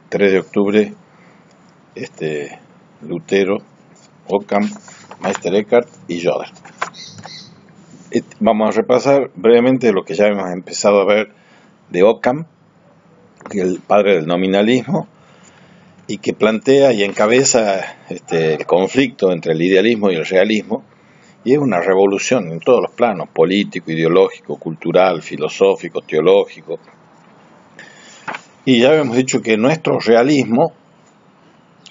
3 de octubre, Lutero, Occam, Meister Eckhart y Yoder. Vamos a repasar brevemente lo que ya hemos empezado a ver de Occam, el padre del nominalismo, y que plantea y encabeza el conflicto entre el idealismo y el realismo, y es una revolución en todos los planos: político, ideológico, cultural, filosófico, teológico. Y ya habíamos dicho que nuestro realismo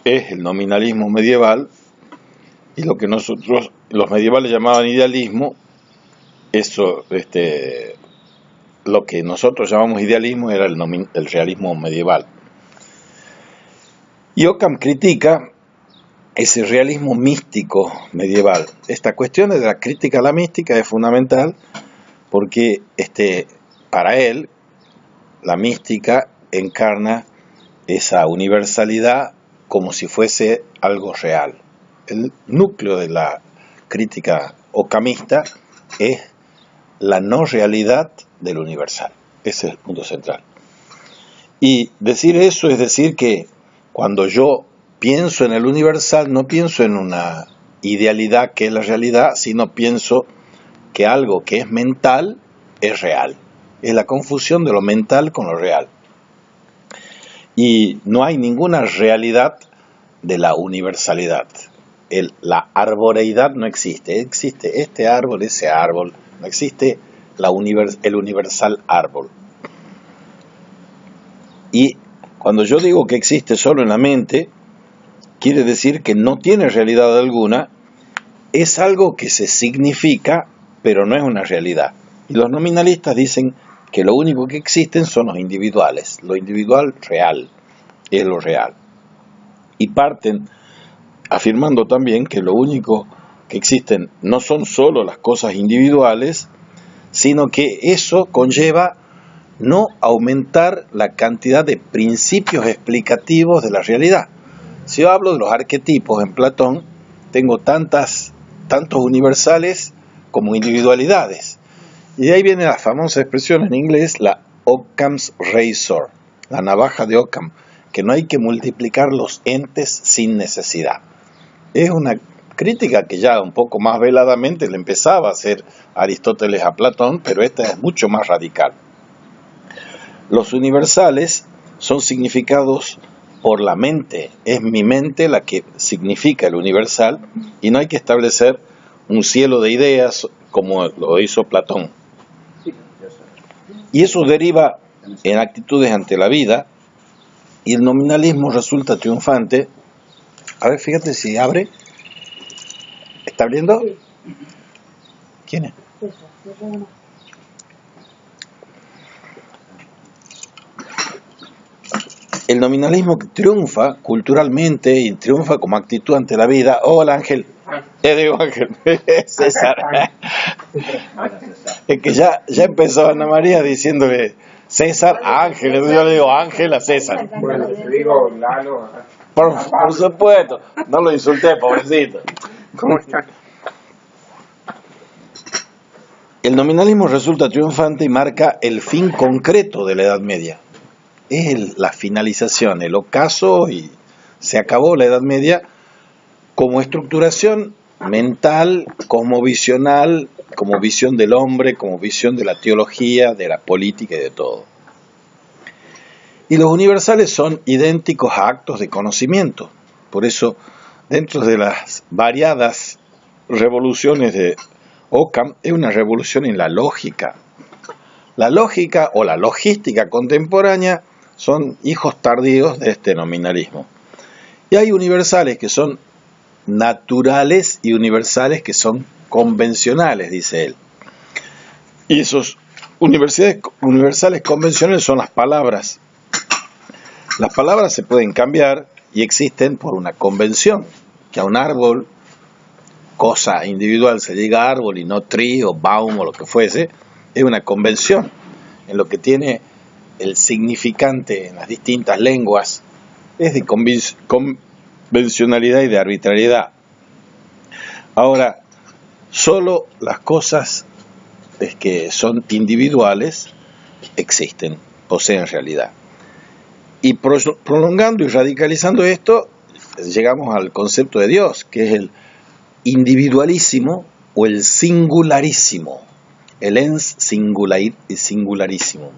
es el nominalismo medieval, y lo que nosotros, los medievales, llamaban idealismo, eso, lo que nosotros llamamos idealismo era el realismo medieval. Y Occam critica ese realismo místico medieval. Esta cuestión de la crítica a la mística es fundamental porque para él la mística encarna esa universalidad como si fuese algo real. El núcleo de la crítica occamista es la no realidad del universal. Ese es el punto central. Y decir eso es decir que cuando yo pienso en el universal, no pienso en una idealidad que es la realidad, sino pienso que algo que es mental es real. Es la confusión de lo mental con lo real. Y no hay ninguna realidad de la universalidad. La arboreidad no existe. Existe este árbol, ese árbol. No existe el universal árbol. Y cuando yo digo que existe solo en la mente, quiere decir que no tiene realidad alguna, es algo que se significa, pero no es una realidad. Y los nominalistas dicen que lo único que existen son los individuales, lo individual real, es lo real. Y parten afirmando también que lo único que existen no son solo las cosas individuales, sino que eso conlleva no aumentar la cantidad de principios explicativos de la realidad. Si yo hablo de los arquetipos en Platón, tengo tantos universales como individualidades. Y de ahí viene la famosa expresión en inglés, la Occam's Razor, la navaja de Occam, que no hay que multiplicar los entes sin necesidad. Es una crítica que ya un poco más veladamente le empezaba a hacer Aristóteles a Platón, pero esta es mucho más radical. Los universales son significados por la mente, es mi mente la que significa el universal, y no hay que establecer un cielo de ideas como lo hizo Platón. Y eso deriva en actitudes ante la vida, y el nominalismo resulta triunfante. A ver, fíjate si abre. ¿Está abriendo? ¿Quién es? El nominalismo triunfa culturalmente y triunfa como actitud ante la vida. Hola, Ángel. Digo Ángel. César. Es que ya empezó Ana María diciéndole César a Ángel. Entonces yo le digo Ángel a César. Bueno, te digo Lalo. Por supuesto. No lo insulté, pobrecito. ¿Cómo están? El nominalismo resulta triunfante y marca el fin concreto de la Edad Media. Es la finalización, el ocaso, y se acabó la Edad Media como estructuración mental, cosmovisional, como visión del hombre, como visión de la teología, de la política y de todo. Y los universales son idénticos a actos de conocimiento. Por eso, dentro de las variadas revoluciones de Occam, es una revolución en la lógica. La lógica o la logística contemporánea son hijos tardíos de este nominalismo. Y hay universales que son naturales y universales que son convencionales, dice él. Y esos universales convencionales son las palabras. Las palabras se pueden cambiar y existen por una convención, que a un árbol, cosa individual, se diga árbol y no tree o baum o lo que fuese, es una convención en lo que tiene el significante en las distintas lenguas, es de convencionalidad y de arbitrariedad. Ahora, solo las cosas que son individuales existen, poseen realidad. Y prolongando y radicalizando esto, llegamos al concepto de Dios, que es el individualísimo o el singularísimo, el ens singularísimo.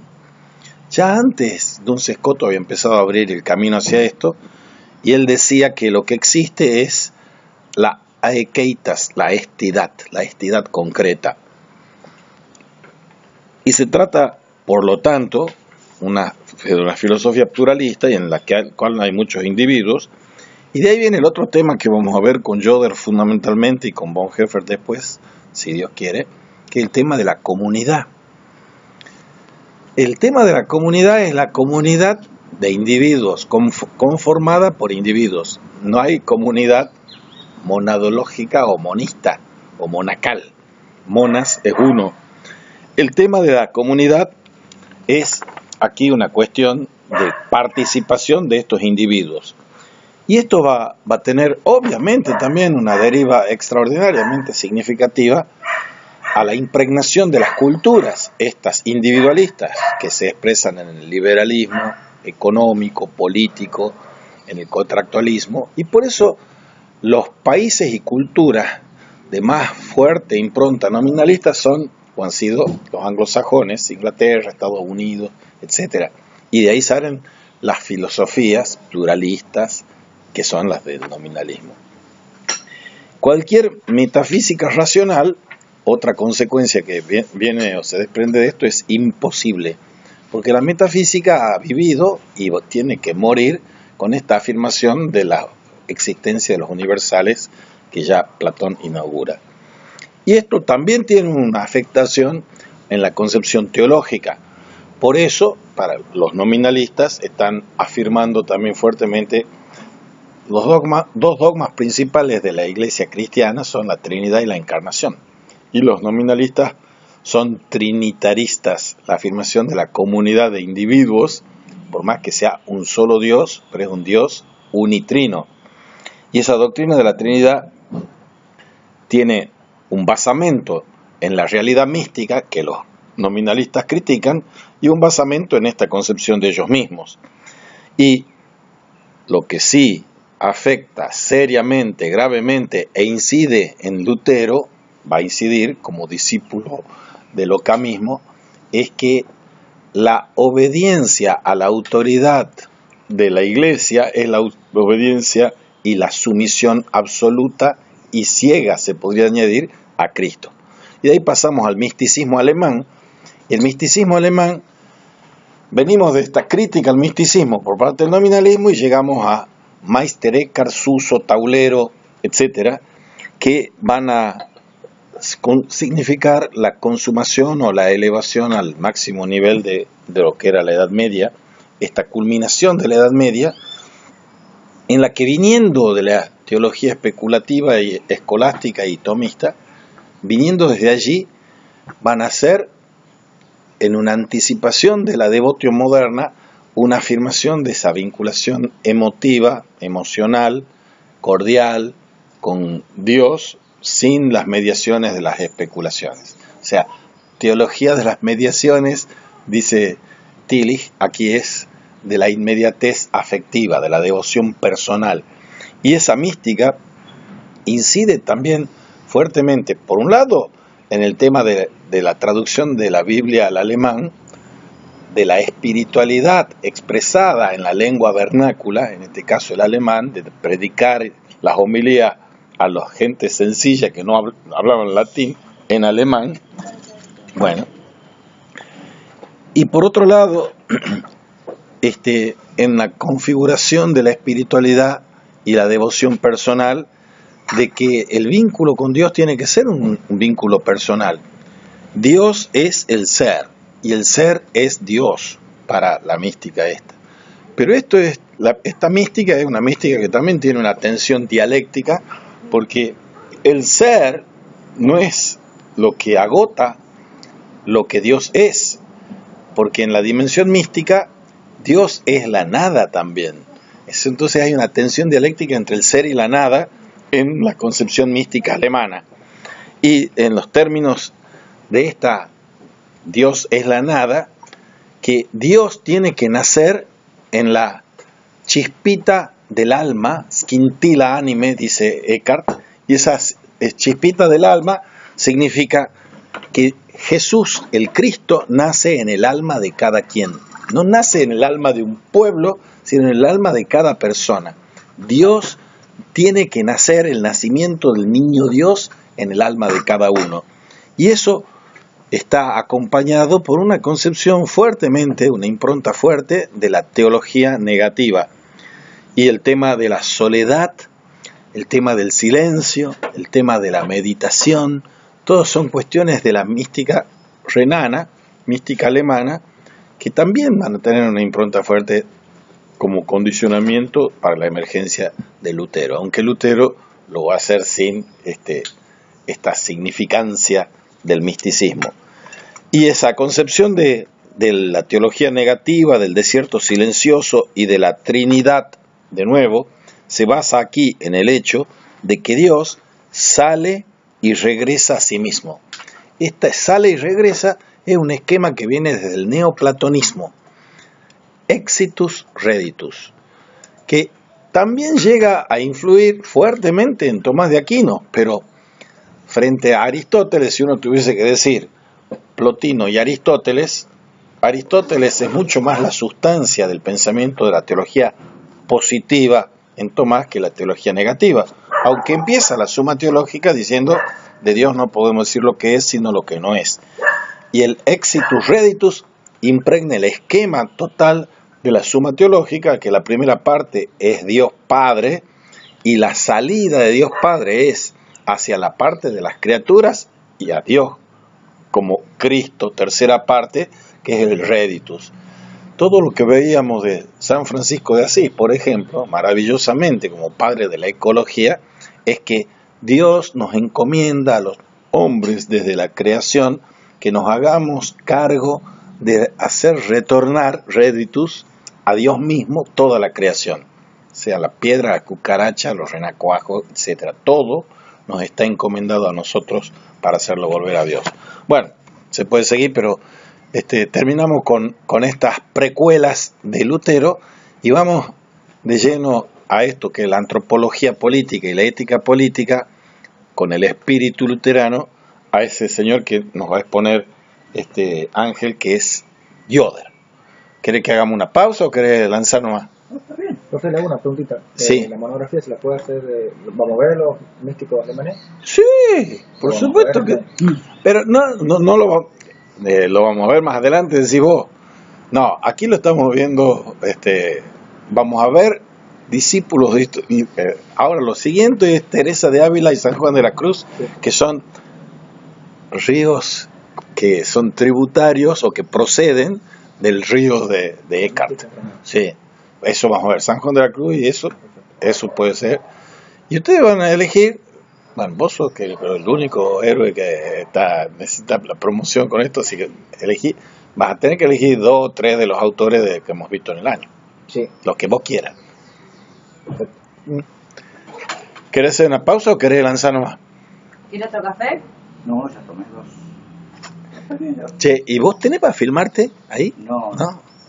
Ya antes, Duns Scotus había empezado a abrir el camino hacia esto, y él decía que lo que existe es la aekeitas, la estidad concreta. Y se trata, por lo tanto, de una filosofía pluralista y en la cual hay muchos individuos. Y de ahí viene el otro tema que vamos a ver con Joder fundamentalmente y con Bonhoeffer después, si Dios quiere, que es el tema de la comunidad. El tema de la comunidad es la comunidad de individuos, conformada por individuos. No hay comunidad monadológica o monista o monacal. Monas es uno. El tema de la comunidad es aquí una cuestión de participación de estos individuos. Y esto va a tener obviamente también una deriva extraordinariamente significativa a la impregnación de las culturas, estas individualistas, que se expresan en el liberalismo económico, político, en el contractualismo, y por eso los países y culturas de más fuerte impronta nominalista son o han sido los anglosajones, Inglaterra, Estados Unidos, etc. Y de ahí salen las filosofías pluralistas, que son las del nominalismo. Cualquier metafísica racional, otra consecuencia que viene o se desprende de esto, es imposible, porque la metafísica ha vivido y tiene que morir con esta afirmación de la existencia de los universales que ya Platón inaugura. Y esto también tiene una afectación en la concepción teológica. Por eso, para los nominalistas, están afirmando también fuertemente dos dogmas principales de la Iglesia cristiana son la Trinidad y la Encarnación. Y los nominalistas son trinitaristas, la afirmación de la comunidad de individuos, por más que sea un solo Dios, pero es un Dios unitrino. Y esa doctrina de la Trinidad tiene un basamento en la realidad mística que los nominalistas critican y un basamento en esta concepción de ellos mismos. Y lo que sí afecta seriamente, gravemente e incide en Lutero, va a incidir como discípulo del ocamismo, es que la obediencia a la autoridad de la Iglesia es la obediencia y la sumisión absoluta y ciega, se podría añadir, a Cristo. Y de ahí pasamos al misticismo alemán. El misticismo alemán, venimos de esta crítica al misticismo por parte del nominalismo y llegamos a Meister Eckhart, Suso, Taulero, etcétera, que van a significar la consumación o la elevación al máximo nivel de lo que era la Edad Media, esta culminación de la Edad Media, en la que viniendo de la teología especulativa y escolástica y tomista, viniendo desde allí, van a ser, en una anticipación de la devotio moderna, una afirmación de esa vinculación emotiva, emocional, cordial, con Dios, sin las mediaciones de las especulaciones. O sea, teología de las mediaciones, dice Tillich, aquí es de la inmediatez afectiva, de la devoción personal. Y esa mística incide también fuertemente, por un lado, en el tema de la traducción de la Biblia al alemán, de la espiritualidad expresada en la lengua vernácula, en este caso el alemán, de predicar las homilías a la gente sencilla que no hablaban latín en alemán. Bueno, y por otro lado, en la configuración de la espiritualidad y la devoción personal, de que el vínculo con Dios tiene que ser un vínculo personal. Dios es el ser, y el ser es Dios para la mística esta. Pero esta mística es una mística que también tiene una tensión dialéctica, porque el ser no es lo que agota lo que Dios es, porque en la dimensión mística Dios es la nada también. Entonces hay una tensión dialéctica entre el ser y la nada en la concepción mística alemana. Y en los términos de esta Dios es la nada, que Dios tiene que nacer en la chispita del alma, scintilla anime, dice Eckhart, y esa chispita del alma significa que Jesús, el Cristo, nace en el alma de cada quien. No nace en el alma de un pueblo, sino en el alma de cada persona. Dios tiene que nacer, el nacimiento del niño Dios, en el alma de cada uno. Y eso está acompañado por una concepción fuertemente, una impronta fuerte de la teología negativa. Y el tema de la soledad, el tema del silencio, el tema de la meditación, todos son cuestiones de la mística renana, mística alemana, que también van a tener una impronta fuerte como condicionamiento para la emergencia de Lutero, aunque Lutero lo va a hacer sin esta significancia del misticismo. Y esa concepción de la teología negativa, del desierto silencioso y de la Trinidad, de nuevo, se basa aquí en el hecho de que Dios sale y regresa a sí mismo. Esta sale y regresa es un esquema que viene desde el neoplatonismo, exitus reditus, que también llega a influir fuertemente en Tomás de Aquino, pero frente a Aristóteles, si uno tuviese que decir Plotino y Aristóteles es mucho más la sustancia del pensamiento de la teología positiva en Tomás que la teología negativa, aunque empieza la Suma Teológica diciendo de Dios no podemos decir lo que es sino lo que no es, y el exitus reditus impregna el esquema total de la Suma Teológica, que la primera parte es Dios Padre y la salida de Dios Padre es hacia la parte de las criaturas y a Dios como Cristo, tercera parte, que es el reditus. Todo lo que veíamos de San Francisco de Asís, por ejemplo, maravillosamente como padre de la ecología, es que Dios nos encomienda a los hombres desde la creación que nos hagamos cargo de hacer retornar reditus a Dios mismo toda la creación, sea la piedra, la cucaracha, los renacuajos, etc. Todo nos está encomendado a nosotros para hacerlo volver a Dios. Bueno, se puede seguir, pero terminamos con estas precuelas de Lutero y vamos de lleno a esto que es la antropología política y la ética política con el espíritu luterano, a ese señor que nos va a exponer Ángel, que es Joder. ¿Querés que hagamos una pausa o querés lanzar nomás? No, está bien. Entonces le hago una preguntita. Sí. La monografía se la puede hacer, ¿vamos a ver los místicos alemanes? Sí, por supuesto que... Pero no lo vamos a ver más adelante, decís vos. No, aquí lo estamos viendo, vamos a ver discípulos de esto. Ahora lo siguiente es Teresa de Ávila y San Juan de la Cruz, sí, que son ríos que son tributarios o que proceden del río de Eckhart. Sí, eso vamos a ver, San Juan de la Cruz y eso puede ser. Y ustedes van a elegir, bueno, vos sos el único héroe que necesita la promoción con esto, así que vas a tener que elegir 2 o 3 de los autores que hemos visto en el año. Sí. Los que vos quieras. ¿Querés hacer una pausa o querés lanzar nomás? ¿Quiere otro café? No, ya tomé 2. Che, ¿y vos tenés para filmarte ahí? No,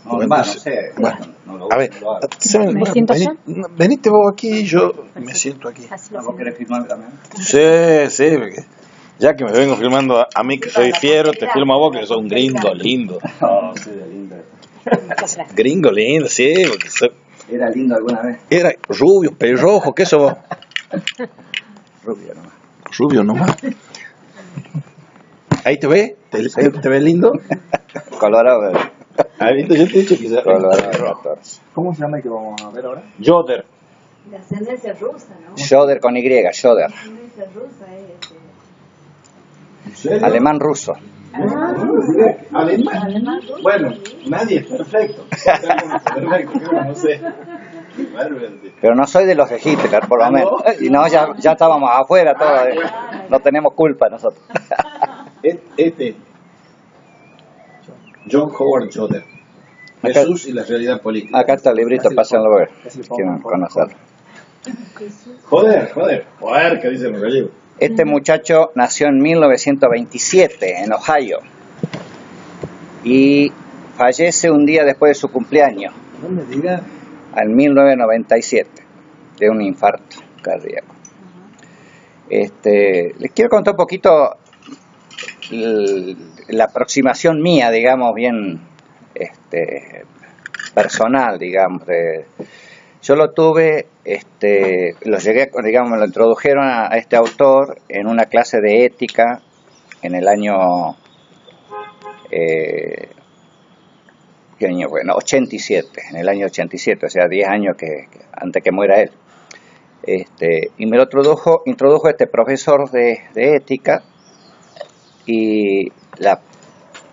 Bueno, no sé. Bueno, No a ver, ¿Me siento allá? venite vos aquí y yo me siento aquí. ¿Vos querés filmar también? Sí, porque ya que me vengo filmando a mí que soy fiero, te filmo a vos que sos un gringo lindo. No, soy de lindo. Gringo lindo, sí, porque ¿Era lindo alguna vez? era rubio, pelirrojo, ¿qué sos vos? Rubio nomás. Rubio nomás. ¿Ahí te ves? ¿Te ves lindo? Colorado. Ahí yo te he dicho que Colorado. ¿Cómo se llama el que vamos a ver ahora? Joder. De ascendencia rusa, ¿no? Joder con Y, Joder. De ascendencia rusa es... Alemán ruso. Alemán. Bueno, nadie es perfecto. No sé. Pero no soy de los de Hitler, por lo menos. Y no, ya estábamos afuera todavía. No tenemos culpa nosotros. John Howard Joder. Jesús y la realidad política. Acá está el librito, pásenlo a ver. Quieren conocerlo. Joder, que dice el gallego. Este muchacho nació en 1927 en Ohio y fallece un día después de su cumpleaños, No me diga. En 1997, de un infarto cardíaco. Les quiero contar un poquito la aproximación mía, digamos, bien personal, digamos. Yo lo tuve, lo llegué, digamos, me lo introdujeron a este autor en una clase de ética en el año, ¿qué año fue? No, 87, en el año 87, o sea, 10 años antes que muera él. Y me lo introdujo este profesor de ética, y la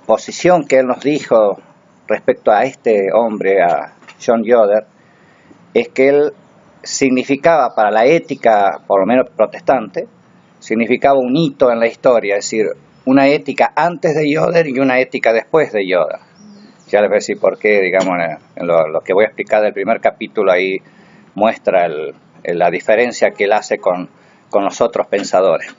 posición que él nos dijo respecto a este hombre, a John Yoder, es que él significaba para la ética, por lo menos protestante, significaba un hito en la historia, es decir, una ética antes de Yoder y una ética después de Yoder. Ya les voy a decir por qué, digamos, en lo que voy a explicar del primer capítulo ahí muestra la diferencia que él hace con los otros pensadores.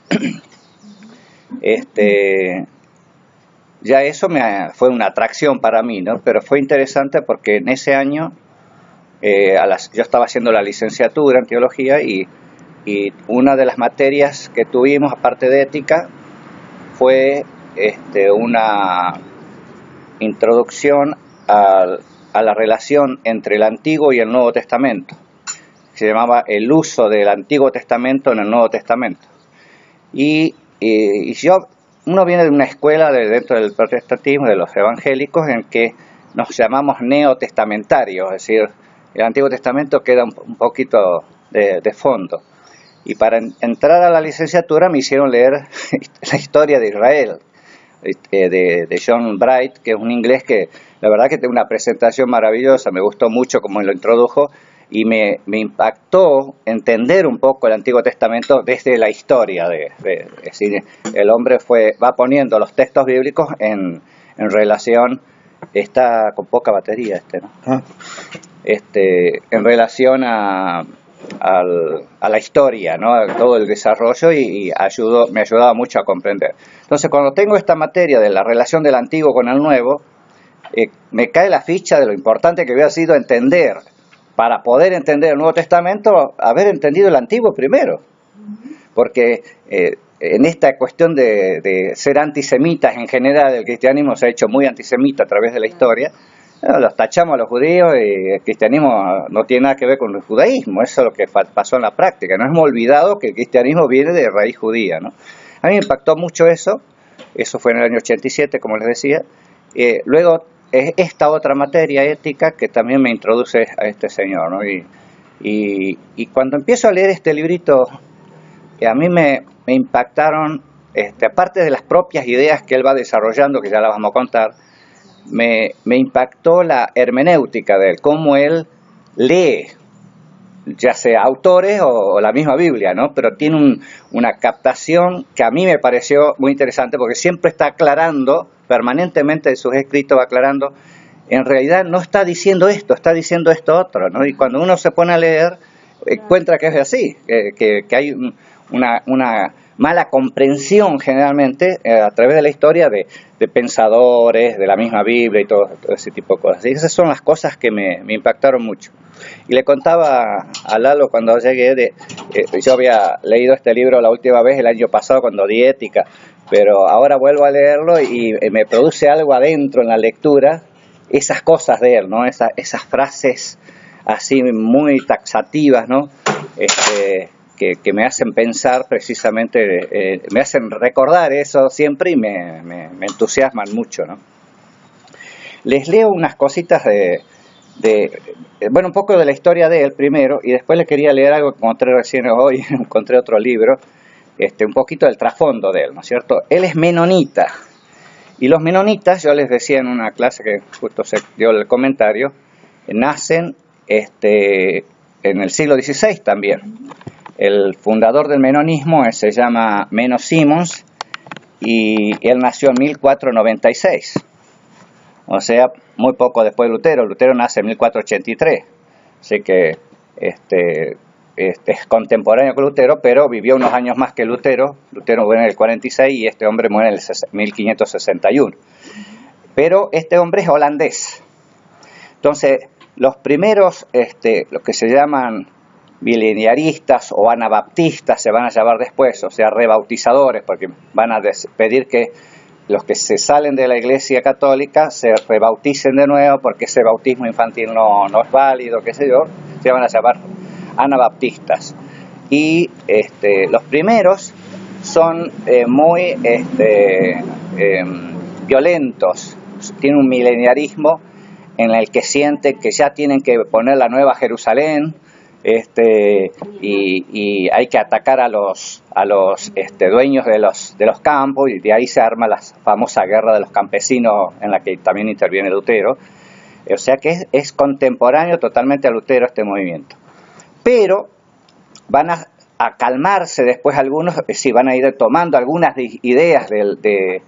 Ya eso fue una atracción para mí, ¿no? Pero fue interesante porque en ese año yo estaba haciendo la licenciatura en teología y una de las materias que tuvimos, aparte de ética, fue una introducción a la relación entre el Antiguo y el Nuevo Testamento. Se llamaba el uso del Antiguo Testamento en el Nuevo Testamento. Y uno viene de una escuela dentro del protestantismo, de los evangélicos, en que nos llamamos neotestamentarios, es decir, el Antiguo Testamento queda un poquito de fondo. Y para entrar a la licenciatura me hicieron leer la historia de Israel, de John Bright, que es un inglés que la verdad que tiene una presentación maravillosa, me gustó mucho como lo introdujo, y me impactó entender un poco el Antiguo Testamento desde la historia. Es decir, el hombre va poniendo los textos bíblicos en relación, está con poca batería ¿no? En relación a la historia, ¿no? A todo el desarrollo, y me ayudaba mucho a comprender. Entonces, cuando tengo esta materia de la relación del Antiguo con el Nuevo, me cae la ficha de lo importante que había sido entender, para poder entender el Nuevo Testamento, haber entendido el Antiguo primero. Porque en esta cuestión de ser antisemitas en general, el cristianismo se ha hecho muy antisemita a través de la historia. Los tachamos a los judíos y el cristianismo no tiene nada que ver con el judaísmo. Eso es lo que pasó en la práctica. Nos hemos olvidado que el cristianismo viene de raíz judía, ¿no? A mí me impactó mucho eso. Eso fue en el año 87, como les decía. Luego, esta otra materia ética que también me introduce a este señor, ¿no? Y cuando empiezo a leer este librito, a mí me impactaron, aparte de las propias ideas que él va desarrollando, que ya las vamos a contar, me impactó la hermenéutica de él, cómo él lee, ya sea autores o la misma Biblia, ¿no? Pero tiene una captación que a mí me pareció muy interesante, porque siempre está aclarando, permanentemente en sus escritos va aclarando, en realidad no está diciendo esto, está diciendo esto otro, ¿no? Y cuando uno se pone a leer, encuentra que es así, que hay una mala comprensión generalmente a través de la historia de pensadores, de la misma Biblia y todo ese tipo de cosas. Y esas son las cosas que me impactaron mucho. Y le contaba a Lalo cuando llegué, yo había leído este libro la última vez el año pasado cuando di ética, pero ahora vuelvo a leerlo y me produce algo adentro en la lectura, esas cosas de él, ¿no? Esas frases así muy taxativas, ¿no? Que me hacen pensar precisamente, me hacen recordar eso siempre y me entusiasman mucho, ¿no? Les leo unas cositas bueno, un poco de la historia de él primero, y después les quería leer algo que encontré recién hoy, encontré otro libro, un poquito del trasfondo de él, ¿no es cierto? Él es menonita, y los menonitas, yo les decía en una clase que justo se dio el comentario, nacen en el siglo XVI también. El fundador del menonismo se llama Menno Simons, y él nació en 1496, o sea, muy poco después de Lutero. Lutero nace en 1483, así que es contemporáneo con Lutero, pero vivió unos años más que Lutero. Lutero muere en el 46 y este hombre muere en el 1561. Pero este hombre es holandés. Entonces, los primeros, los que se llaman mileniaristas o anabaptistas, se van a llamar después, o sea, rebautizadores, porque van a pedir que los que se salen de la Iglesia Católica se rebauticen de nuevo, porque ese bautismo infantil no es válido, qué sé yo, se van a llamar anabaptistas. Y los primeros son muy violentos, tienen un mileniarismo en el que sienten que ya tienen que poner la Nueva Jerusalén, y hay que atacar a los dueños de los campos, y de ahí se arma la famosa guerra de los campesinos en la que también interviene Lutero. O sea que es contemporáneo totalmente a Lutero este movimiento. Pero van a calmarse después algunos, sí, van a ir tomando algunas ideas de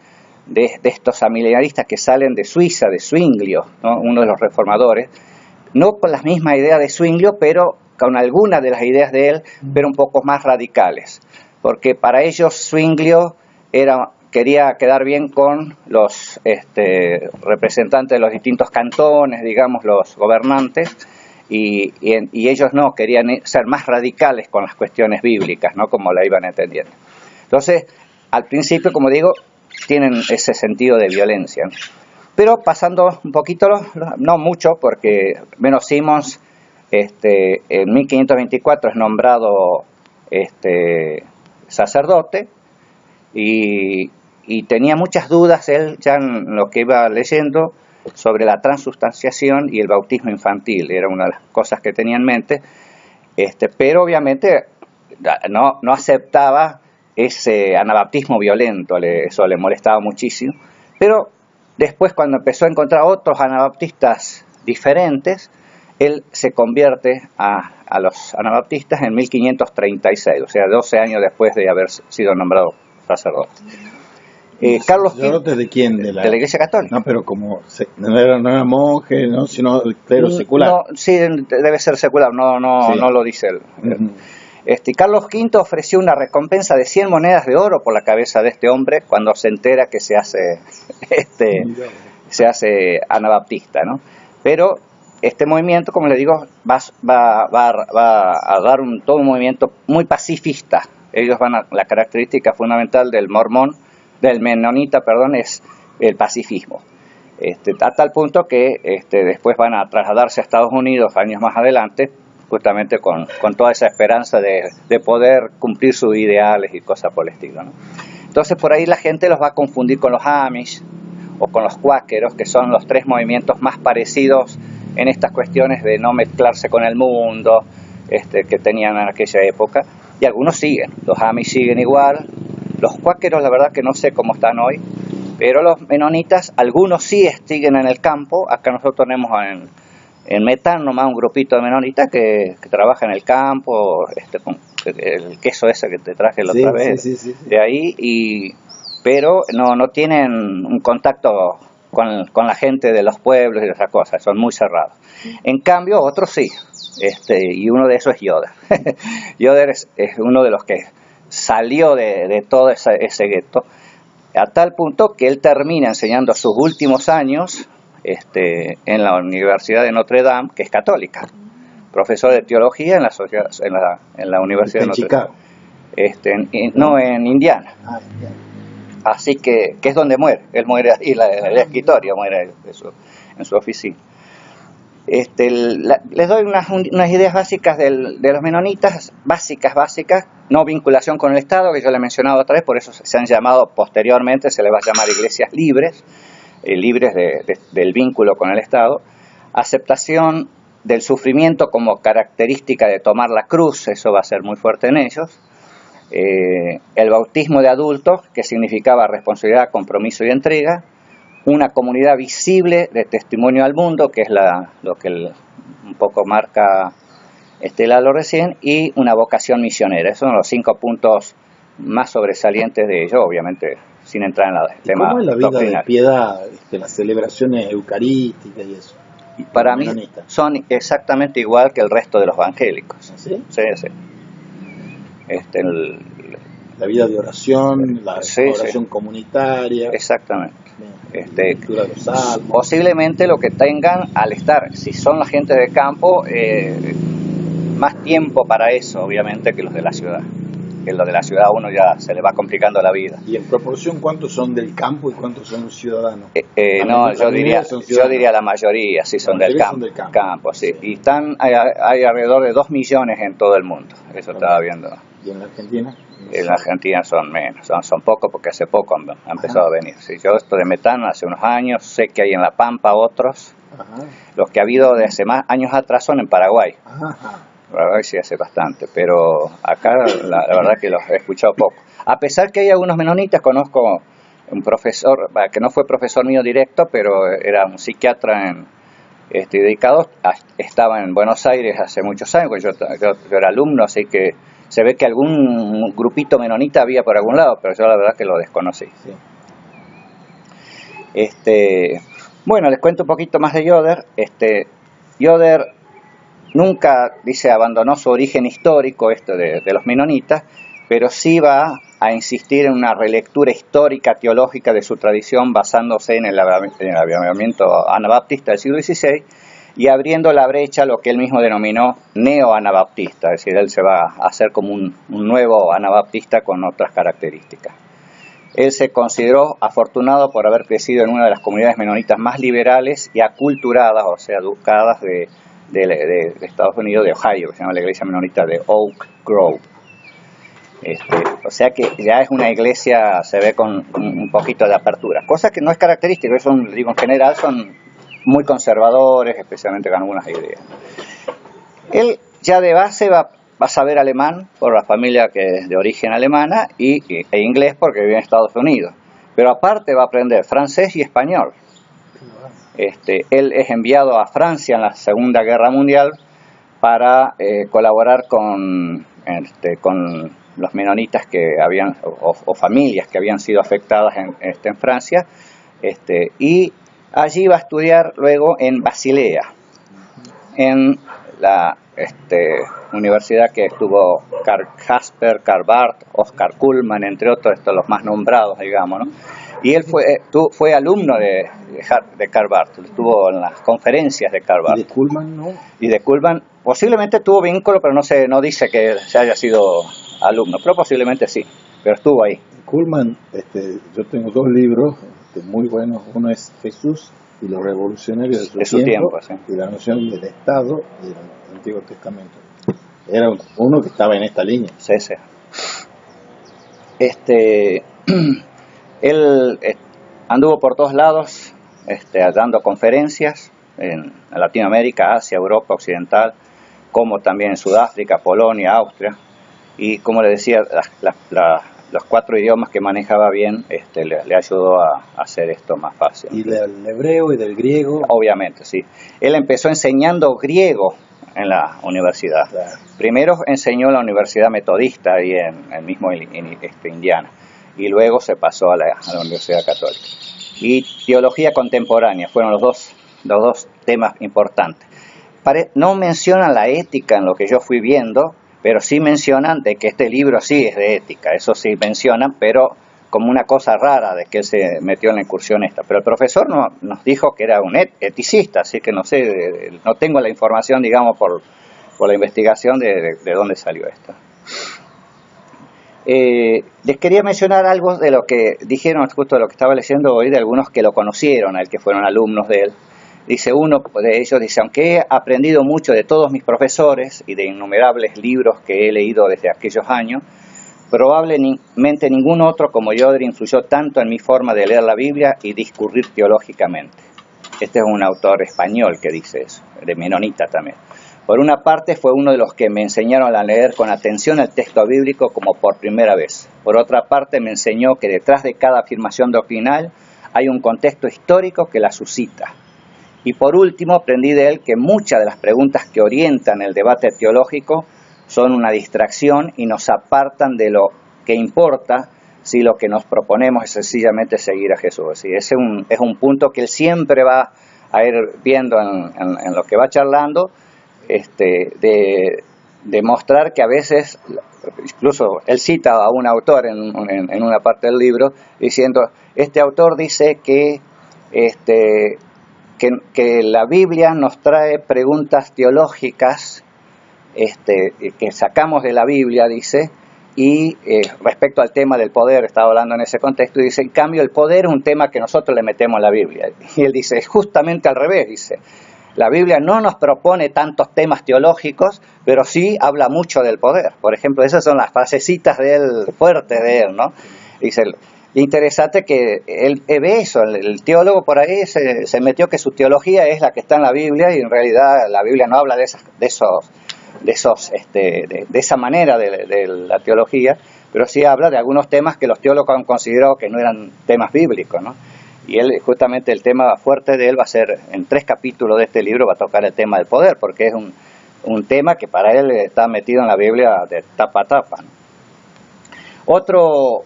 estos amilenaristas que salen de Suiza, de Zwinglio, ¿no? Uno de los reformadores, no con las mismas ideas de Zwinglio, pero con algunas de las ideas de él, pero un poco más radicales, porque para ellos Zwinglio quería quedar bien con los representantes de los distintos cantones, digamos, los gobernantes, y ellos no, querían ser más radicales con las cuestiones bíblicas, ¿no? Como la iban entendiendo. Entonces, al principio, como digo, tienen ese sentido de violencia, ¿no? Pero pasando un poquito, no mucho, porque menos Simons en 1524 es nombrado sacerdote, y tenía muchas dudas él ya en lo que iba leyendo sobre la transustanciación y el bautismo infantil. Era una de las cosas que tenía en mente, pero obviamente no aceptaba ese anabaptismo violento, eso le molestaba muchísimo. Pero después, cuando empezó a encontrar otros anabaptistas diferentes, él se convierte a los anabaptistas en 1536, o sea, 12 años después de haber sido nombrado sacerdote. Carlos ¿Sacerdote de quién? De la Iglesia Católica. No, pero no era monje, ¿no? Sino clero secular. No, sí, debe ser secular, sí. No lo dice él. Carlos V ofreció una recompensa de 100 monedas de oro por la cabeza de este hombre cuando se entera que se hace anabaptista, ¿no? Pero este movimiento, como le digo, va a dar todo un movimiento muy pacifista. Ellos la característica fundamental del menonita, es el pacifismo. A tal punto que después van a trasladarse a Estados Unidos años más adelante, justamente con toda esa esperanza de poder cumplir sus ideales y cosas por el estilo, ¿no? Entonces por ahí la gente los va a confundir con los Amish o con los cuáqueros, que son los tres movimientos más parecidos en estas cuestiones de no mezclarse con el mundo que tenían en aquella época. Y algunos siguen, los Amish siguen igual, los cuáqueros la verdad que no sé cómo están hoy, pero los menonitas, algunos sí siguen en el campo. Acá nosotros tenemos en Metán nomás un grupito de menonitas que trabaja en el campo, con el queso ese que te traje la otra vez, sí. De ahí, pero no tienen un contacto con la gente de los pueblos y esas cosas, son muy cerrados. En cambio, otros sí, y uno de esos es Yoder. Yoder es uno de los que salió de todo ese gueto, a tal punto que él termina enseñando sus últimos años en la Universidad de Notre Dame, que es católica, profesor de teología en la Universidad de Notre Dame. No, en Indiana. Indiana. Así que es donde muere. Él muere ahí en el escritorio, muere en su oficina. Les doy unas ideas básicas de los menonitas, básicas, no vinculación con el Estado, que yo le he mencionado otra vez, por eso se han llamado posteriormente, se les va a llamar iglesias libres, libres del vínculo con el Estado, aceptación del sufrimiento como característica de tomar la cruz, eso va a ser muy fuerte en ellos, el bautismo de adultos, que significaba responsabilidad, compromiso y entrega, una comunidad visible de testimonio al mundo, que es lo que un poco marca Lalo recién, y una vocación misionera. Esos son los 5 puntos más sobresalientes de ello, obviamente, sin entrar en la tema. ¿Cómo es la vida doctrinal de piedad, las celebraciones eucarísticas y eso? Y para mí son exactamente igual que el resto de los evangélicos. ¿Sí? Sí. La vida de oración, la oración comunitaria. Exactamente. Lectura de los salmos. Posiblemente lo que tengan al estar, si son la gente de campo, más tiempo para eso, obviamente, que los de la ciudad. Que los de la ciudad a uno ya se le va complicando la vida. ¿Y en proporción cuántos son del campo y cuántos son ciudadanos? No, yo diría la mayoría, sí, son del campo, sí. Y hay alrededor de 2 millones en todo el mundo, eso estaba viendo. ¿Y en la Argentina? En la Argentina son menos, son pocos porque hace poco han empezado a venir. Sí, yo esto de metano hace unos años, sé que hay en La Pampa otros. Ajá. Los que ha habido de hace más años atrás son en Paraguay. Ajá. La verdad que sí hace bastante, pero acá la verdad que los he escuchado poco. A pesar que hay algunos menonitas, conozco un profesor, que no fue profesor mío directo, pero era un psiquiatra dedicado, estaba en Buenos Aires hace muchos años, porque yo era alumno, así que se ve que algún grupito menonita había por algún lado, pero yo la verdad que lo desconocí. Sí. Bueno, les cuento un poquito más de Yoder. Yoder nunca, dice, abandonó su origen histórico, de los menonitas, pero sí va a insistir en una relectura histórica, teológica de su tradición, basándose en el avivamiento anabaptista del siglo XVI y abriendo la brecha a lo que él mismo denominó neo-anabaptista, es decir, él se va a hacer como un nuevo anabaptista con otras características. Él se consideró afortunado por haber crecido en una de las comunidades menonitas más liberales y aculturadas, o sea, educadas de Estados Unidos, de Ohio, que se llama la iglesia menonita de Oak Grove. O sea que ya es una iglesia, se ve con un poquito de apertura, cosa que no es característica, digo, en general son muy conservadores, especialmente con algunas ideas. Él ya de base va a saber alemán por la familia que es de origen alemana e inglés porque vive en Estados Unidos, pero aparte va a aprender francés y español. Él es enviado a Francia en la Segunda Guerra Mundial para colaborar con los menonitas que habían, o familias que habían sido afectadas en Francia, y allí va a estudiar luego en Basilea, en la universidad que estuvo Karl Jasper, Karl Barth, Oscar Cullmann, entre otros, los más nombrados, digamos, ¿no? Y él fue alumno de Karl Barth, estuvo en las conferencias de Karl Barth. ¿Y de Cullmann no? Y de Cullmann posiblemente tuvo vínculo, pero no dice que se haya sido alumno, pero posiblemente sí, pero estuvo ahí. Cullmann, yo tengo 2 libros muy buenos, uno es Jesús y los revolucionarios de su tiempo sí. Y la noción del Estado y del Antiguo Testamento. Era uno que estaba en esta línea. Sí, sí. Él anduvo por todos lados dando conferencias en Latinoamérica, Asia, Europa Occidental, como también en Sudáfrica, Polonia, Austria, y como le decía, los 4 idiomas que manejaba bien le ayudó a hacer esto más fácil. ¿Y del hebreo y del griego? Obviamente, sí. Él empezó enseñando griego en la universidad. Claro. Primero enseñó en la Universidad Metodista ahí en mismo Indiana, y luego se pasó a la Universidad Católica. Y teología contemporánea fueron los dos temas importantes. No mencionan la ética en lo que yo fui viendo, pero sí mencionan de que este libro sí es de ética, eso sí mencionan, pero como una cosa rara de que él se metió en la incursión esta. Pero el profesor nos dijo que era un eticista, así que no sé, no tengo la información, digamos, por la investigación de dónde salió esto. Les quería mencionar algo de lo que dijeron, justo de lo que estaba leyendo hoy, de algunos que lo conocieron, que fueron alumnos de él. Dice uno de ellos, aunque he aprendido mucho de todos mis profesores y de innumerables libros que he leído desde aquellos años, probablemente ningún otro como Yoder influyó tanto en mi forma de leer la Biblia y discurrir teológicamente. Este es un autor español que dice eso, de menonita también. Por una parte fue uno de los que me enseñaron a leer con atención el texto bíblico como por primera vez. Por otra parte me enseñó que detrás de cada afirmación doctrinal hay un contexto histórico que la suscita. Y por último aprendí de él que muchas de las preguntas que orientan el debate teológico son una distracción y nos apartan de lo que importa si lo que nos proponemos es sencillamente seguir a Jesús. Así, ese es un punto que él siempre va a ir viendo en lo que va charlando, de demostrar que a veces, incluso él cita a un autor en una parte del libro, diciendo, este autor dice que la Biblia nos trae preguntas teológicas que sacamos de la Biblia, dice, y respecto al tema del poder, estaba hablando en ese contexto, y dice, en cambio el poder es un tema que nosotros le metemos a la Biblia. Y él dice, es justamente al revés, dice, la Biblia no nos propone tantos temas teológicos, pero sí habla mucho del poder. Por ejemplo, esas son las frasecitas de él, fuertes de él, ¿no? Dice, interesante que él ve eso, el teólogo por ahí se metió que su teología es la que está en la Biblia, y en realidad la Biblia no habla de esa manera de la teología, pero sí habla de algunos temas que los teólogos han considerado que no eran temas bíblicos, ¿no? Y él, justamente el tema fuerte de él va a ser, en 3 capítulos de este libro va a tocar el tema del poder, porque es un tema que para él está metido en la Biblia de tapa a tapa, ¿no? Otro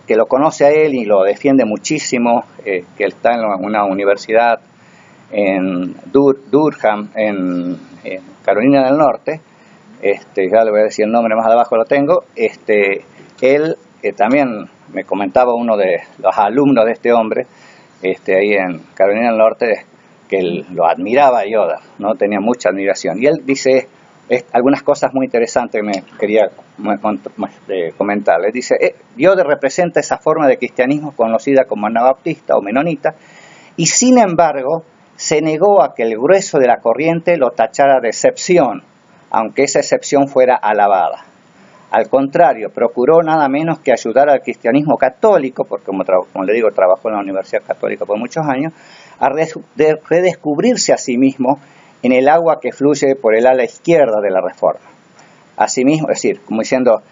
que lo conoce a él y lo defiende muchísimo, que él está en una universidad en Durham, en Carolina del Norte, ya le voy a decir el nombre, más abajo lo tengo, él también me comentaba uno de los alumnos de este hombre, ahí en Carolina del Norte, que él lo admiraba a Yoder, ¿no? Tenía mucha admiración. Y él dice algunas cosas muy interesantes que me quería comentarles. Dice, Yoder representa esa forma de cristianismo conocida como anabaptista o menonita, y sin embargo se negó a que el grueso de la corriente lo tachara de excepción, aunque esa excepción fuera alabada. Al contrario, procuró nada menos que ayudar al cristianismo católico, porque como le digo, trabajó en la Universidad Católica por muchos años, a redescubrirse a sí mismo en el agua que fluye por el ala izquierda de la Reforma. Asimismo, es decir, como diciendo,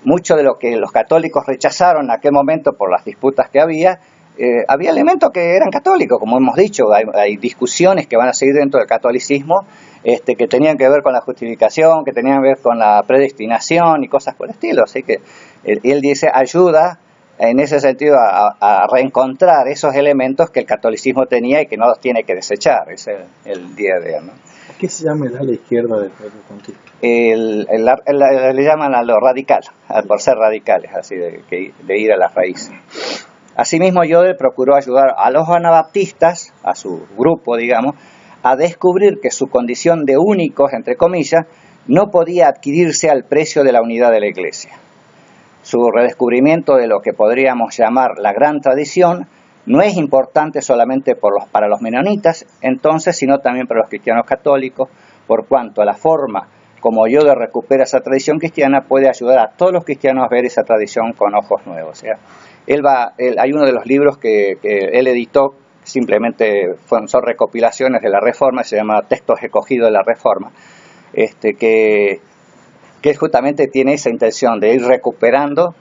mucho de lo que los católicos rechazaron en aquel momento por las disputas que había elementos que eran católicos, como hemos dicho, hay discusiones que van a seguir dentro del catolicismo, que tenían que ver con la justificación, que tenían que ver con la predestinación y cosas por el estilo. Así que él dice, ayuda en ese sentido a reencontrar esos elementos que el catolicismo tenía y que no los tiene que desechar. Ese es el día de hoy, ¿no? ¿Qué se llama el ala izquierda del protestantismo? Le llaman a lo radical, por ser radicales, así de ir a las raíces. Asimismo, Yoder procuró ayudar a los anabaptistas, a su grupo, digamos, a descubrir que su condición de únicos, entre comillas, no podía adquirirse al precio de la unidad de la Iglesia. Su redescubrimiento de lo que podríamos llamar la gran tradición no es importante solamente para los menonitas, entonces, sino también para los cristianos católicos, por cuanto a la forma como Yoder recupera esa tradición cristiana puede ayudar a todos los cristianos a ver esa tradición con ojos nuevos. O sea, hay uno de los libros que él editó, simplemente son recopilaciones de la Reforma, se llama Textos Escogidos de la Reforma, que justamente tiene esa intención de ir recuperando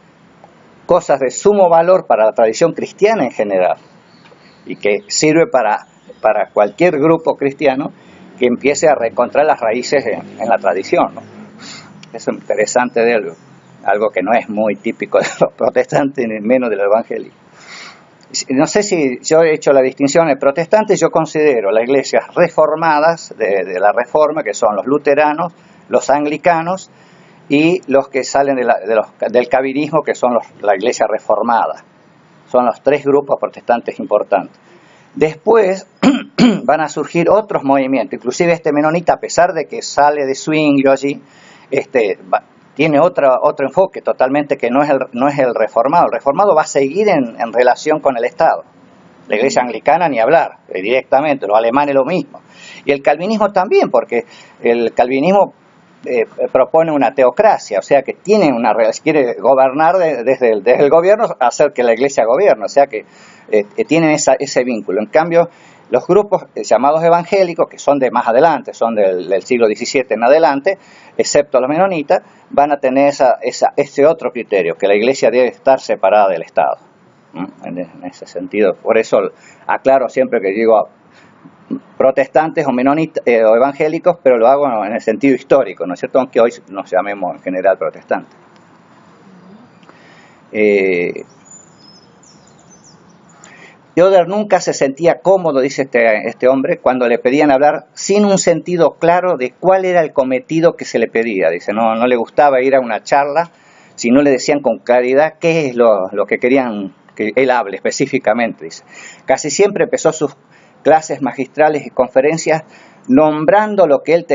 cosas de sumo valor para la tradición cristiana en general, y que sirve para cualquier grupo cristiano que empiece a reencontrar las raíces en la tradición, ¿no? Eso es interesante de algo que no es muy típico de los protestantes, ni menos de los evangélicos. No sé si yo he hecho la distinción. En protestantes yo considero las iglesias reformadas de la Reforma, que son los luteranos, los anglicanos y los que salen del calvinismo, que son la iglesia reformada. Son los 3 grupos protestantes importantes. Después van a surgir otros movimientos, inclusive este menonita, a pesar de que sale de Zwinglio allí, tiene otro enfoque totalmente, que no es el reformado. El reformado va a seguir en relación con el Estado. La iglesia anglicana ni hablar, directamente, los alemanes lo mismo. Y el calvinismo también, porque el calvinismo propone una teocracia, o sea que quiere gobernar desde el gobierno, hacer que la iglesia gobierne, o sea que tienen ese vínculo. En cambio, los grupos llamados evangélicos, que son de más adelante, son del siglo XVII en adelante, excepto los menonitas, van a tener ese otro criterio, que la iglesia debe estar separada del Estado. En ese sentido, por eso aclaro siempre que digo protestantes o menonitas o evangélicos, pero lo hago en el sentido histórico, ¿no es cierto? Aunque hoy nos llamemos en general protestantes. Yoder nunca se sentía cómodo, dice este hombre, cuando le pedían hablar sin un sentido claro de cuál era el cometido que se le pedía. Dice, no le gustaba ir a una charla si no le decían con claridad qué es lo que querían que él hable específicamente. Dice. Casi siempre empezó sus clases magistrales y conferencias nombrando lo que él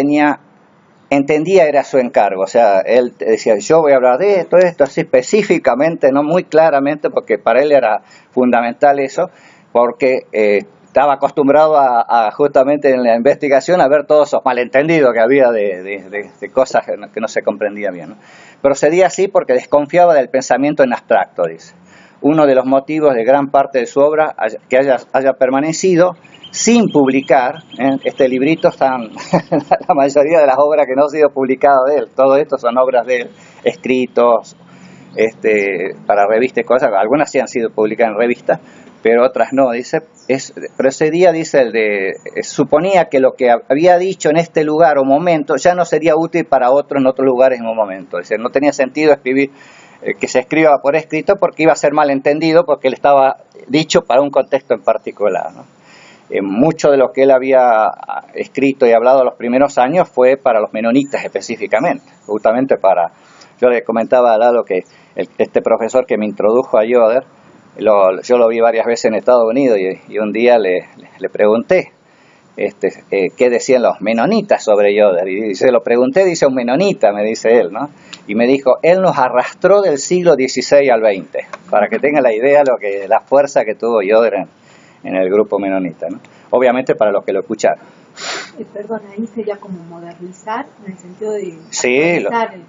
entendía era su encargo. O sea, él decía, yo voy a hablar de esto, así específicamente, no muy claramente, porque para él era fundamental eso, porque estaba acostumbrado a justamente en la investigación a ver todos esos malentendidos que había de cosas que no se comprendían bien, ¿no? Procedía así porque desconfiaba del pensamiento en abstracto, dice. Uno de los motivos de gran parte de su obra que haya permanecido sin publicar, este librito están la mayoría de las obras que no han sido publicadas de él, todo esto son obras de él, escritos para revistas y cosas, algunas sí han sido publicadas en revistas, pero otras no, dice, procedía, dice, suponía que lo que había dicho en este lugar o momento ya no sería útil para otro en otros lugares en un momento, dice, no tenía sentido escribir, que se escriba por escrito porque iba a ser mal entendido porque él estaba dicho para un contexto en particular, ¿no? Mucho de lo que él había escrito y hablado los primeros años fue para los menonitas específicamente, justamente yo le comentaba a Lalo que este profesor que me introdujo a Yoder, yo lo vi varias veces en Estados Unidos y un día le pregunté qué decían los menonitas sobre Yoder, y se lo pregunté, dice un menonita, me dice él, ¿no? Y me dijo, él nos arrastró del siglo XVI al XX, para que tenga la idea la fuerza que tuvo Yoder en el grupo menonita, ¿no? Obviamente para los que lo escucharon. Perdón, ahí sería como modernizar en el sentido de... Sí,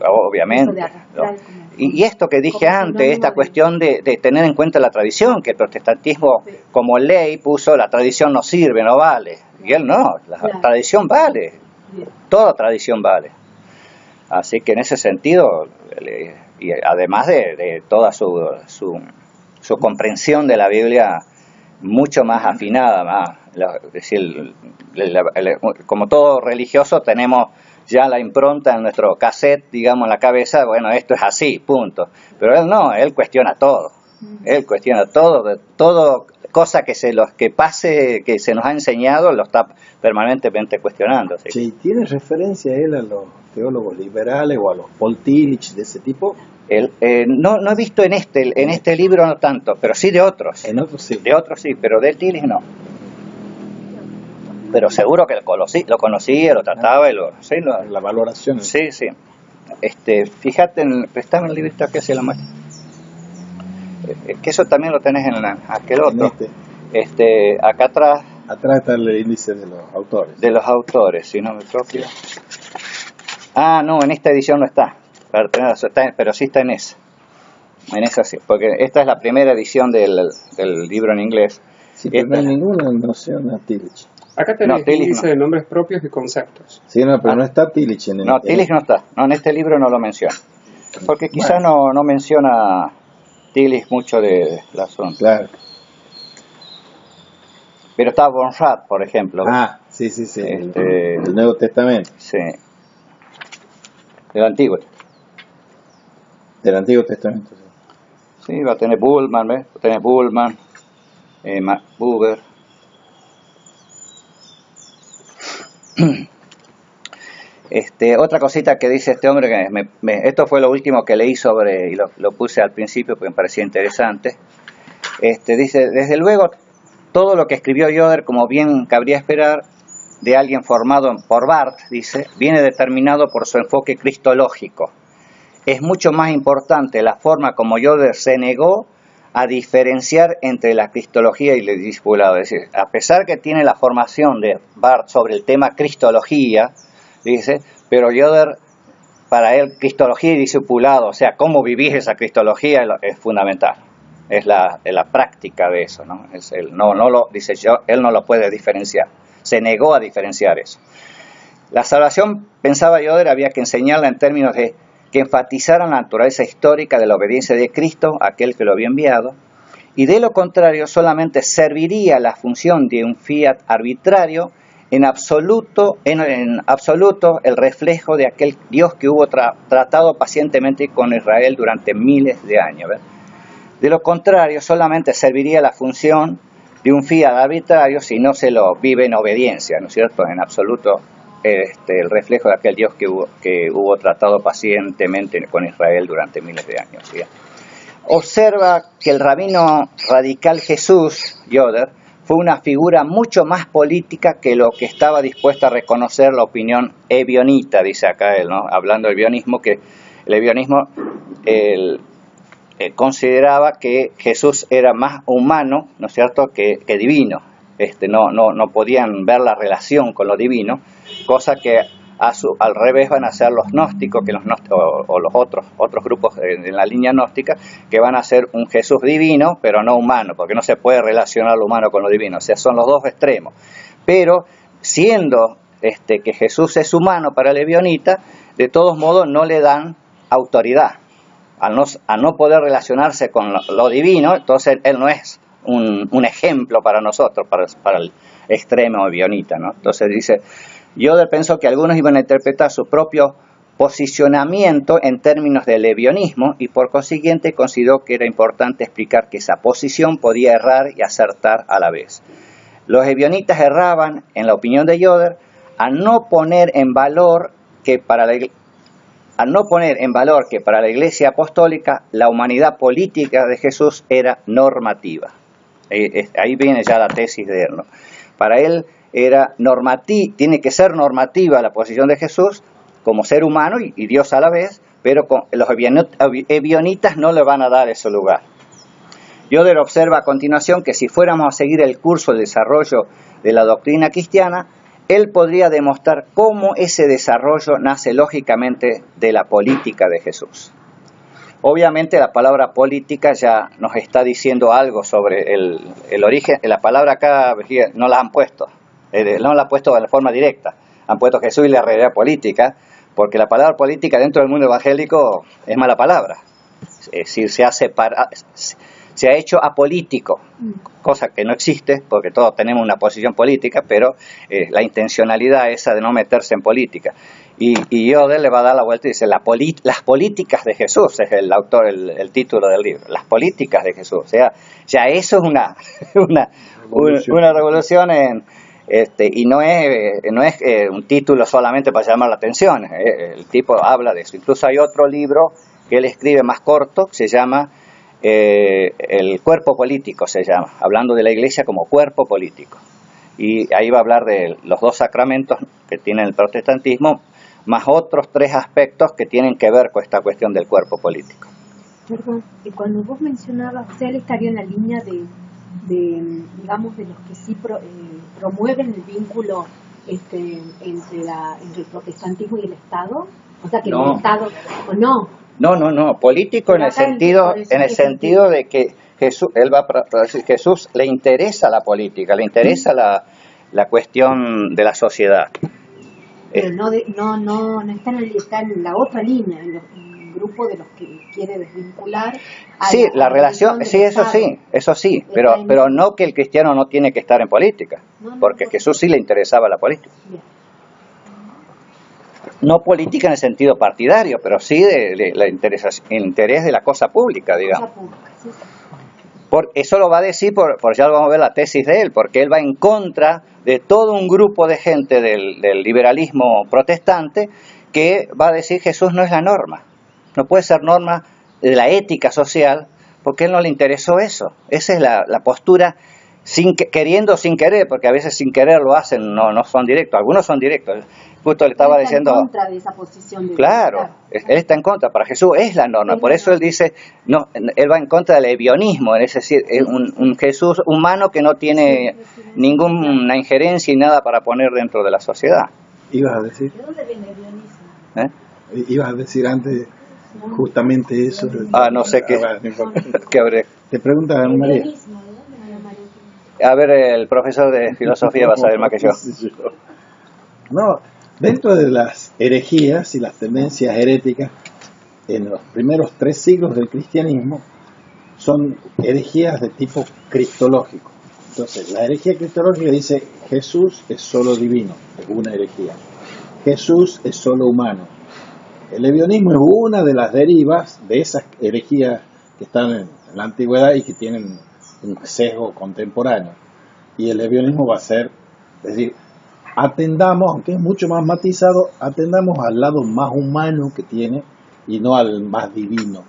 obviamente. Y esto que dije antes, esta cuestión de tener en cuenta la tradición, que el protestantismo como ley puso la tradición no sirve, no vale. Y él no, la tradición vale, toda tradición vale. Así que en ese sentido, y además de toda su comprensión de la Biblia, mucho más afinada, es decir, como todo religioso tenemos ya la impronta en nuestro cassette, digamos, en la cabeza, bueno, esto es así, punto. Pero él no, él cuestiona todo, todo cosa que pase, que se nos ha enseñado, lo está permanentemente cuestionando. ¿Sí? Sí, ¿tiene referencia él a los teólogos liberales o a los Paul Tillich de ese tipo? No he visto en este libro no tanto, pero sí de otros. En otros sí. De otros sí, pero de Tillich no. Pero seguro que lo conocía, lo trataba y la valoración. Sí. Fíjate, prestame el librito que se lo muestra. Que eso también lo tenés en aquel otro. Acá atrás. Atrás está el índice de los autores. De los autores, si no me propio. Ah, no, en esta edición no está. Pero sí está en esa. En esa sí, porque esta es la primera edición del libro en inglés. Sí, pero no hay ninguna noción a Tillich. Acá tenés índice de nombres propios y conceptos. Sí, no, pero no está Tillich en el... No, Tillich no está. No, en este libro no lo menciona. Porque quizá no menciona Tillich mucho de la zona. Claro. Pero está Bonrat, por ejemplo. Ah, sí. El Nuevo Testamento. Sí. Del Antiguo. Del Antiguo Testamento, sí. Sí, va a tener Bullman, ¿ves? Va a tener Bullman, Buber. Otra cosita que dice este hombre, que esto fue lo último que leí y lo puse al principio porque me parecía interesante. Dice, desde luego, todo lo que escribió Yoder, como bien cabría esperar de alguien formado por Barth, dice, viene determinado por su enfoque cristológico. Es mucho más importante la forma como Yoder se negó a diferenciar entre la cristología y el discipulado. Es decir, a pesar que tiene la formación de Barth sobre el tema cristología, dice, pero Yoder, para él, cristología y discipulado, o sea, cómo vivir esa cristología es fundamental. Es la práctica de eso, ¿no? Él no lo puede diferenciar. Se negó a diferenciar eso. La salvación, pensaba Yoder, había que enseñarla en términos de que enfatizaran la naturaleza histórica de la obediencia de Cristo, aquel que lo había enviado, y de lo contrario solamente serviría la función de un fiat arbitrario, en absoluto el reflejo de aquel Dios que hubo tratado pacientemente con Israel durante miles de años. ¿Ves? De lo contrario solamente serviría la función de un fiat arbitrario si no se lo vive en obediencia, ¿no es cierto? En absoluto el reflejo de aquel Dios que hubo tratado pacientemente con Israel durante miles de años, ¿sí? Observa que el rabino radical Jesús, Yoder, fue una figura mucho más política que lo que estaba dispuesta a reconocer la opinión ebionita, dice acá él, ¿no? Hablando del ebionismo, que el ebionismo consideraba que Jesús era más humano, ¿no es cierto?, que divino. No podían ver la relación con lo divino, cosa que al revés van a ser los gnósticos, o los otros grupos en la línea gnóstica, que van a ser un Jesús divino, pero no humano, porque no se puede relacionar lo humano con lo divino. O sea, son los dos extremos. Pero siendo que Jesús es humano para el ebionita, de todos modos no le dan autoridad. Al no poder relacionarse con lo divino, entonces él no es un ejemplo para nosotros, para el extremo ebionita, ¿no? Entonces dice, Yoder pensó que algunos iban a interpretar su propio posicionamiento en términos del ebionismo y por consiguiente consideró que era importante explicar que esa posición podía errar y acertar a la vez. Los ebionitas erraban, en la opinión de Yoder, a no poner en valor que para la Iglesia Apostólica la humanidad política de Jesús era normativa. Ahí viene ya la tesis de él, ¿no? Para él tiene que ser normativa la posición de Jesús como ser humano y Dios a la vez, pero los ebionitas no le van a dar ese lugar. Yoder observa a continuación que si fuéramos a seguir el curso del desarrollo de la doctrina cristiana, él podría demostrar cómo ese desarrollo nace lógicamente de la política de Jesús. Obviamente la palabra política ya nos está diciendo algo sobre el origen. La palabra acá no la han puesto, no la han puesto de forma directa. Han puesto Jesús y la realidad política, porque la palabra política dentro del mundo evangélico es mala palabra. Es decir, se ha hecho apolítico, cosa que no existe, porque todos tenemos una posición política, pero la intencionalidad esa de no meterse en política. Y Yoder le va a dar la vuelta y dice, las políticas de Jesús, es el autor, el título del libro, las políticas de Jesús. O sea, ya eso es una revolución y no es un título solamente para llamar la atención. El tipo habla de eso. Incluso hay otro libro que él escribe más corto, que se llama El cuerpo político, hablando de la Iglesia como cuerpo político. Y ahí va a hablar de los dos sacramentos que tiene el protestantismo, más otros 3 aspectos que tienen que ver con esta cuestión del cuerpo político. Perdón, y cuando vos mencionabas, o sea, él estaría en la línea de digamos, de los que sí promueven el vínculo entre el protestantismo y el Estado, o sea, que el Estado, ¿o no? No, político en el sentido de que Jesús le interesa la política, le interesa la cuestión de la sociedad. Pero no está en la otra línea, en el grupo de los que quiere desvincular. Sí, la relación, sí, eso sí, pero no que el cristiano no tiene que estar en política, porque a Jesús sí le interesaba la política. Bien. No política en el sentido partidario, pero sí de el interés de la cosa pública, digamos. Eso lo va a decir, ya lo vamos a ver la tesis de él, porque él va en contra de todo un grupo de gente del liberalismo protestante que va a decir Jesús no es la norma, no puede ser norma de la ética social, porque a él no le interesó eso. Esa es la postura, queriendo o sin querer, porque a veces sin querer lo hacen, no son directos, algunos son directos. Justo le estaba diciendo, en contra de esa posición de claro, él está en contra, para Jesús es la norma, por eso él dice, no, él va en contra del ebionismo, es decir, un Jesús humano que no tiene ninguna injerencia y nada para poner dentro de la sociedad. ¿Ibas a decir? ¿De dónde viene el ebionismo? Ibas a decir antes justamente eso. No sé qué, qué habré. Te pregunta María. A ver, el profesor de filosofía va a saber más que yo. No, dentro de las herejías y las tendencias heréticas, en los primeros 3 siglos del cristianismo, son herejías de tipo cristológico. Entonces, la herejía cristológica dice, Jesús es solo divino, es una herejía. Jesús es solo humano. El ebionismo es una de las derivas de esas herejías que están en la antigüedad y que tienen un sesgo contemporáneo. y el lesbianismo va a ser, es decir, atendamos, aunque es mucho más matizado, atendamos al lado más humano que tiene y no al más divino.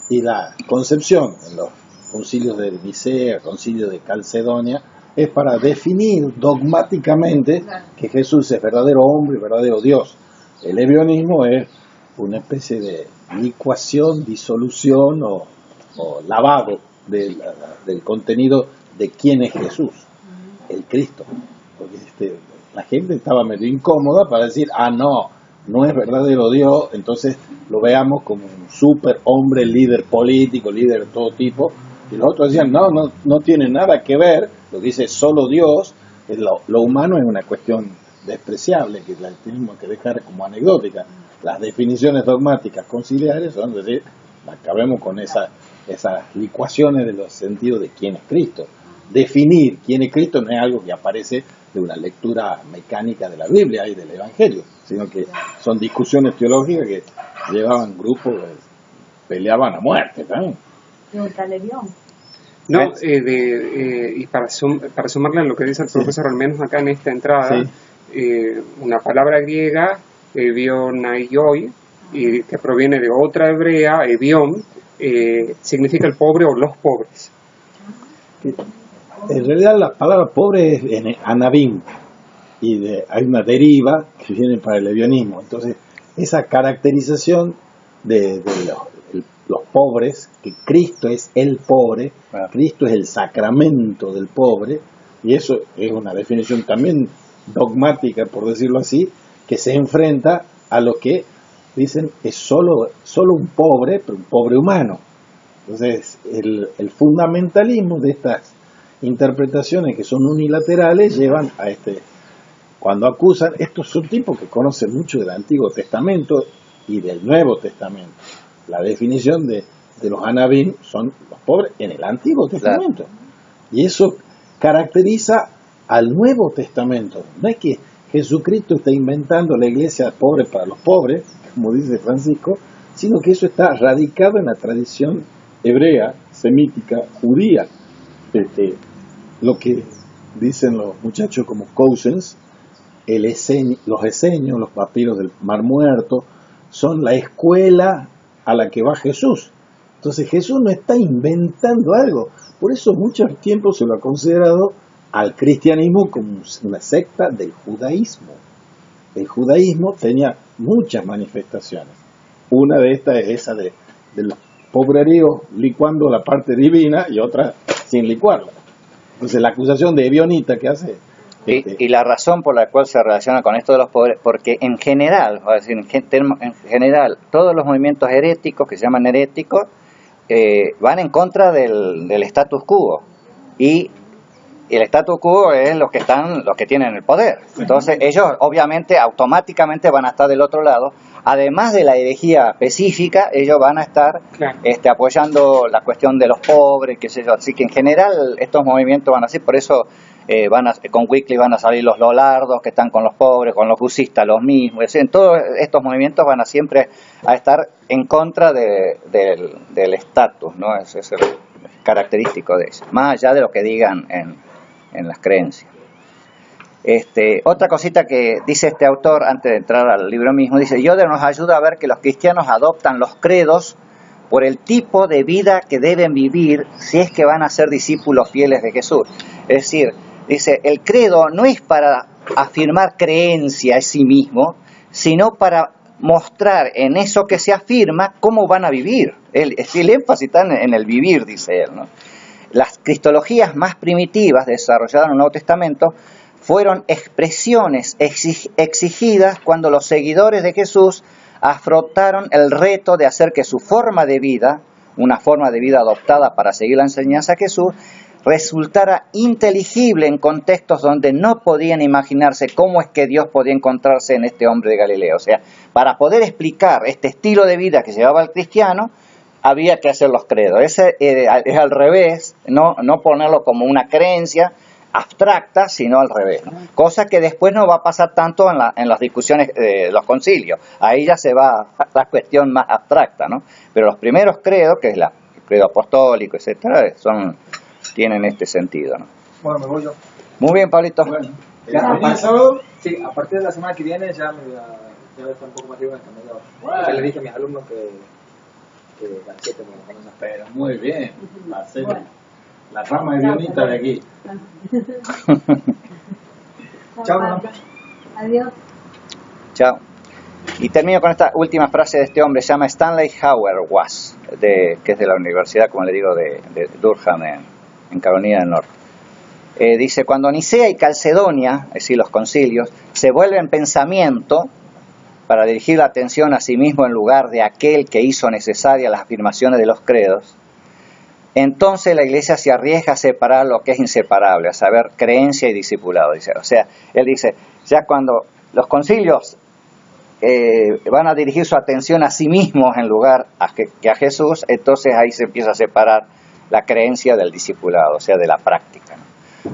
Y la concepción en los concilios de Nicea, concilio de Calcedonia, es para definir dogmáticamente que Jesús es verdadero hombre y verdadero Dios. El lesbianismo es una especie de licuación, disolución o lavado del contenido de quién es Jesús, el Cristo. Porque la gente estaba medio incómoda para decir, no es verdadero Dios, entonces lo veamos como un super hombre, líder político, líder de todo tipo. Y los otros decían, no tiene nada que ver, lo que dice solo Dios, lo humano es una cuestión despreciable, que la tenemos que dejar como anecdótica. Las definiciones dogmáticas conciliares son decir, acabemos con esas licuaciones de los sentidos de quién es Cristo. Definir quién es Cristo no es algo que aparece de una lectura mecánica de la Biblia y del Evangelio, sino que son discusiones teológicas que llevaban grupos que peleaban a muerte también. No, y para sumarle a lo que dice el profesor, al menos acá en esta entrada, una palabra griega, evionaioi, y que proviene de otra hebrea, evión, significa el pobre o los pobres. En realidad la palabra pobre es en anabim, y hay una deriva que viene para el lesbianismo. Entonces, esa caracterización de los pobres, que Cristo es el pobre, Cristo es el sacramento del pobre, y eso es una definición también dogmática, por decirlo así, que se enfrenta a lo que dicen es solo un pobre, pero un pobre humano. Entonces, el fundamentalismo de estas interpretaciones que son unilaterales llevan a cuando acusan, estos son tipos que conocen mucho del Antiguo Testamento y del Nuevo Testamento. La definición de los anabim son los pobres en el Antiguo Testamento. Claro. Y eso caracteriza al Nuevo Testamento. No es que Jesucristo está inventando la iglesia pobre para los pobres, como dice Francisco, sino que eso está radicado en la tradición hebrea, semítica, judía. Lo que dicen los muchachos como Cousins, los eseños, los papiros del Mar Muerto, son la escuela a la que va Jesús. Entonces Jesús no está inventando algo. Por eso mucho tiempo se lo ha considerado al cristianismo como una secta del judaísmo. El judaísmo tenía muchas manifestaciones. Una de estas es esa de los pobreríos licuando la parte divina y otra sin licuarla. Entonces la acusación de Evionita que hace... Y la razón por la cual se relaciona con esto de los pobres, porque en general, en general, todos los movimientos heréticos, que se llaman heréticos, van en contra del status quo. Y el status quo es los que tienen el poder. Entonces ellos obviamente automáticamente van a estar del otro lado. Además de la herejía específica, ellos van a estar apoyando la cuestión de los pobres, qué sé yo. Así que en general estos movimientos van así, por eso con Wycliffe van a salir los lolardos que están con los pobres, con los busistas los mismos. Es decir, en todos estos movimientos van a siempre a estar en contra del estatus, ¿no? Es el característico de eso, más allá de lo que digan en las creencias. Otra cosita que dice este autor antes de entrar al libro mismo, dice: Yoder nos ayuda a ver que los cristianos adoptan los credos por el tipo de vida que deben vivir si es que van a ser discípulos fieles de Jesús. Es decir, dice, el credo no es para afirmar creencia en sí mismo, sino para mostrar en eso que se afirma cómo van a vivir. El énfasis está en el vivir, dice él, ¿no? Las cristologías más primitivas desarrolladas en el Nuevo Testamento fueron expresiones exigidas cuando los seguidores de Jesús afrontaron el reto de hacer que su forma de vida, una forma de vida adoptada para seguir la enseñanza de Jesús, resultara inteligible en contextos donde no podían imaginarse cómo es que Dios podía encontrarse en este hombre de Galilea. O sea, para poder explicar este estilo de vida que llevaba el cristiano, había que hacer los credos. Ese es al revés, no ponerlo como una creencia abstracta, sino al revés, ¿no? Cosa que después no va a pasar tanto en las discusiones de los concilios. Ahí ya se va a la cuestión más abstracta, ¿no? Pero los primeros credos, que es el credo apostólico, etcétera, tienen este sentido, ¿no? Bueno, me voy yo. Muy bien, Pablito. Bueno, Ya, ¿el sábado? Sí, a partir de la semana que viene ya voy a estar un poco más libre en el camino. Bueno. Ya le dije a mis alumnos que a las 7 me ponen a Pero muy bien, va a ser Bueno. la rama guionista de aquí. Chao. Pablo. Adiós. Chao. Y termino con esta última frase de este hombre, se llama Stanley Hauerwas, que es de la Universidad, como le digo, de Durham, en Carolina del Norte. Dice, cuando Nicea y Calcedonia, es decir, los concilios, se vuelven pensamiento para dirigir la atención a sí mismo en lugar de aquel que hizo necesarias las afirmaciones de los credos, entonces la Iglesia se arriesga a separar lo que es inseparable, a saber, creencia y discipulado. Dice. O sea, él dice, ya cuando los concilios van a dirigir su atención a sí mismos en lugar que a Jesús, entonces ahí se empieza a separar la creencia del discipulado, o sea, de la práctica.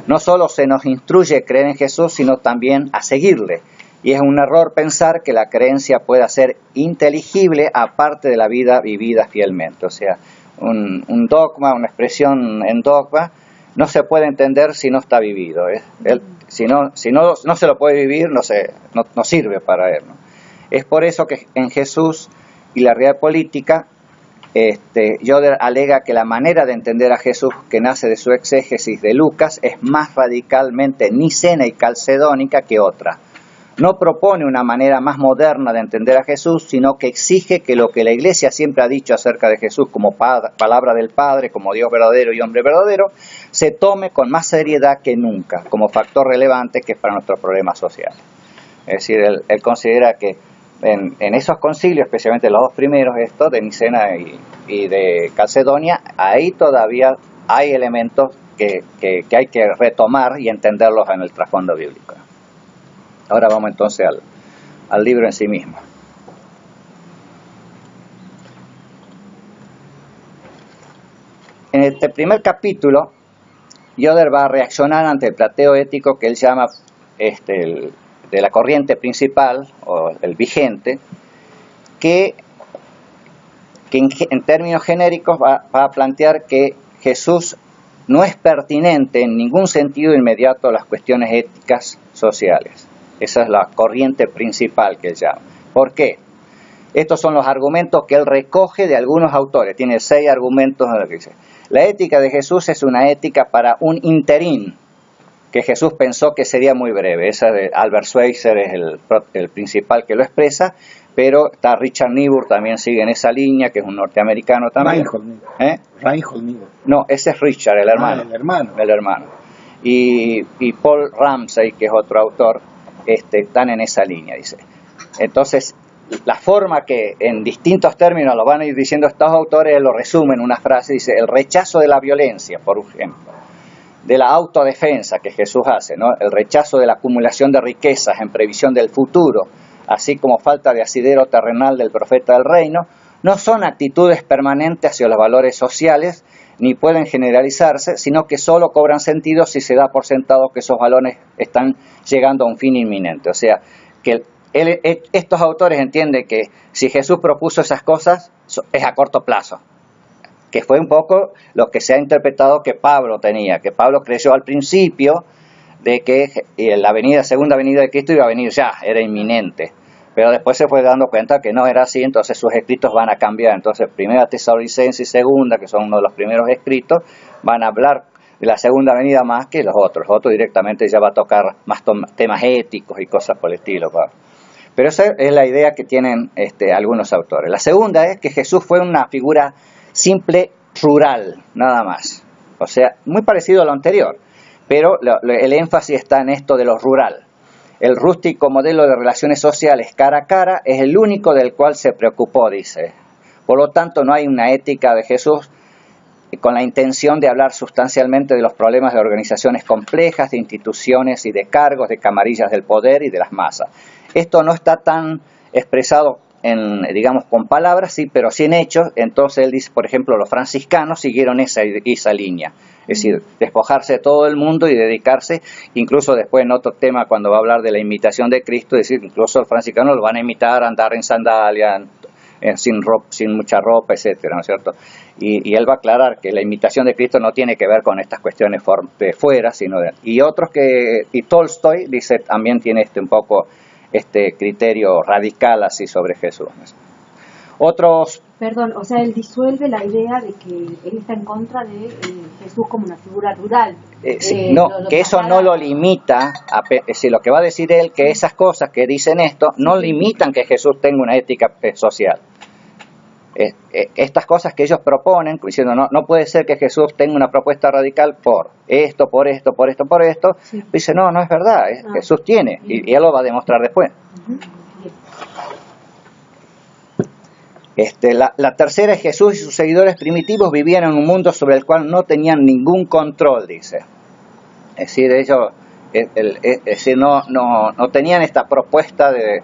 No solo se nos instruye a creer en Jesús, sino también a seguirle. Y es un error pensar que la creencia pueda ser inteligible aparte de la vida vivida fielmente. O sea, un dogma, una expresión en dogma, no se puede entender si no está vivido. Si no se lo puede vivir, no sirve para él, ¿no? Es por eso que en Jesús y la realidad política, Yoder alega que la manera de entender a Jesús que nace de su exégesis de Lucas es más radicalmente nicena y calcedónica que otra. No propone una manera más moderna de entender a Jesús, sino que exige que lo que la Iglesia siempre ha dicho acerca de Jesús como palabra del Padre, como Dios verdadero y hombre verdadero, se tome con más seriedad que nunca, como factor relevante que es para nuestros problemas sociales. Es decir, él considera que en esos concilios, especialmente los dos primeros, estos de Nicena y de Calcedonia, ahí todavía hay elementos que hay que retomar y entenderlos en el trasfondo bíblico. Ahora vamos entonces al libro en sí mismo. En este primer capítulo, Yoder va a reaccionar ante el plateo ético que él llama de la corriente principal, o el vigente, que en términos genéricos va a plantear que Jesús no es pertinente en ningún sentido inmediato a las cuestiones éticas sociales. Esa es la corriente principal que él llama. ¿Por qué? Estos son los argumentos que él recoge de algunos autores. Tiene 6 argumentos en lo que dice. La ética de Jesús es una ética para un interín, que Jesús pensó que sería muy breve. Esa de Albert Schweitzer es el principal que lo expresa, pero está Richard Niebuhr, también sigue en esa línea, que es un norteamericano también. Reinhold Niebuhr. No, ese es Richard, el hermano. El hermano. Y Paul Ramsey, que es otro autor, están en esa línea, dice. Entonces, la forma que en distintos términos lo van a ir diciendo estos autores, lo resumen en una frase, dice, el rechazo de la violencia, por ejemplo, de la autodefensa que Jesús hace, ¿no? El rechazo de la acumulación de riquezas en previsión del futuro, así como falta de asidero terrenal del profeta del reino, no son actitudes permanentes hacia los valores sociales, ni pueden generalizarse, sino que solo cobran sentido si se da por sentado que esos valores están llegando a un fin inminente. O sea, que estos autores entienden que si Jesús propuso esas cosas, es a corto plazo, que fue un poco lo que se ha interpretado que Pablo tenía, que Pablo creyó al principio de que la segunda venida de Cristo iba a venir ya, era inminente. Pero después se fue dando cuenta que no era así, entonces sus escritos van a cambiar. Entonces, Primera Tesalonicenses y Segunda, que son uno de los primeros escritos, van a hablar de la segunda venida más que los otros. Los otros directamente ya va a tocar más temas éticos y cosas por el estilo. Pero esa es la idea que tienen algunos autores. La segunda es que Jesús fue una figura simple, rural, nada más. O sea, muy parecido a lo anterior, pero el énfasis está en esto de lo rural. El rústico modelo de relaciones sociales cara a cara es el único del cual se preocupó, dice. Por lo tanto, no hay una ética de Jesús con la intención de hablar sustancialmente de los problemas de organizaciones complejas, de instituciones y de cargos, de camarillas del poder y de las masas. Esto no está tan expresado digamos, con palabras, sí, pero sí en hechos. Entonces él dice, por ejemplo, los franciscanos siguieron esa línea. Es decir, despojarse de todo el mundo y dedicarse, incluso después en otro tema, cuando va a hablar de la imitación de Cristo, es decir, incluso los franciscanos lo van a imitar, a andar en sandalias, sin mucha ropa, etcétera, ¿no es cierto? Y él va a aclarar que la imitación de Cristo no tiene que ver con estas cuestiones de fuera, sino de... Y Tolstoy dice, también tiene un poco este criterio radical así sobre Jesús, ¿no? Otros... Perdón, o sea, él disuelve la idea de que él está en contra de Jesús como una figura rural. Que eso no lo limita, lo que va a decir él, que esas cosas que dicen esto, no limitan que Jesús tenga una ética social. Estas cosas que ellos proponen, diciendo no puede ser que Jesús tenga una propuesta radical por esto, Sí. dice no es verdad, Jesús tiene, y él lo va a demostrar después. La tercera es Jesús y sus seguidores primitivos vivían en un mundo sobre el cual no tenían ningún control, dice. Es decir, ellos no tenían esta propuesta de,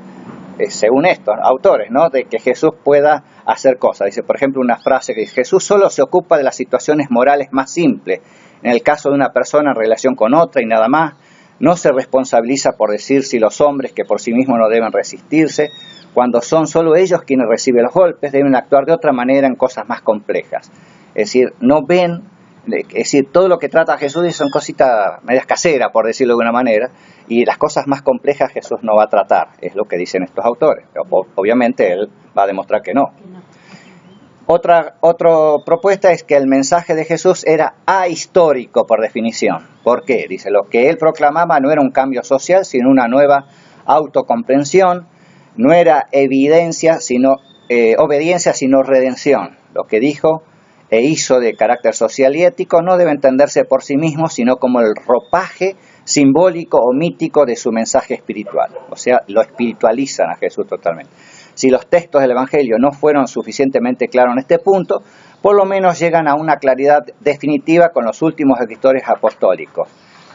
según estos autores, ¿no?, de que Jesús pueda hacer cosas. Dice, por ejemplo, una frase que dice, Jesús solo se ocupa de las situaciones morales más simples, en el caso de una persona en relación con otra y nada más. No se responsabiliza por decir si los hombres, que por sí mismos no deben resistirse, cuando son solo ellos quienes reciben los golpes, deben actuar de otra manera en cosas más complejas. Es decir, no ven, todo lo que trata Jesús son cositas medias caseras, por decirlo de alguna manera, y las cosas más complejas Jesús no va a tratar, es lo que dicen estos autores. Obviamente él va a demostrar que no. Otra propuesta es que el mensaje de Jesús era ahistórico por definición. ¿Por qué? Dice, lo que él proclamaba no era un cambio social, sino una nueva autocomprensión. No era obediencia, sino redención. Lo que dijo e hizo de carácter social y ético no debe entenderse por sí mismo, sino como el ropaje simbólico o mítico de su mensaje espiritual. O sea, lo espiritualizan a Jesús totalmente. Si los textos del Evangelio no fueron suficientemente claros en este punto, por lo menos llegan a una claridad definitiva con los últimos escritores apostólicos.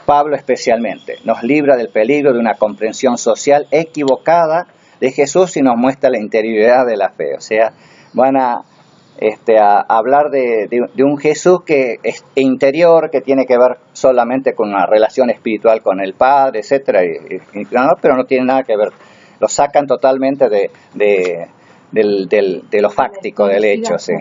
Pablo especialmente nos libra del peligro de una comprensión social equivocada de Jesús y nos muestra la interioridad de la fe. O sea, van a hablar de un Jesús que es interior, que tiene que ver solamente con una relación espiritual con el Padre, etcétera, pero no tiene nada que ver. Lo sacan totalmente de lo fáctico, del hecho. Sí.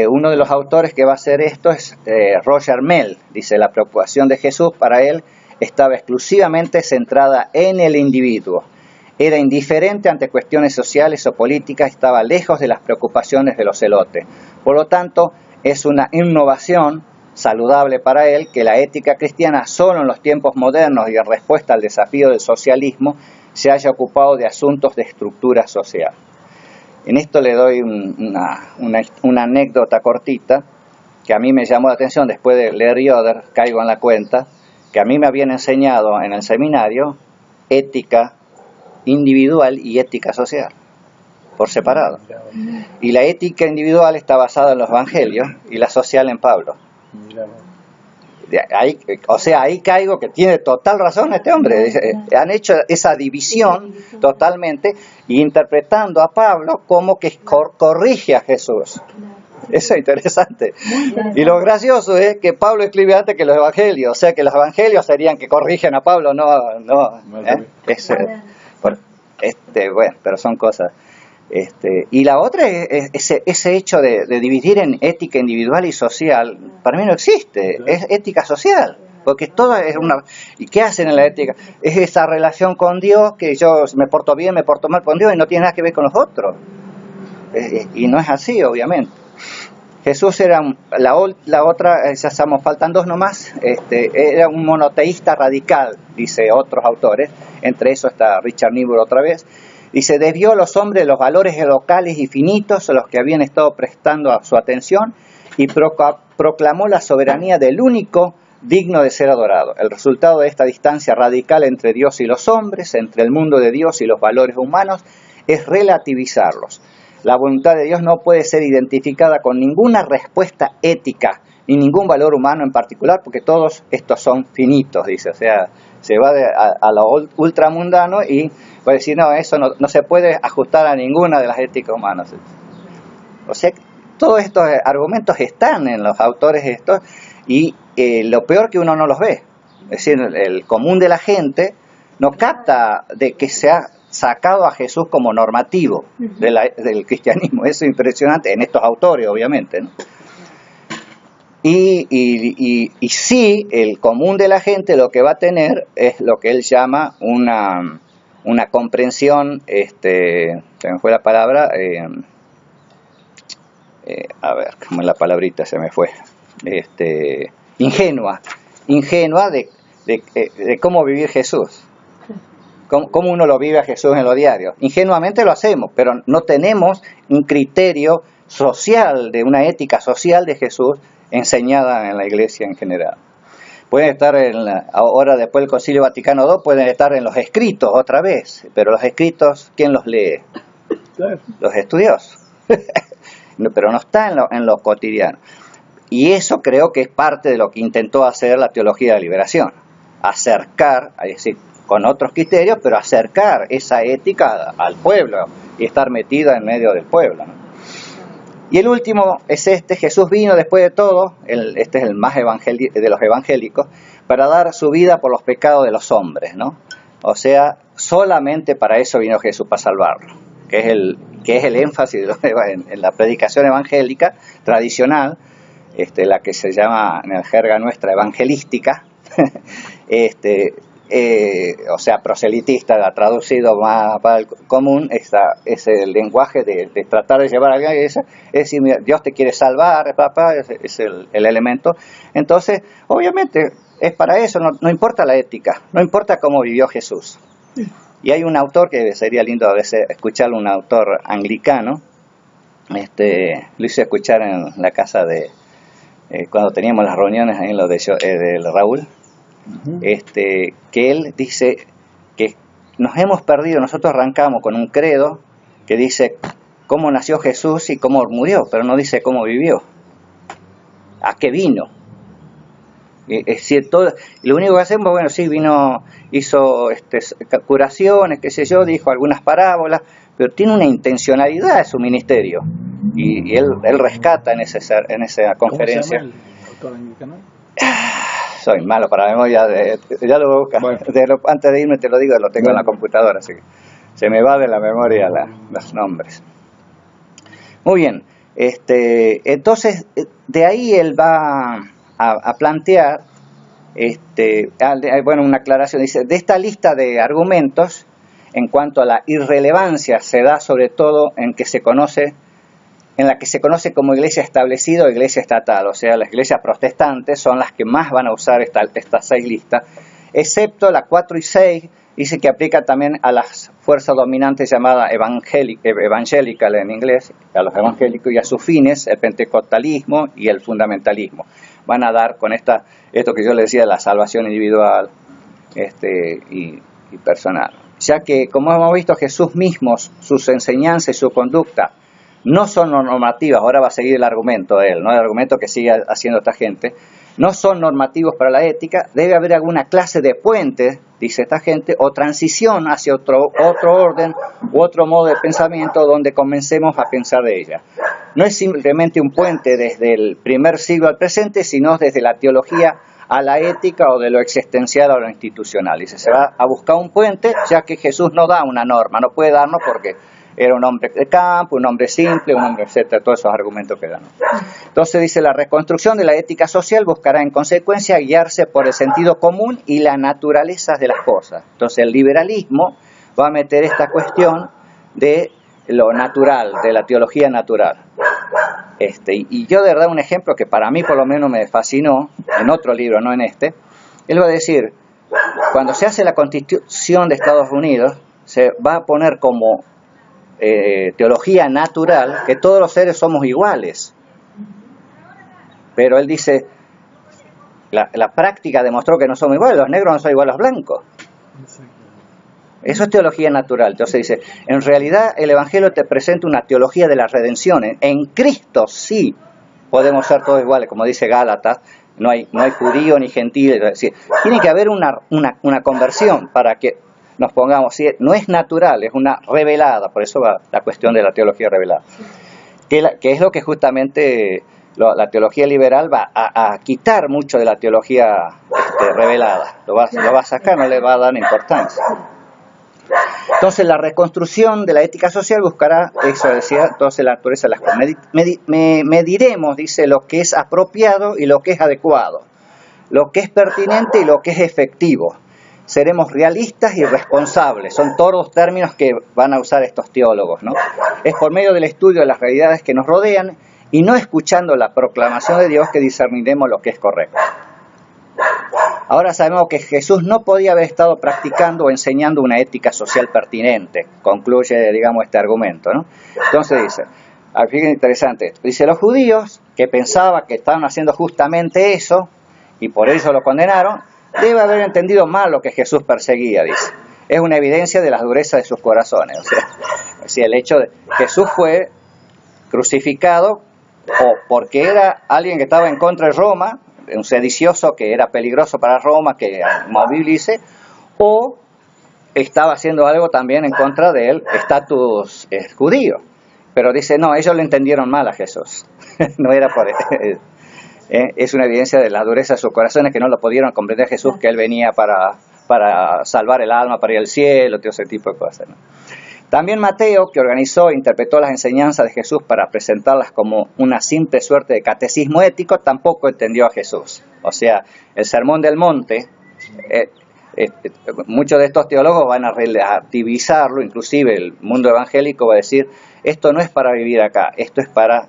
Uno de los autores que va a hacer esto es Roger Mell. Dice, la preocupación de Jesús para él estaba exclusivamente centrada en el individuo. Era indiferente ante cuestiones sociales o políticas, estaba lejos de las preocupaciones de los celotes. Por lo tanto, es una innovación saludable para él que la ética cristiana solo en los tiempos modernos y en respuesta al desafío del socialismo se haya ocupado de asuntos de estructura social. En esto le doy una anécdota cortita que a mí me llamó la atención después de leer Yoder, caigo en la cuenta, que a mí me habían enseñado en el seminario ética individual y ética social, por separado. Y la ética individual está basada en los evangelios y la social en Pablo. Ahí caigo que tiene total razón este hombre. Han hecho esa división totalmente y interpretando a Pablo como que corrige a Jesús. Eso es interesante. Y lo gracioso es que Pablo escribe antes que los evangelios, o sea que los evangelios serían que corrigen a Pablo, bueno, pero son cosas. Y la otra es ese hecho de dividir en ética individual y social. Para mí no existe, es ética social, porque todo es una... ¿Y qué hacen en la ética? Es esa relación con Dios, que yo me porto bien, me porto mal con Dios y no tiene nada que ver con los otros. Y no es así, obviamente. Jesús era la otra, ya estamos, faltan dos nomás, era un monoteísta radical, dice otros autores, entre esos está Richard Niebuhr otra vez. Dice, desvió a los hombres de los valores locales y finitos a los que habían estado prestando a su atención y proclamó la soberanía del único digno de ser adorado. El resultado de esta distancia radical entre Dios y los hombres, entre el mundo de Dios y los valores humanos, es relativizarlos. La voluntad de Dios no puede ser identificada con ninguna respuesta ética ni ningún valor humano en particular, porque todos estos son finitos, dice. O sea, se va a lo ultramundano y va a decir, no, eso no se puede ajustar a ninguna de las éticas humanas. O sea, todos estos argumentos están en los autores estos y lo peor que uno no los ve. Es decir, el común de la gente no capta de que se sacado a Jesús como normativo del cristianismo. Eso es impresionante en estos autores, obviamente, ¿no? Y sí, el común de la gente lo que va a tener es lo que él llama una comprensión, se me fue la palabra, a ver, ¿cómo es la palabrita? Se me fue. Ingenua de cómo vivir Jesús. Cómo uno lo vive a Jesús en lo diario. Ingenuamente lo hacemos, pero no tenemos un criterio social, de una ética social de Jesús enseñada en la Iglesia en general. Pueden estar ahora después del Concilio Vaticano II, pueden estar en los escritos otra vez, pero los escritos, ¿quién los lee? Claro. Los estudiosos. Pero no está en lo cotidiano. Y eso creo que es parte de lo que intentó hacer la teología de la liberación. Acercar, es decir, con otros criterios, pero acercar esa ética al pueblo y estar metida en medio del pueblo, ¿no? Y el último es Jesús vino después de todo, este es el más de los evangélicos, para dar su vida por los pecados de los hombres, ¿no? O sea, solamente para eso vino Jesús, para salvarlo, que es el énfasis en la predicación evangélica tradicional, la que se llama en el jerga nuestra evangelística, o sea, proselitista, traducido más para el común, es el lenguaje de tratar de llevar a alguien, es decir, mira, Dios te quiere salvar, papá, es el elemento. Entonces, obviamente, es para eso, no importa la ética, no importa cómo vivió Jesús. Y hay un autor que sería lindo a veces escucharlo, un autor anglicano, lo hice escuchar en la casa de, cuando teníamos las reuniones ahí en lo de Raúl, que él dice que nos hemos perdido. Nosotros arrancamos con un credo que dice cómo nació Jesús y cómo murió, pero no dice cómo vivió, a qué vino. Es decir, lo único que hacemos, bueno, sí, vino, hizo curaciones, qué sé yo, dijo algunas parábolas, pero tiene una intencionalidad de su ministerio, y él rescata en esa conferencia. ¿Cómo se llama el autor anglicano? Soy malo para la memoria, ya lo voy a buscar. Bueno. Antes de irme te lo digo, lo tengo en la computadora, así que se me va de la memoria los nombres. Muy bien, entonces de ahí él va a plantear, una aclaración, dice, de esta lista de argumentos, en cuanto a la irrelevancia, se da sobre todo en la que se conoce como iglesia establecida o iglesia estatal, o sea, las iglesias protestantes son las que más van a usar estas 6 listas, excepto la 4 y 6, dice que aplica también a las fuerzas dominantes llamadas evangelical en inglés, a los evangélicos y a sus fines, el pentecostalismo y el fundamentalismo. Van a dar con esto que yo le decía, la salvación individual y personal. Ya que, como hemos visto, Jesús mismo, sus enseñanzas y su conducta no son normativas. Ahora va a seguir el argumento de él, ¿no? El argumento que sigue haciendo esta gente. No son normativos para la ética. Debe haber alguna clase de puente, dice esta gente, o transición hacia otro orden u otro modo de pensamiento donde comencemos a pensar de ella. No es simplemente un puente desde el primer siglo al presente, sino desde la teología a la ética o de lo existencial a lo institucional. Dice, se va a buscar un puente, ya que Jesús no da una norma, no puede darnos porque era un hombre de campo, un hombre simple, un hombre, etcétera, todos esos argumentos que dan. Entonces dice, la reconstrucción de la ética social buscará en consecuencia guiarse por el sentido común y la naturaleza de las cosas. Entonces el liberalismo va a meter esta cuestión de lo natural, de la teología natural. Y yo de verdad un ejemplo que para mí por lo menos me fascinó, en otro libro, no en él va a decir, cuando se hace la Constitución de Estados Unidos, se va a poner como teología natural que todos los seres somos iguales. Pero él dice, la práctica demostró que no somos iguales, los negros no son iguales a los blancos. Eso es teología natural. Entonces dice, en realidad el Evangelio te presenta una teología de la redención. En Cristo sí podemos ser todos iguales, como dice Gálatas, no hay judío ni gentil. Es decir, tiene que haber una conversión para que nos pongamos, ¿sí? No es natural, es una revelada, por eso va la cuestión de la teología revelada. Que es lo que justamente la teología liberal va a quitar mucho de la teología revelada. Lo va a sacar, no le va a dar importancia. Entonces la reconstrucción de la ética social buscará, eso decía, entonces la naturaleza de las cosas. Mediremos, dice, lo que es apropiado y lo que es adecuado, lo que es pertinente y lo que es efectivo. Seremos realistas y responsables. Son todos los términos que van a usar estos teólogos, ¿no? Es por medio del estudio de las realidades que nos rodean y no escuchando la proclamación de Dios que discerniremos lo que es correcto. Ahora sabemos que Jesús no podía haber estado practicando o enseñando una ética social pertinente, concluye, digamos, este argumento, ¿no? Entonces dice, fíjense interesante esto, dice, los judíos que pensaban que estaban haciendo justamente eso y por eso lo condenaron, debe haber entendido mal lo que Jesús perseguía, dice. Es una evidencia de la dureza de sus corazones. O sea, el hecho de que Jesús fue crucificado o porque era alguien que estaba en contra de Roma, un sedicioso que era peligroso para Roma, que movilice, o estaba haciendo algo también en contra del estatus judío. Pero dice, no, ellos lo entendieron mal a Jesús. No era por... es una evidencia de la dureza de sus corazones que no lo pudieron comprender Jesús, que Él venía para salvar el alma, para ir al cielo, todo ese tipo de cosas, ¿no? También Mateo, que organizó e interpretó las enseñanzas de Jesús para presentarlas como una simple suerte de catecismo ético, tampoco entendió a Jesús. O sea, el Sermón del Monte, muchos de estos teólogos van a relativizarlo, inclusive el mundo evangélico va a decir, esto no es para vivir acá, esto es para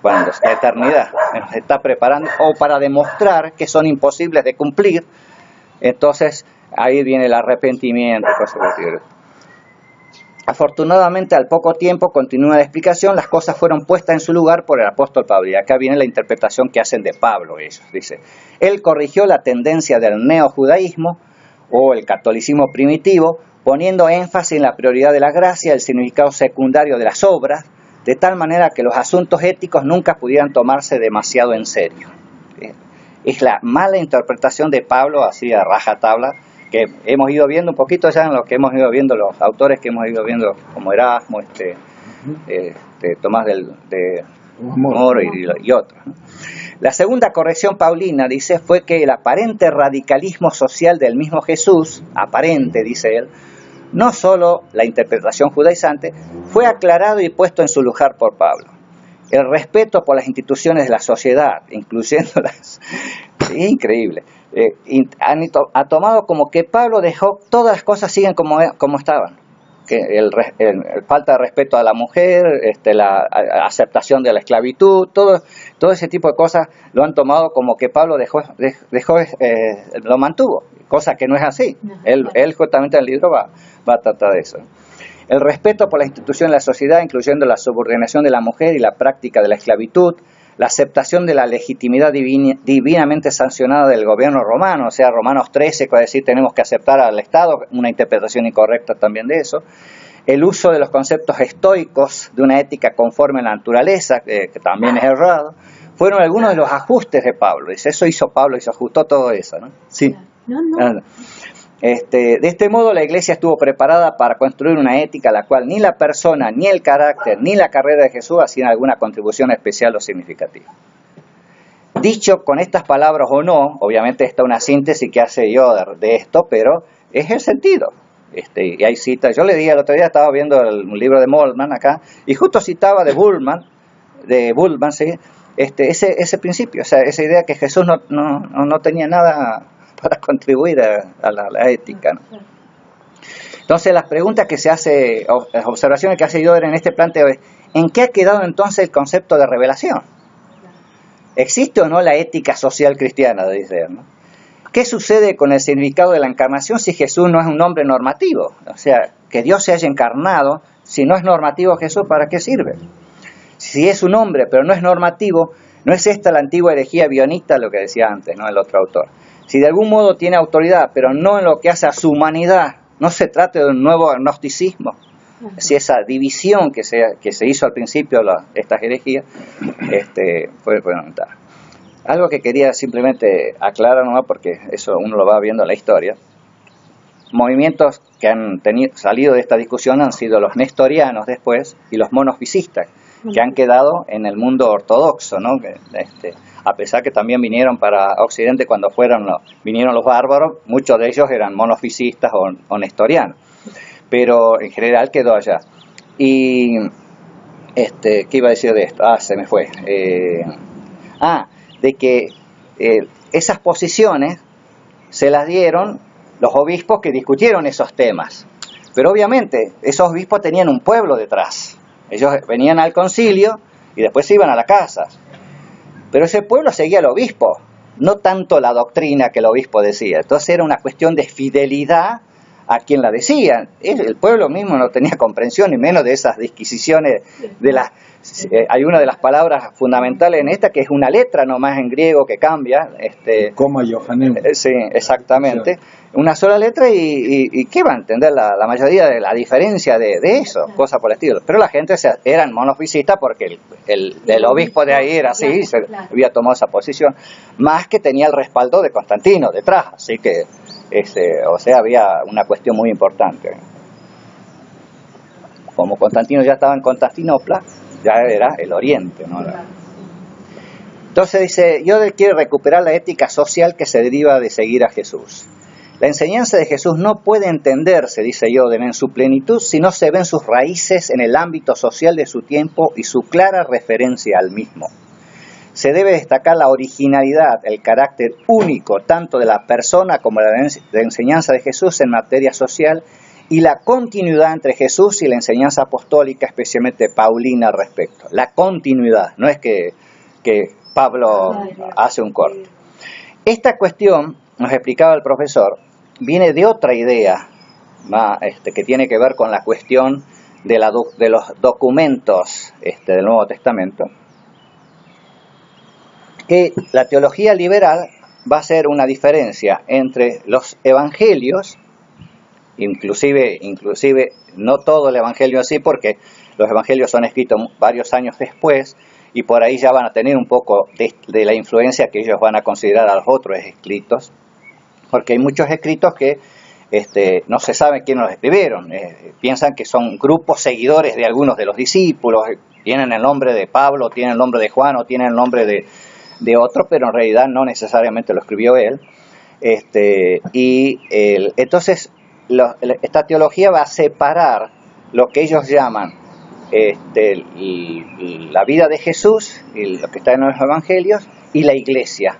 cuando la eternidad nos está preparando, o para demostrar que son imposibles de cumplir. Entonces ahí viene el arrepentimiento, cosas así. Afortunadamente, al poco tiempo, continúa la explicación, las cosas fueron puestas en su lugar por el apóstol Pablo. Y acá viene la interpretación que hacen de Pablo ellos. Dice, él corrigió la tendencia del neojudaísmo o el catolicismo primitivo, poniendo énfasis en la prioridad de la gracia, el significado secundario de las obras, de tal manera que los asuntos éticos nunca pudieran tomarse demasiado en serio. Es la mala interpretación de Pablo, así a rajatabla, que hemos ido viendo un poquito ya en lo que hemos ido viendo, los autores que hemos ido viendo, como Erasmo, Tomás de Moro y otros, ¿no? La segunda corrección paulina, dice, fue que el aparente radicalismo social del mismo Jesús, aparente, dice él, no solo la interpretación judaizante, fue aclarado y puesto en su lugar por Pablo. El respeto por las instituciones de la sociedad, incluyéndolas, increíble, ha tomado como que Pablo dejó todas las cosas siguen como estaban, que el falta de respeto a la mujer, la aceptación de la esclavitud, todo ese tipo de cosas lo han tomado como que Pablo lo mantuvo, cosa que no es así. Él justamente en el libro va a tratar de eso. El respeto por la institución de la sociedad, incluyendo la subordinación de la mujer y la práctica de la esclavitud, la aceptación de la legitimidad divinamente sancionada del gobierno romano, o sea, Romanos 13, que va a decir tenemos que aceptar al Estado, una interpretación incorrecta también de eso, el uso de los conceptos estoicos de una ética conforme a la naturaleza, que también es errado, fueron algunos de los ajustes de Pablo. Dice, eso hizo Pablo y se ajustó todo eso, ¿no? Sí. No. De este modo la Iglesia estuvo preparada para construir una ética a la cual ni la persona, ni el carácter, ni la carrera de Jesús hacían alguna contribución especial o significativa. Dicho con estas palabras o no, obviamente está una síntesis que hace yo de esto, pero es el sentido. Y hay citas, yo le dije el otro día, estaba viendo un libro de Moltmann acá, y justo citaba de Bultmann, ¿sí? ese principio, o sea, esa idea que Jesús no tenía nada para contribuir a la ética, ¿no? Entonces las preguntas que se hace, las observaciones que hace Yoder en este planteo es, ¿en qué ha quedado entonces el concepto de revelación? ¿Existe o no la ética social cristiana? Dice él, ¿no? ¿Qué sucede con el significado de la encarnación si Jesús no es un hombre normativo? O sea, que Dios se haya encarnado, si no es normativo Jesús, ¿para qué sirve? Si es un hombre pero no es normativo, ¿no es esta la antigua herejía bionista, lo que decía antes, ¿no? El otro autor? Si de algún modo tiene autoridad, pero no en lo que hace a su humanidad, ¿no se trata de un nuevo agnosticismo? Si esa división que se hizo al principio, estas herejías, fue fundamental. Algo que quería simplemente aclarar nomás, porque eso uno lo va viendo en la historia. Movimientos que han salido de esta discusión han sido los nestorianos después y los monofisistas, que han quedado en el mundo ortodoxo, ¿no? A pesar que también vinieron para Occidente cuando vinieron los bárbaros, muchos de ellos eran monofisistas o nestorianos. pero en general quedó allá. Y, ¿qué iba a decir de esto? Se me fue. De que esas posiciones se las dieron los obispos que discutieron esos temas. Pero obviamente esos obispos tenían un pueblo detrás. Ellos venían al concilio y después se iban a la casa. Pero ese pueblo seguía al obispo, no tanto la doctrina que el obispo decía. Entonces era una cuestión de fidelidad a quien la decía. El pueblo mismo no tenía comprensión, ni menos de esas disquisiciones de las... hay una de las palabras fundamentales en esta que es una letra nomás en griego que cambia. Coma Yohanem. Sí, exactamente. Una sola letra y ¿qué va a entender la mayoría de la diferencia de eso? Cosas por el estilo. Pero la gente eran monofisitas porque el obispo de ahí era así, había tomado esa posición. Más que tenía el respaldo de Constantino detrás. Así que, había una cuestión muy importante. Como Constantino ya estaba en Constantinopla, ya era el Oriente, ¿no? Entonces dice, Yoder quiere recuperar la ética social que se deriva de seguir a Jesús. La enseñanza de Jesús no puede entenderse, dice Yoder, en su plenitud si no se ven sus raíces en el ámbito social de su tiempo y su clara referencia al mismo. Se debe destacar la originalidad, el carácter único tanto de la persona como de la enseñanza de Jesús en materia social y la continuidad entre Jesús y la enseñanza apostólica, especialmente paulina al respecto. La continuidad, no es que Pablo hace un corte. Esta cuestión, nos explicaba el profesor, viene de otra idea que tiene que ver con la cuestión de los documentos del Nuevo Testamento, que la teología liberal va a hacer una diferencia entre los evangelios, inclusive no todo el evangelio así, porque los evangelios son escritos varios años después y por ahí ya van a tener un poco de la influencia que ellos van a considerar a los otros escritos, porque hay muchos escritos que no se sabe quién los escribieron, piensan que son grupos seguidores de algunos de los discípulos, tienen el nombre de Pablo, tienen el nombre de Juan o tienen el nombre de otro, pero en realidad no necesariamente lo escribió él. Entonces esta teología va a separar lo que ellos llaman la vida de Jesús, y lo que está en los evangelios, y la iglesia.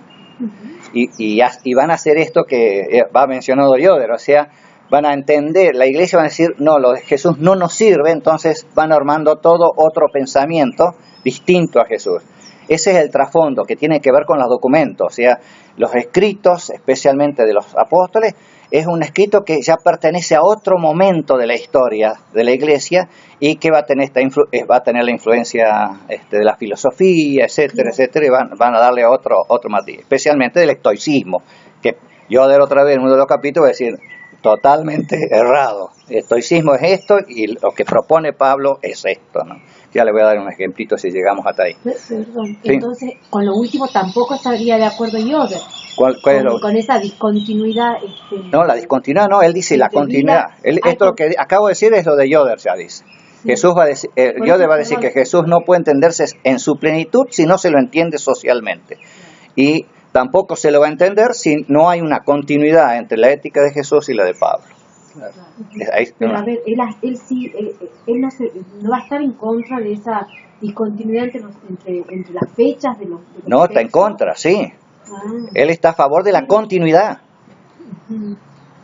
Y van a hacer esto que va mencionado Yoder, o sea, van a entender, la iglesia va a decir, no, lo de Jesús no nos sirve, entonces van armando todo otro pensamiento distinto a Jesús. Ese es el trasfondo que tiene que ver con los documentos, o sea, los escritos, especialmente de los apóstoles, es un escrito que ya pertenece a otro momento de la historia de la iglesia y que va a tener la influencia de la filosofía, etcétera, etcétera, y van a darle otro matiz, especialmente del estoicismo, que Yoder otra vez en uno de los capítulos va a decir totalmente errado. El estoicismo es esto y lo que propone Pablo es esto, ¿no? Ya le voy a dar un ejemplito si llegamos hasta ahí. Perdón, ¿Sí? Entonces, con lo último tampoco estaría de acuerdo Yoder. ¿Cuál es con esa discontinuidad. No, la discontinuidad no, él dice la continuidad. Esto lo que acabo de decir es lo de Yoder, ya dice. Sí. Jesús va a decir, Yoder va a decir que Jesús no puede entenderse en su plenitud si no se lo entiende socialmente. Y tampoco se lo va a entender si no hay una continuidad entre la ética de Jesús y la de Pablo. Claro. Pero a ver, él no va a estar en contra de esa discontinuidad entre las fechas de los no, textos. Está en contra, sí. Él está a favor de la continuidad.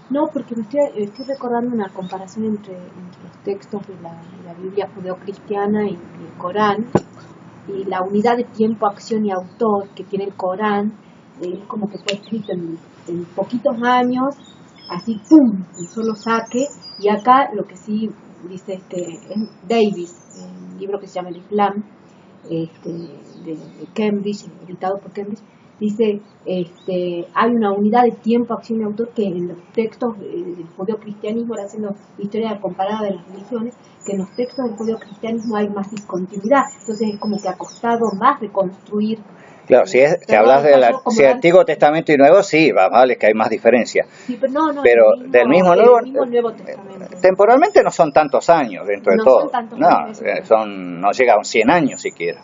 No, porque me estoy recordando una comparación entre los textos de la Biblia judeocristiana y el Corán, y la unidad de tiempo, acción y autor que tiene el Corán, es como que fue escrito en poquitos años, así ¡pum!, un solo saque. Y acá lo que sí dice Davis, un libro que se llama El Islam, de Cambridge, editado por Cambridge, dice, hay una unidad de tiempo, acción y autor que en los textos del judeocristianismo, ahora haciendo historia comparada de las religiones, que en los textos del judeocristianismo hay más discontinuidad. Entonces es como que ha costado más reconstruir. Claro, si hablas del Antiguo Testamento y Nuevo, sí, vale, que hay más diferencia. Sí, pero pero del mismo Nuevo Testamento. Temporalmente no son tantos años dentro de todo. No llega a 100 años siquiera.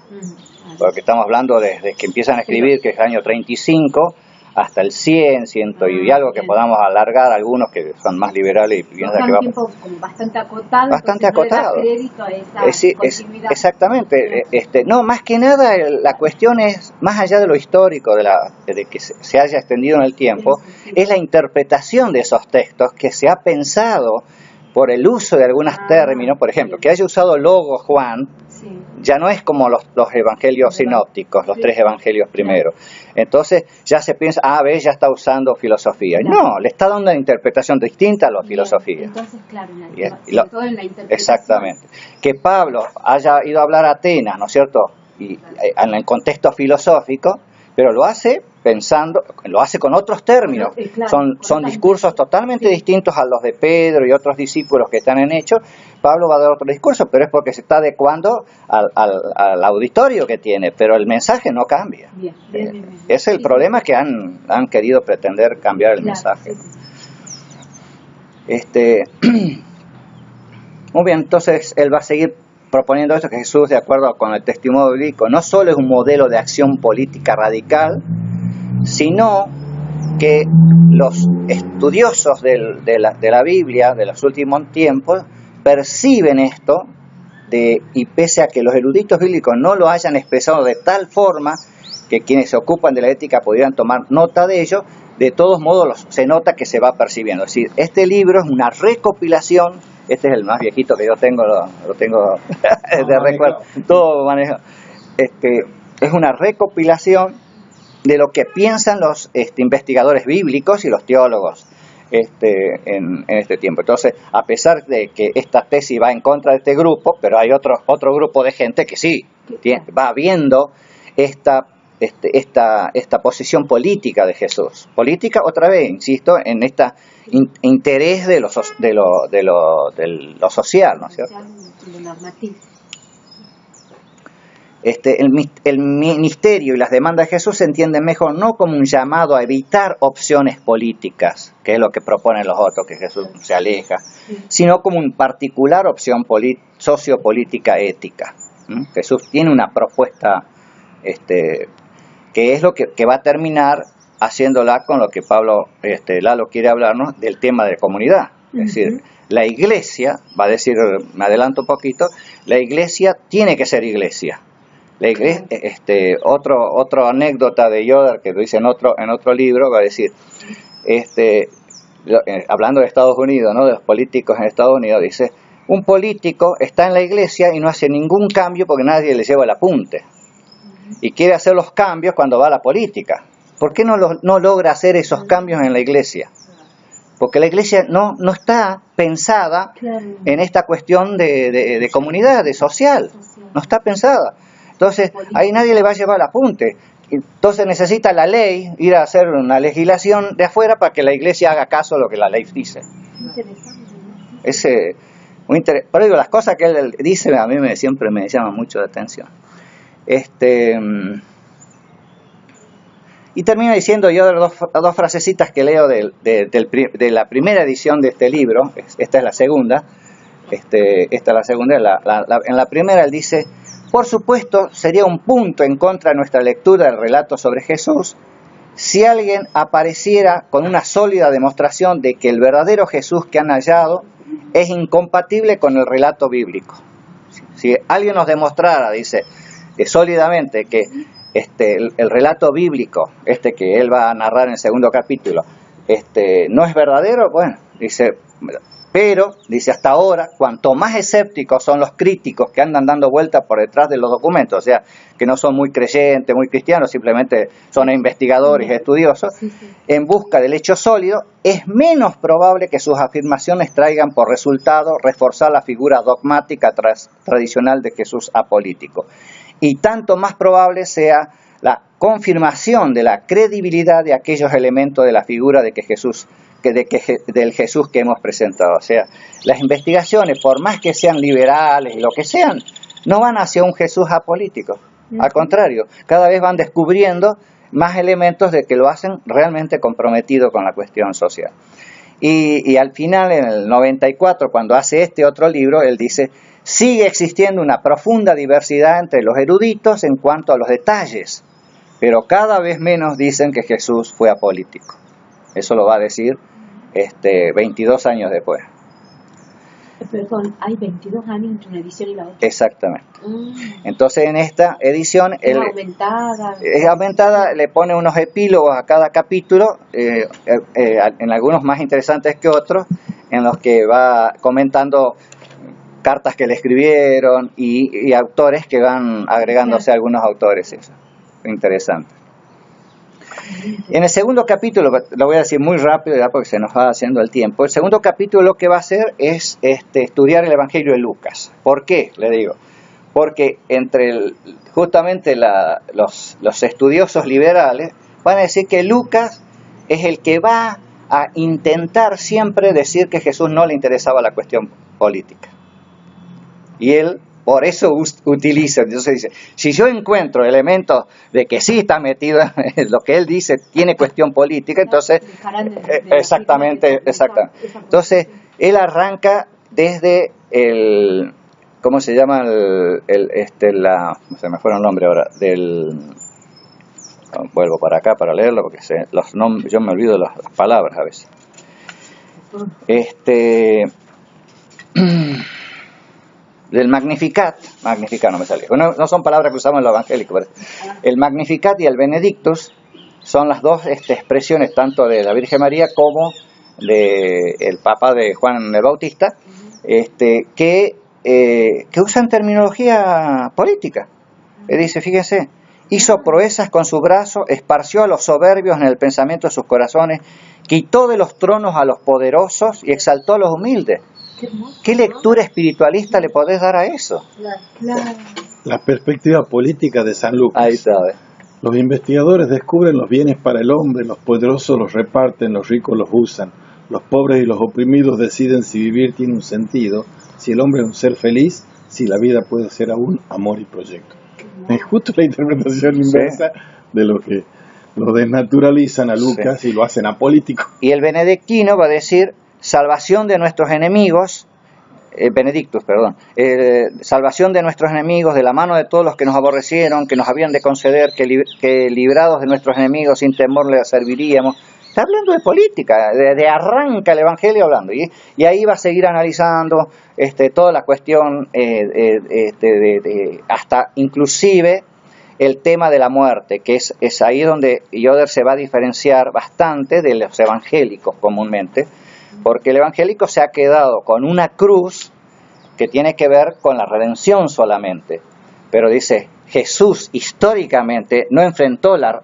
Porque estamos hablando desde que empiezan a escribir, que es el año 35, hasta el 100, 100 y algo, que podamos alargar algunos que son más liberales y piensan que un tiempo como bastante acotado. Bastante acotado. No le da crédito a esa continuidad. Exactamente. No, más que nada la cuestión es, más allá de lo histórico, de que se haya extendido en el tiempo, es la interpretación de esos textos que se ha pensado por el uso de algunos términos. Por ejemplo, que haya usado logos Juan, ya no es como los evangelios sinópticos, los tres evangelios primeros. Entonces ya se piensa, ya está usando filosofía. No, le está dando una interpretación distinta a la filosofía. Entonces, claro, todo en la interpretación. Exactamente. Que Pablo haya ido a hablar a Atenas, ¿no es cierto? Y en el contexto filosófico, pero lo hace pensando, lo hace con otros términos. Son discursos totalmente distintos a los de Pedro y otros discípulos que están en Hechos. Pablo va a dar otro discurso, pero es porque se está adecuando al auditorio que tiene, pero el mensaje no cambia. Bien. Es el problema que han querido pretender cambiar el mensaje. Muy bien, entonces él va a seguir proponiendo esto, que Jesús, de acuerdo con el testimonio bíblico, no solo es un modelo de acción política radical, sino que los estudiosos de la Biblia de los últimos tiempos perciben esto, y pese a que los eruditos bíblicos no lo hayan expresado de tal forma que quienes se ocupan de la ética pudieran tomar nota de ello, de todos modos se nota que se va percibiendo. Es decir, este libro es una recopilación. Este es el más viejito que yo tengo, lo tengo de recuerdo, todo manejo. Es una recopilación de lo que piensan los investigadores bíblicos y los teólogos en este tiempo. Entonces, a pesar de que esta tesis va en contra de este grupo, pero hay otro grupo de gente que sí va viendo esta posición política de Jesús. Política, otra vez, insisto, en este interés de lo social, ¿no es cierto? El ministerio y las demandas de Jesús se entienden mejor no como un llamado a evitar opciones políticas, que es lo que proponen los otros, que Jesús se aleja, sino como una particular opción sociopolítica ética. Jesús tiene una propuesta que es lo que va a terminar haciéndola con lo que Pablo Lalo quiere hablarnos del tema de comunidad. Es decir, la iglesia, va a decir, me adelanto un poquito, la iglesia tiene que ser iglesia. La iglesia, otra anécdota de Yoder que lo dice en otro libro, va a decir, hablando de Estados Unidos, ¿no? De los políticos en Estados Unidos, dice, un político está en la iglesia y no hace ningún cambio porque nadie le lleva el apunte. Y quiere hacer los cambios cuando va a la política. ¿Por qué no logra hacer esos cambios en la iglesia? Porque la iglesia no está pensada en esta cuestión de comunidad, de social. No está pensada. Entonces, ahí nadie le va a llevar el apunte. Entonces necesita la ley, ir a hacer una legislación de afuera para que la iglesia haga caso a lo que la ley dice. Pero digo, las cosas que él dice a mí siempre me llaman mucho la atención. Y termino diciendo yo dos frasecitas que leo de la primera edición de este libro. Esta es la segunda. Esta es la segunda. En la primera él dice: por supuesto, sería un punto en contra de nuestra lectura del relato sobre Jesús si alguien apareciera con una sólida demostración de que el verdadero Jesús que han hallado es incompatible con el relato bíblico. Si alguien nos demostrara, dice, sólidamente que el relato bíblico, que él va a narrar en el segundo capítulo, no es verdadero, bueno, dice... Pero, dice, hasta ahora, cuanto más escépticos son los críticos que andan dando vueltas por detrás de los documentos, o sea, que no son muy creyentes, muy cristianos, simplemente son investigadores, estudiosos, en busca del hecho sólido, es menos probable que sus afirmaciones traigan por resultado reforzar la figura dogmática tradicional de Jesús apolítico. Y tanto más probable sea la confirmación de la credibilidad de aquellos elementos de la figura de del Jesús que hemos presentado. O sea, las investigaciones, por más que sean liberales y lo que sean, no van hacia un Jesús apolítico. Al contrario, cada vez van descubriendo más elementos de que lo hacen realmente comprometido con la cuestión social. Y al final, en el 94, cuando hace este otro libro, él dice: sigue existiendo una profunda diversidad entre los eruditos en cuanto a los detalles pero cada vez menos dicen que Jesús fue apolítico. Eso lo va a decir 22 años después. Perdón, hay 22 años entre una edición y la otra. Exactamente. Entonces en esta edición Es aumentada. es aumentada, le pone unos epílogos a cada capítulo, en algunos más interesantes que otros, en los que va comentando cartas que le escribieron y autores que van agregándose algunos autores. Eso. Interesante. En el segundo capítulo, lo voy a decir muy rápido ya porque se nos va haciendo el tiempo, el segundo capítulo lo que va a hacer es estudiar el Evangelio de Lucas. ¿Por qué? Le digo, porque justamente los estudiosos liberales van a decir que Lucas es el que va a intentar siempre decir que a Jesús no le interesaba la cuestión política. Y él por eso utiliza, entonces dice, si yo encuentro elementos de que sí está metido en lo que él dice, tiene cuestión política, entonces, exactamente. Entonces, él arranca desde ¿cómo se llama? Se me fue el nombre ahora, vuelvo para acá para leerlo, porque yo me olvido las palabras a veces. Del Magnificat no me salió, no son palabras que usamos en lo evangélico, pero el Magnificat y el Benedictus son las dos expresiones tanto de la Virgen María como del Papa de Juan el Bautista, que usan terminología política. Dice, fíjense, hizo proezas con su brazo, esparció a los soberbios en el pensamiento de sus corazones, quitó de los tronos a los poderosos y exaltó a los humildes. ¿Qué lectura espiritualista le podés dar a eso? La perspectiva política de San Lucas. Ahí está. Los investigadores descubren los bienes para el hombre, los poderosos los reparten, los ricos los usan, los pobres y los oprimidos deciden si vivir tiene un sentido, si el hombre es un ser feliz, si la vida puede ser aún amor y proyecto. Es justo la interpretación inversa de lo que lo desnaturalizan a Lucas y lo hacen apolítico. Y el benedictino va a decir salvación de nuestros enemigos, Benedictus, perdón, salvación de nuestros enemigos de la mano de todos los que nos aborrecieron, que nos habían de conceder, que librados de nuestros enemigos sin temor les serviríamos. Está hablando de política, de arranca el Evangelio hablando, y ahí va a seguir analizando toda la cuestión, hasta inclusive el tema de la muerte, que es ahí donde Yoder se va a diferenciar bastante de los evangélicos comúnmente, porque el evangélico se ha quedado con una cruz que tiene que ver con la redención solamente, pero dice, Jesús históricamente no enfrentó la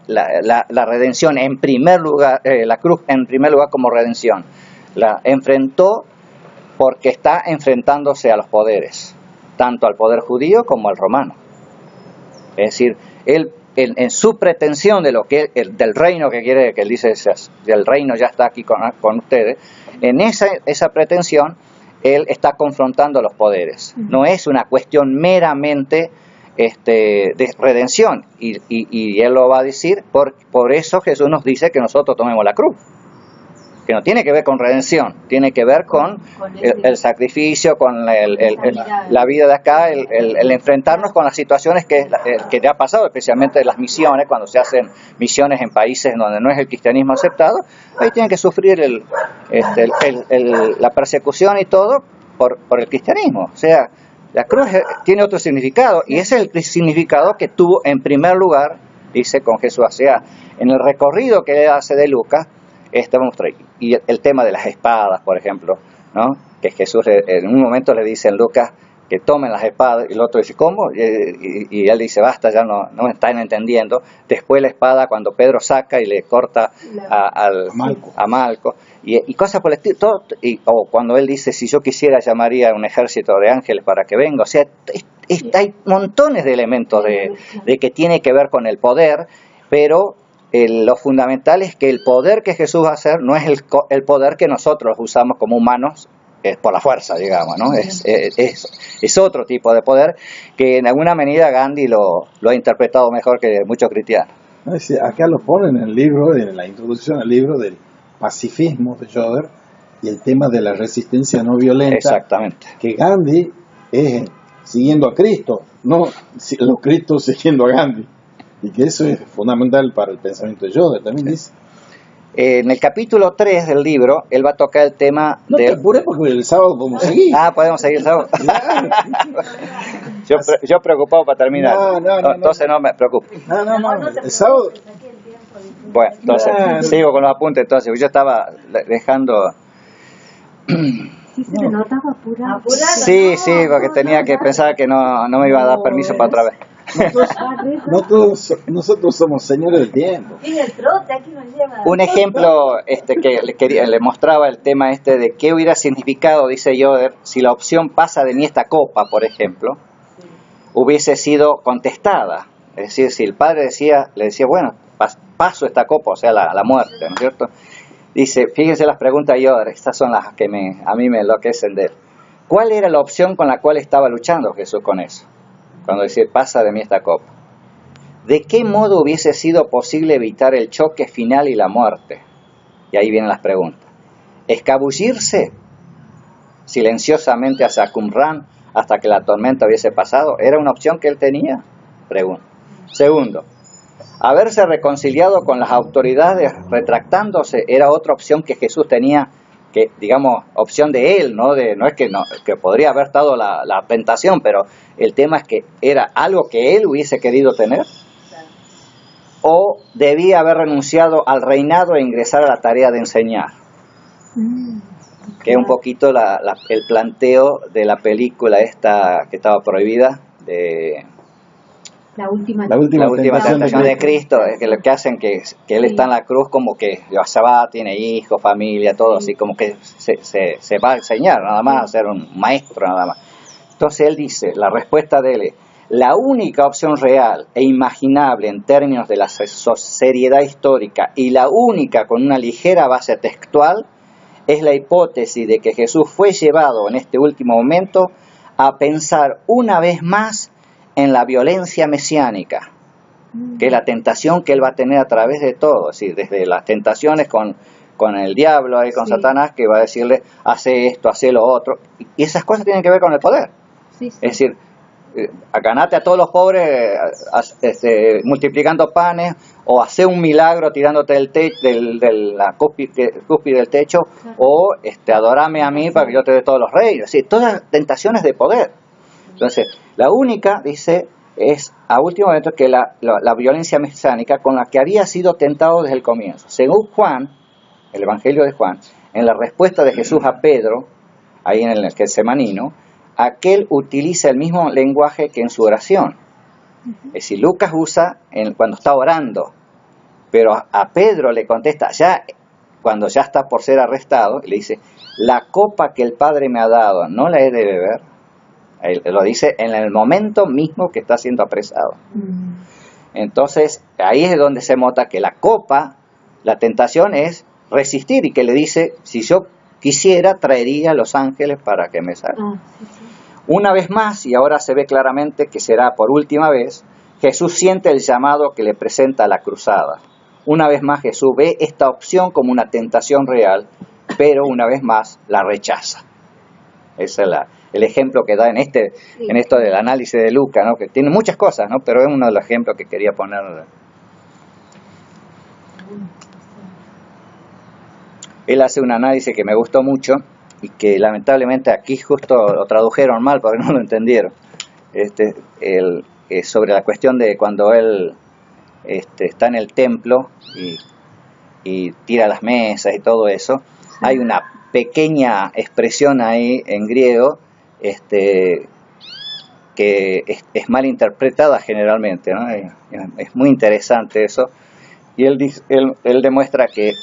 redención en primer lugar, la cruz en primer lugar como redención, la enfrentó porque está enfrentándose a los poderes, tanto al poder judío como al romano. Es decir, él en su pretensión de lo que del reino que quiere, que él dice, el reino ya está aquí con ustedes, en esa pretensión él está confrontando a los poderes. No es una cuestión meramente de redención, y él lo va a decir, por eso Jesús nos dice que nosotros tomemos la cruz, que no tiene que ver con redención, tiene que ver con el sacrificio, con la vida de acá, el enfrentarnos con las situaciones que le ha pasado, especialmente las misiones, cuando se hacen misiones en países donde no es el cristianismo aceptado, ahí tienen que sufrir la persecución y todo por el cristianismo. O sea, la cruz tiene otro significado, y ese es el significado que tuvo en primer lugar, dice, con Jesús. O sea, en el recorrido que él hace de Lucas, y el tema de las espadas, por ejemplo, ¿no? Que Jesús en un momento le dice en Lucas que tomen las espadas, y el otro dice, ¿cómo? Y él dice, basta, ya no me están entendiendo. Después la espada, cuando Pedro saca y le corta a Malco, y cosas por el estilo, o cuando él dice, si yo quisiera llamaría a un ejército de ángeles para que venga. O sea, hay montones de elementos de que tiene que ver con el poder, pero lo fundamental es que el poder que Jesús va a hacer no es el poder que nosotros usamos como humanos por la fuerza, digamos, ¿no? Es otro tipo de poder que en alguna medida Gandhi lo ha interpretado mejor que muchos cristianos. Acá lo ponen en el libro, en la introducción al libro del pacifismo de Yoder, y el tema de la resistencia no violenta. Exactamente. Que Gandhi es siguiendo a Cristo, no los Cristos siguiendo a Gandhi. Y que eso es fundamental para el pensamiento de Yoder, también dice. En el capítulo 3 del libro, él va a tocar el tema No te apures porque el sábado podemos seguir. podemos seguir el sábado. Claro. Yo preocupado para terminar. No. Entonces no me preocupo. No, el sábado... Bueno, entonces, sigo con los apuntes. Entonces, yo estaba dejando... Sí, se le notaba apurado. Sí, porque tenía que pensar que no me iba a dar permiso para otra vez. Nosotros somos señores del tiempo. Un ejemplo que le mostraba el tema de qué hubiera significado, dice Yoder, si la opción pasa de mí esta copa, por ejemplo, hubiese sido contestada. Es decir, si el padre le decía, bueno, paso esta copa, o sea, la muerte, ¿no es cierto? Dice, fíjense las preguntas de Yoder, estas son las que a mí me enloquecen de él. ¿Cuál era la opción con la cual estaba luchando Jesús con eso? Cuando dice, pasa de mí esta copa. ¿De qué modo hubiese sido posible evitar el choque final y la muerte? Y ahí vienen las preguntas. ¿Escabullirse silenciosamente hacia Qumran hasta que la tormenta hubiese pasado? ¿Era una opción que él tenía? Pregunta. Segundo, haberse reconciliado con las autoridades retractándose era otra opción que Jesús tenía, que digamos, opción de él, no es que podría haber estado la tentación, pero el tema es que era algo que él hubiese querido tener. O debía haber renunciado al reinado e ingresar a la tarea de enseñar. Que es un poquito el planteo de la película esta que estaba prohibida, de La última tentación de Cristo, es que lo que hacen que él está en la cruz como que ya va, tiene hijos, familia, todo así, como que se va a enseñar nada más, a ser un maestro nada más. Entonces él dice, la respuesta de él es, la única opción real e imaginable en términos de la seriedad histórica y la única con una ligera base textual es la hipótesis de que Jesús fue llevado en este último momento a pensar una vez más en la violencia mesiánica, que es la tentación que él va a tener a través de todo, es decir, desde las tentaciones con el diablo, con Satanás, que va a decirle, hace esto, hace lo otro, y esas cosas tienen que ver con el poder. Es decir, ganate a todos los pobres multiplicando panes, o hacer un milagro tirándote de la cúspide del techo, o adorame a mí para que yo te dé todos los reinos. Es decir, todas tentaciones de poder. Entonces, la única, dice, es a último momento que la violencia mesiánica con la que había sido tentado desde el comienzo. Según Juan, el Evangelio de Juan, en la respuesta de Jesús a Pedro, ahí en el Getsemanino, aquel utiliza el mismo lenguaje que en su oración. Es decir, Lucas usa cuando está orando, pero a Pedro le contesta cuando ya está por ser arrestado, le dice, la copa que el Padre me ha dado, ¿no la he de beber? Él lo dice en el momento mismo que está siendo apresado. Entonces, ahí es donde se nota que la copa, la tentación es resistir, y que le dice, si yo quisiera, traería a los ángeles para que me salven. Una vez más, y ahora se ve claramente que será por última vez, Jesús siente el llamado que le presenta la cruzada. Una vez más Jesús ve esta opción como una tentación real, pero una vez más la rechaza. Ese es el ejemplo que da en esto del análisis de Lucas, ¿no? Que tiene muchas cosas, ¿no? Pero es uno de los ejemplos que quería poner. Él hace un análisis que me gustó mucho y que lamentablemente aquí justo lo tradujeron mal porque no lo entendieron. Sobre la cuestión de cuando él está en el templo y tira las mesas y todo eso, hay una pequeña expresión ahí en griego que es mal interpretada generalmente, ¿no? Es muy interesante eso, y él demuestra que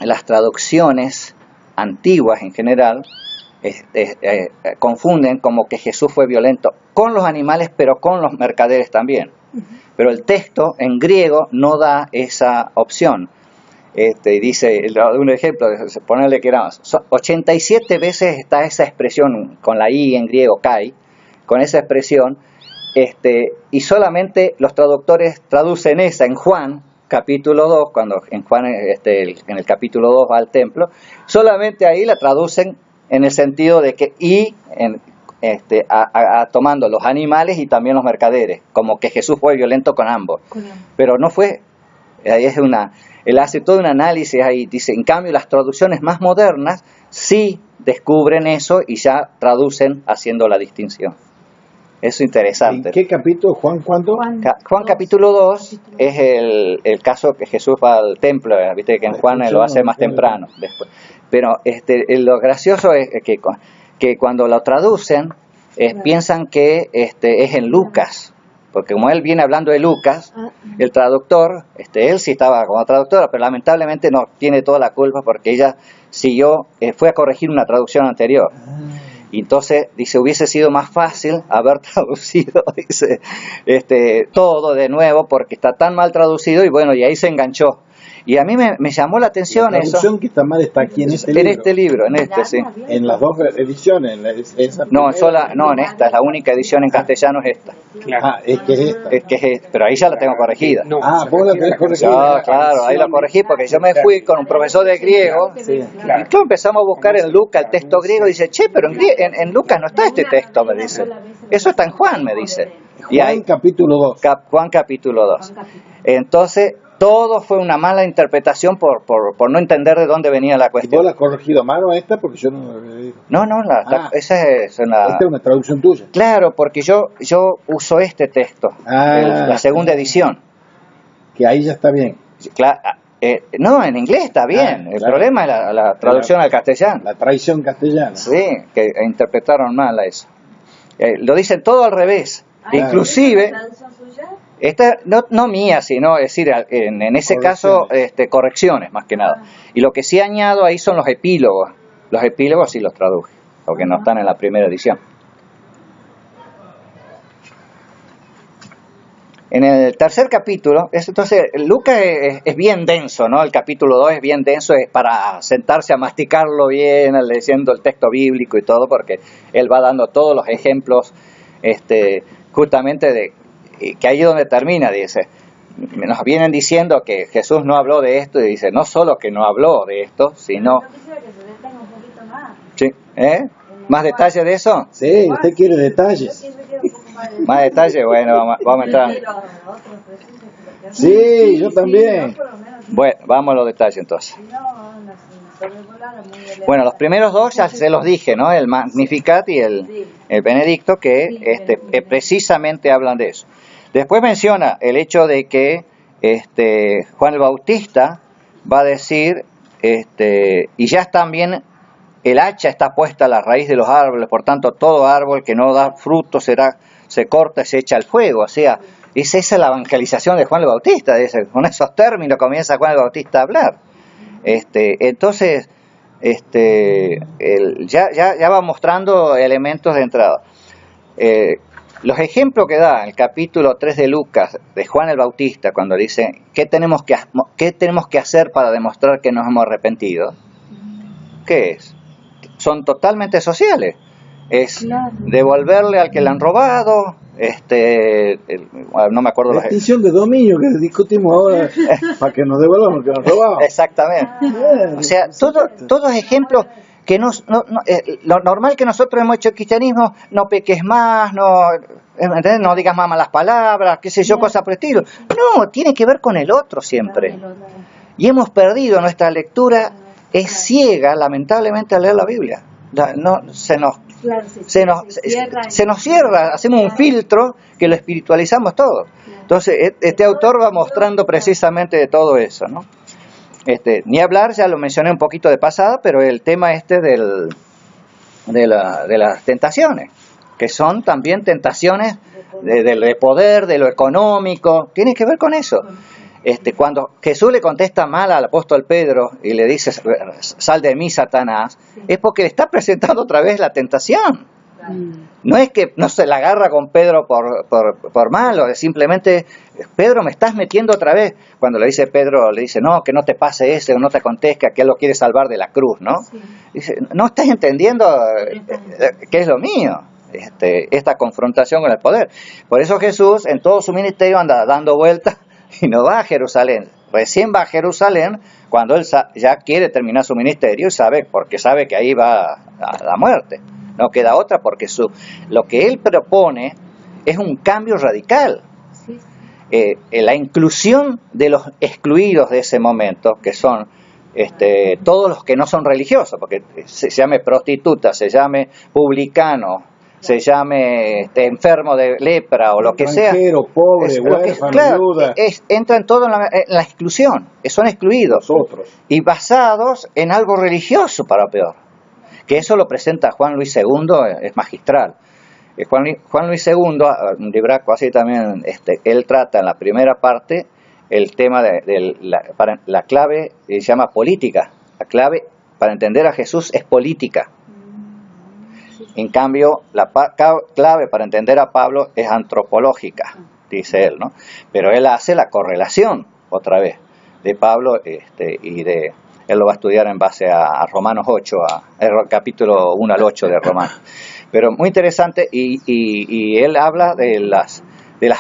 las traducciones antiguas en general confunden como que Jesús fue violento con los animales, pero con los mercaderes también. Pero el texto en griego no da esa opción. Y dice, un ejemplo, ponerle que era 87 veces está esa expresión con la I en griego, kai, con esa expresión, y solamente los traductores traducen esa en Juan, capítulo 2, cuando en Juan en el capítulo 2 va al templo, solamente ahí la traducen en el sentido de que tomando los animales y también los mercaderes, como que Jesús fue violento con ambos. Pero no fue, él hace todo un análisis ahí, dice, en cambio las traducciones más modernas sí descubren eso y ya traducen haciendo la distinción. Eso es interesante. ¿En qué capítulo, Juan, cuándo? Juan capítulo 2 es el caso que Jesús va al templo, viste que en Juan lo hace más temprano después. Pero lo gracioso es que cuando lo traducen piensan que es en Lucas, porque como él viene hablando de Lucas, el traductor, él sí estaba como traductora, pero lamentablemente no tiene toda la culpa porque ella fue a corregir una traducción anterior. Y entonces, dice, hubiese sido más fácil haber traducido, dice, todo de nuevo porque está tan mal traducido y bueno, y ahí se enganchó. Y a mí me llamó la atención la traducción eso. que está mal está aquí en este libro. En este libro, sí. En las dos ediciones. No, en esta, es la única edición en castellano es esta. Claro. Es que es esta. Pero ahí ya la tengo corregida. No, vos la tenés corregida. No, claro, ahí la corregí porque yo me fui con un profesor de griego y empezamos a buscar en Lucas el texto griego y dice, pero en Lucas no está este texto, me dice. Eso está en Juan, me dice. Juan capítulo 2. Juan capítulo 2. Entonces, todo fue una mala interpretación por no entender de dónde venía la ¿Y cuestión. vos la has corregido mal o esta? Porque yo no lo había leído. No, esa es una... Esta es una traducción tuya. Claro, porque yo uso este texto, la segunda edición. Que ahí ya está bien. No, en inglés está bien. El problema es la traducción al castellano. La traición castellana. Sí, que interpretaron mal a eso. Lo dicen todo al revés. Inclusive... Esta no mía, sino, es decir, en ese caso, correcciones más que nada. Y lo que sí añado ahí son los epílogos. Los epílogos sí los traduje, porque no están en la primera edición. En el tercer capítulo, entonces, Lucas es bien denso, ¿no? El capítulo 2 es bien denso, es para sentarse a masticarlo bien, leyendo el texto bíblico y todo, porque él va dando todos los ejemplos, justamente que ahí es donde termina, dice, nos vienen diciendo que Jesús no habló de esto, y dice, no solo que no habló de esto, sino... Yo quisiera que se detenga un poquito más. Sí, ¿más detalles de eso? Sí, usted quiere detalles. Más detalles, bueno, vamos a entrar. Sí, yo también. Bueno, vamos a los detalles entonces. Bueno, los primeros dos ya se los dije, ¿no? El Magnificat y el Benedicto, que precisamente hablan de eso. Después menciona el hecho de que Juan el Bautista va a decir, y ya también el hacha está puesta a la raíz de los árboles, por tanto todo árbol que no da fruto se corta y se echa al fuego. O sea, esa es la evangelización de Juan el Bautista, con esos términos comienza Juan el Bautista a hablar. Entonces, ya va mostrando elementos de entrada. Los ejemplos que da el capítulo 3 de Lucas, de Juan el Bautista, cuando dice, ¿qué tenemos que hacer para demostrar que nos hemos arrepentido? ¿Qué es? Son totalmente sociales. Es devolverle al que le han robado, no me acuerdo. La extinción de dominio que discutimos ahora para que nos devuelvan lo que nos robaban. Exactamente. O sea, todos ejemplos que lo normal que nosotros hemos hecho el cristianismo, no peques más, no digas más malas palabras, qué sé yo, cosas por el estilo. No, tiene que ver con el otro siempre. Y hemos perdido, nuestra lectura es ciega, lamentablemente, al leer la Biblia. Se nos cierra, hacemos un filtro que lo espiritualizamos todo. Entonces, este autor va mostrando precisamente de todo eso, ¿no? Ni hablar, ya lo mencioné un poquito de pasada, pero el tema de las tentaciones, que son también tentaciones de poder, de lo económico, tiene que ver con eso. Cuando Jesús le contesta mal al apóstol Pedro y le dice, sal de mí, Satanás, es porque le está presentando otra vez la tentación. No es que no se la agarra con Pedro por malo, es simplemente, Pedro, me estás metiendo otra vez. Cuando le dice Pedro, le dice, no, que no te pase ese, o no te acontezca, que él lo quiere salvar de la cruz, ¿no? Sí. Dice, no estás entendiendo qué es lo mío, esta confrontación con el poder. Por eso Jesús en todo su ministerio anda dando vueltas y no va a Jerusalén. Recién va a Jerusalén cuando él ya quiere terminar su ministerio, porque sabe que ahí va a la muerte. no queda otra, porque lo que él propone es un cambio radical. Sí. La inclusión de los excluidos de ese momento, que son todos los que no son religiosos, porque se llame prostituta, se llame publicano, se llame enfermo de lepra o lo que sea, pobre, huérfano, claro, viuda, entran todos en la exclusión, son excluidos nosotros. y basados en algo religioso, para peor, que eso lo presenta Juan Luis II, es magistral. Juan Luis II, un libraco así también, él trata en la primera parte el tema de la clave, se llama política. La clave para entender a Jesús es política. En cambio, la clave para entender a Pablo es antropológica, dice él, ¿no? Pero él hace la correlación, otra vez, de Pablo él lo va a estudiar en base a Romanos 8, el capítulo 1 al 8 de Romanos. Pero muy interesante, y él habla de las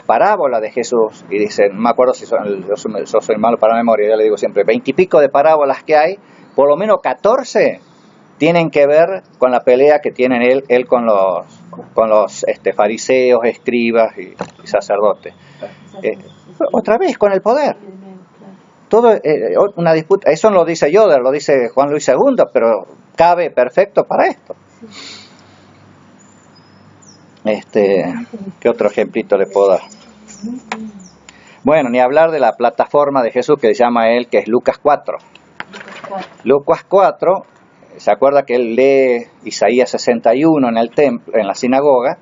parábolas de Jesús, y dice, no me acuerdo si yo soy malo para la memoria, yo le digo siempre, 20 y pico de parábolas que hay, por lo menos 14 tienen que ver con la pelea que tienen él con los fariseos, escribas y sacerdotes. Otra vez con el poder. Todo una disputa, eso no lo dice Yoder, lo dice Juan Luis II, pero cabe perfecto para esto. ¿Qué otro ejemplito le puedo dar? Bueno, ni hablar de la plataforma de Jesús que se llama él, que es Lucas 4. Lucas 4, ¿se acuerda que él lee Isaías 61 en el templo, en la sinagoga,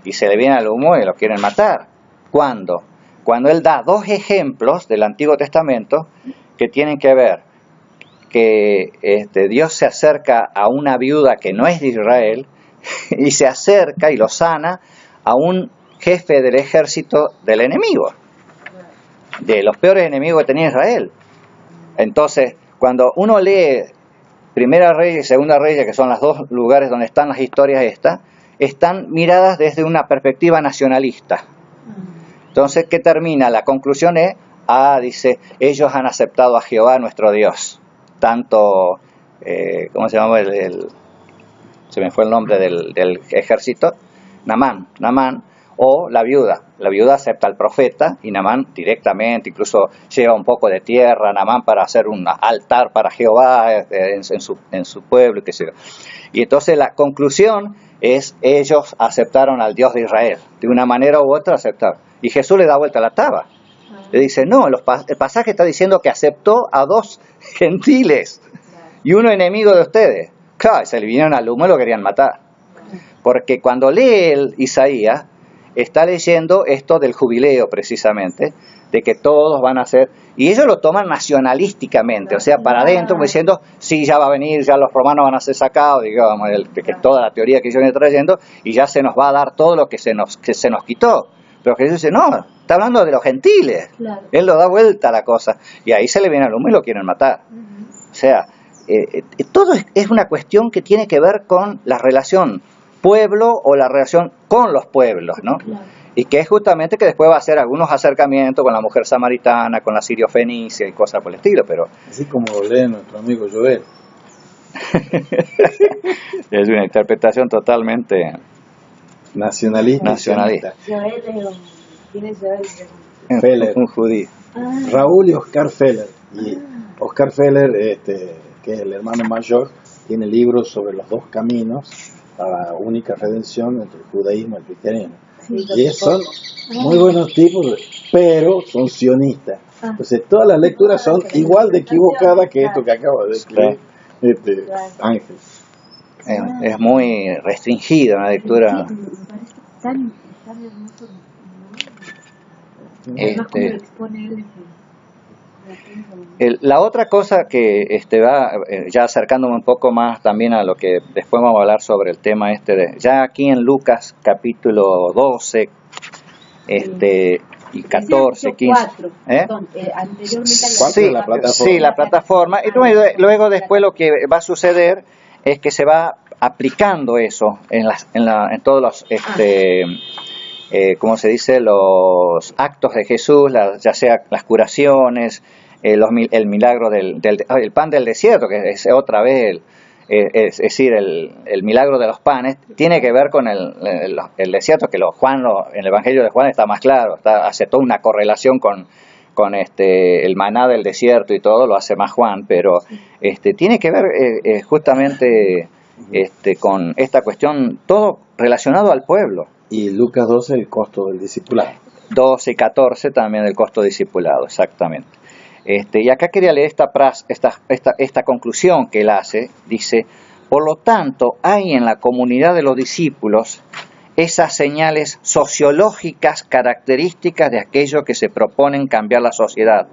y se le viene al humo y lo quieren matar? ¿Cuándo? Cuando él da dos ejemplos del Antiguo Testamento que tienen que ver que Dios se acerca a una viuda que no es de Israel y se acerca y lo sana a un jefe del ejército del enemigo, de los peores enemigos que tenía Israel. Entonces, cuando uno lee Primera Reyes y Segunda Reyes, que son los dos lugares donde están las historias estas, están miradas desde una perspectiva nacionalista. Entonces, ¿qué termina? La conclusión es, dice, ellos han aceptado a Jehová nuestro Dios. Tanto, ¿cómo se llama? Se me fue el nombre del ejército. Naamán, o la viuda. La viuda acepta al profeta y Naamán directamente, incluso lleva un poco de tierra a Naamán para hacer un altar para Jehová en su pueblo, qué sé yo. Y entonces la conclusión es, ellos aceptaron al Dios de Israel. De una manera u otra aceptaron. Y Jesús le da vuelta a la taba. Le dice, no, el pasaje está diciendo que aceptó a dos gentiles y uno enemigo de ustedes. Claro, se le vinieron al humo y lo querían matar. Porque cuando lee Isaías, está leyendo esto del jubileo precisamente, de que todos van a ser, y ellos lo toman nacionalísticamente, o sea, para adentro, como diciendo, sí, ya va a venir, ya los romanos van a ser sacados, digamos, que toda la teoría que yo venía trayendo, y ya se nos va a dar todo lo que se nos quitó. Pero Jesús dice, no, está hablando de los gentiles. Claro. Él lo da vuelta a la cosa, y ahí se le viene al humo y lo quieren matar. O sea, todo es una cuestión que tiene que ver con la relación pueblo o la relación con los pueblos, ¿no? Claro. Y que es justamente que después va a hacer algunos acercamientos con la mujer samaritana, con la sirio-fenicia y cosas por el estilo, pero... Así como lo lee nuestro amigo Joel. Es una interpretación totalmente... nacionalista. Joel ¿quién es Joel? Feller. Un judío. Raúl y Oscar Feller. Y Oscar Feller, que es el hermano mayor, tiene libros sobre los dos caminos, la única redención entre el judaísmo y el cristianismo. Sí, y son muy buenos tipos, pero son sionistas. Entonces todas las lecturas son igual de equivocadas que esto que acabo de decir Ángel. Es muy restringida una lectura. Sí, me parece tan hermoso. Además, como lo expone él. La otra cosa que va ya acercándome un poco más también a lo que después vamos a hablar sobre el tema ya aquí en Lucas capítulo 12 y 14, 15 anteriormente la plataforma y luego después lo que va a suceder es que se va aplicando eso en todos los como se dice, los actos de Jesús, ya sea las curaciones, el milagro el pan del desierto, que es otra vez es decir, el milagro de los panes, tiene que ver con el desierto, que en el Evangelio de Juan está más claro, hace toda una correlación con el maná del desierto y todo, lo hace más Juan, pero tiene que ver justamente con esta cuestión, todo relacionado al pueblo. Y Lucas 12, el costo del discipulado. 12 y 14 también el costo discipulado, exactamente. Y acá quería leer esta conclusión que él hace. Dice: por lo tanto, hay en la comunidad de los discípulos esas señales sociológicas características de aquellos que se proponen cambiar la sociedad.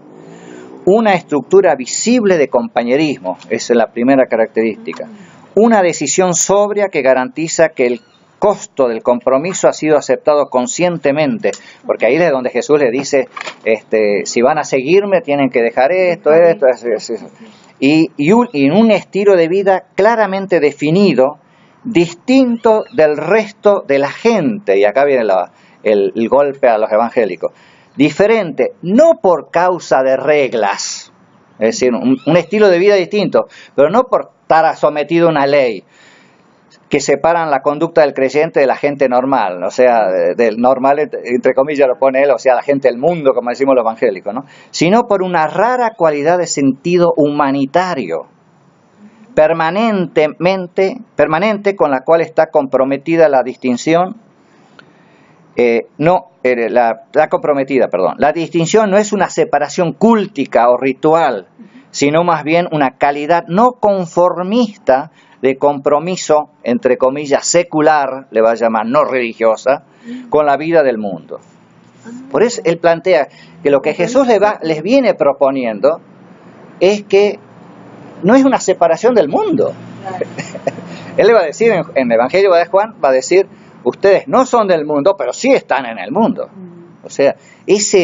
Una estructura visible de compañerismo, esa es la primera característica. Una decisión sobria que garantiza que el costo del compromiso ha sido aceptado conscientemente, porque ahí es donde Jesús le dice, si van a seguirme tienen que dejar esto. Y un estilo de vida claramente definido, distinto del resto de la gente, y acá viene el golpe a los evangélicos, diferente, no por causa de reglas, es decir, un estilo de vida distinto, pero no por estar sometido a una ley, que separan la conducta del creyente de la gente normal, o sea, del normal, entre comillas lo pone él, o sea, la gente del mundo, como decimos los evangélicos, ¿no? Sino por una rara cualidad de sentido humanitario, permanente con la cual está comprometida la distinción, La distinción no es una separación cúltica o ritual, sino más bien una calidad no conformista de compromiso, entre comillas, secular, le va a llamar, no religiosa, con la vida del mundo. Por eso él plantea que lo que Jesús les viene proponiendo es que no es una separación del mundo. Él le va a decir, en el Evangelio de Juan, va a decir, ustedes no son del mundo, pero sí están en el mundo. O sea, es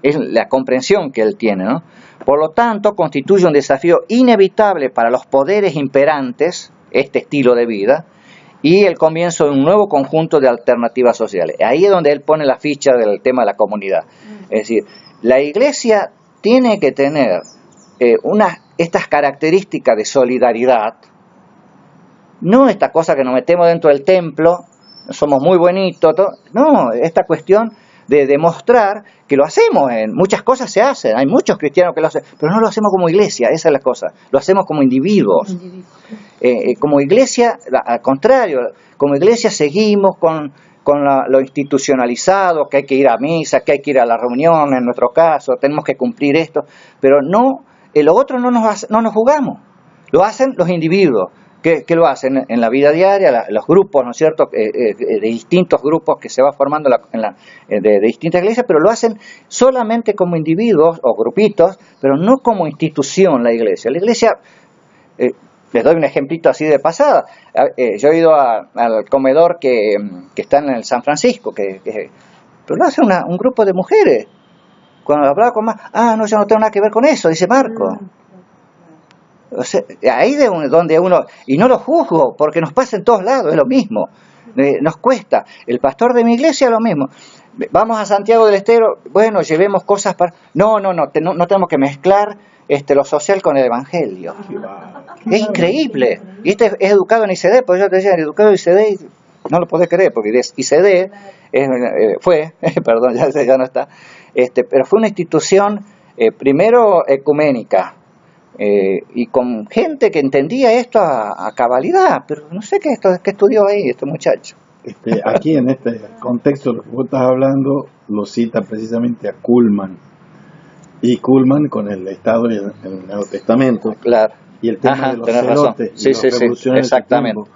la comprensión que él tiene, ¿no? Por lo tanto, constituye un desafío inevitable para los poderes imperantes, este estilo de vida, y el comienzo de un nuevo conjunto de alternativas sociales. Ahí es donde él pone la ficha del tema de la comunidad. Es decir, la Iglesia tiene que tener estas características de solidaridad, no esta cosa que nos metemos dentro del templo, somos muy bonitos, no, esta cuestión de demostrar que lo hacemos, muchas cosas se hacen, hay muchos cristianos que lo hacen, pero no lo hacemos como iglesia, esa es la cosa, lo hacemos como individuos. Como iglesia, al contrario, como iglesia seguimos con lo institucionalizado, que hay que ir a misa, que hay que ir a la reunión, en nuestro caso, tenemos que cumplir esto, pero no, lo otro no nos jugamos, lo hacen los individuos. ¿Qué lo hacen en la vida diaria? Los grupos, ¿no es cierto?, de distintos grupos que se va formando de distintas iglesias, pero lo hacen solamente como individuos o grupitos, pero no como institución la iglesia. La iglesia, les doy un ejemplito así de pasada, yo he ido al comedor que está en el San Francisco, pero lo hace un grupo de mujeres. Cuando hablaba con más, no, yo no tengo nada que ver con eso, dice Marco. O sea, ahí donde uno, y no lo juzgo, porque nos pasa en todos lados, es lo mismo, nos cuesta. El pastor de mi iglesia lo mismo. Vamos a Santiago del Estero, bueno, llevemos cosas para... No tenemos que mezclar lo social con el evangelio. Es increíble. Y es educado en ICD, porque yo te decía, educado en ICD, no lo podés creer, porque ICD fue, perdón, ya no está, pero fue una institución primero ecuménica, y con gente que entendía esto a cabalidad, pero no sé qué estudió ahí este muchacho. Aquí en este contexto lo que vos estás hablando lo cita precisamente a Kuhlman, y Kuhlman con el Estado y el Nuevo Testamento, claro, y el tema de los celotes, sí, exactamente.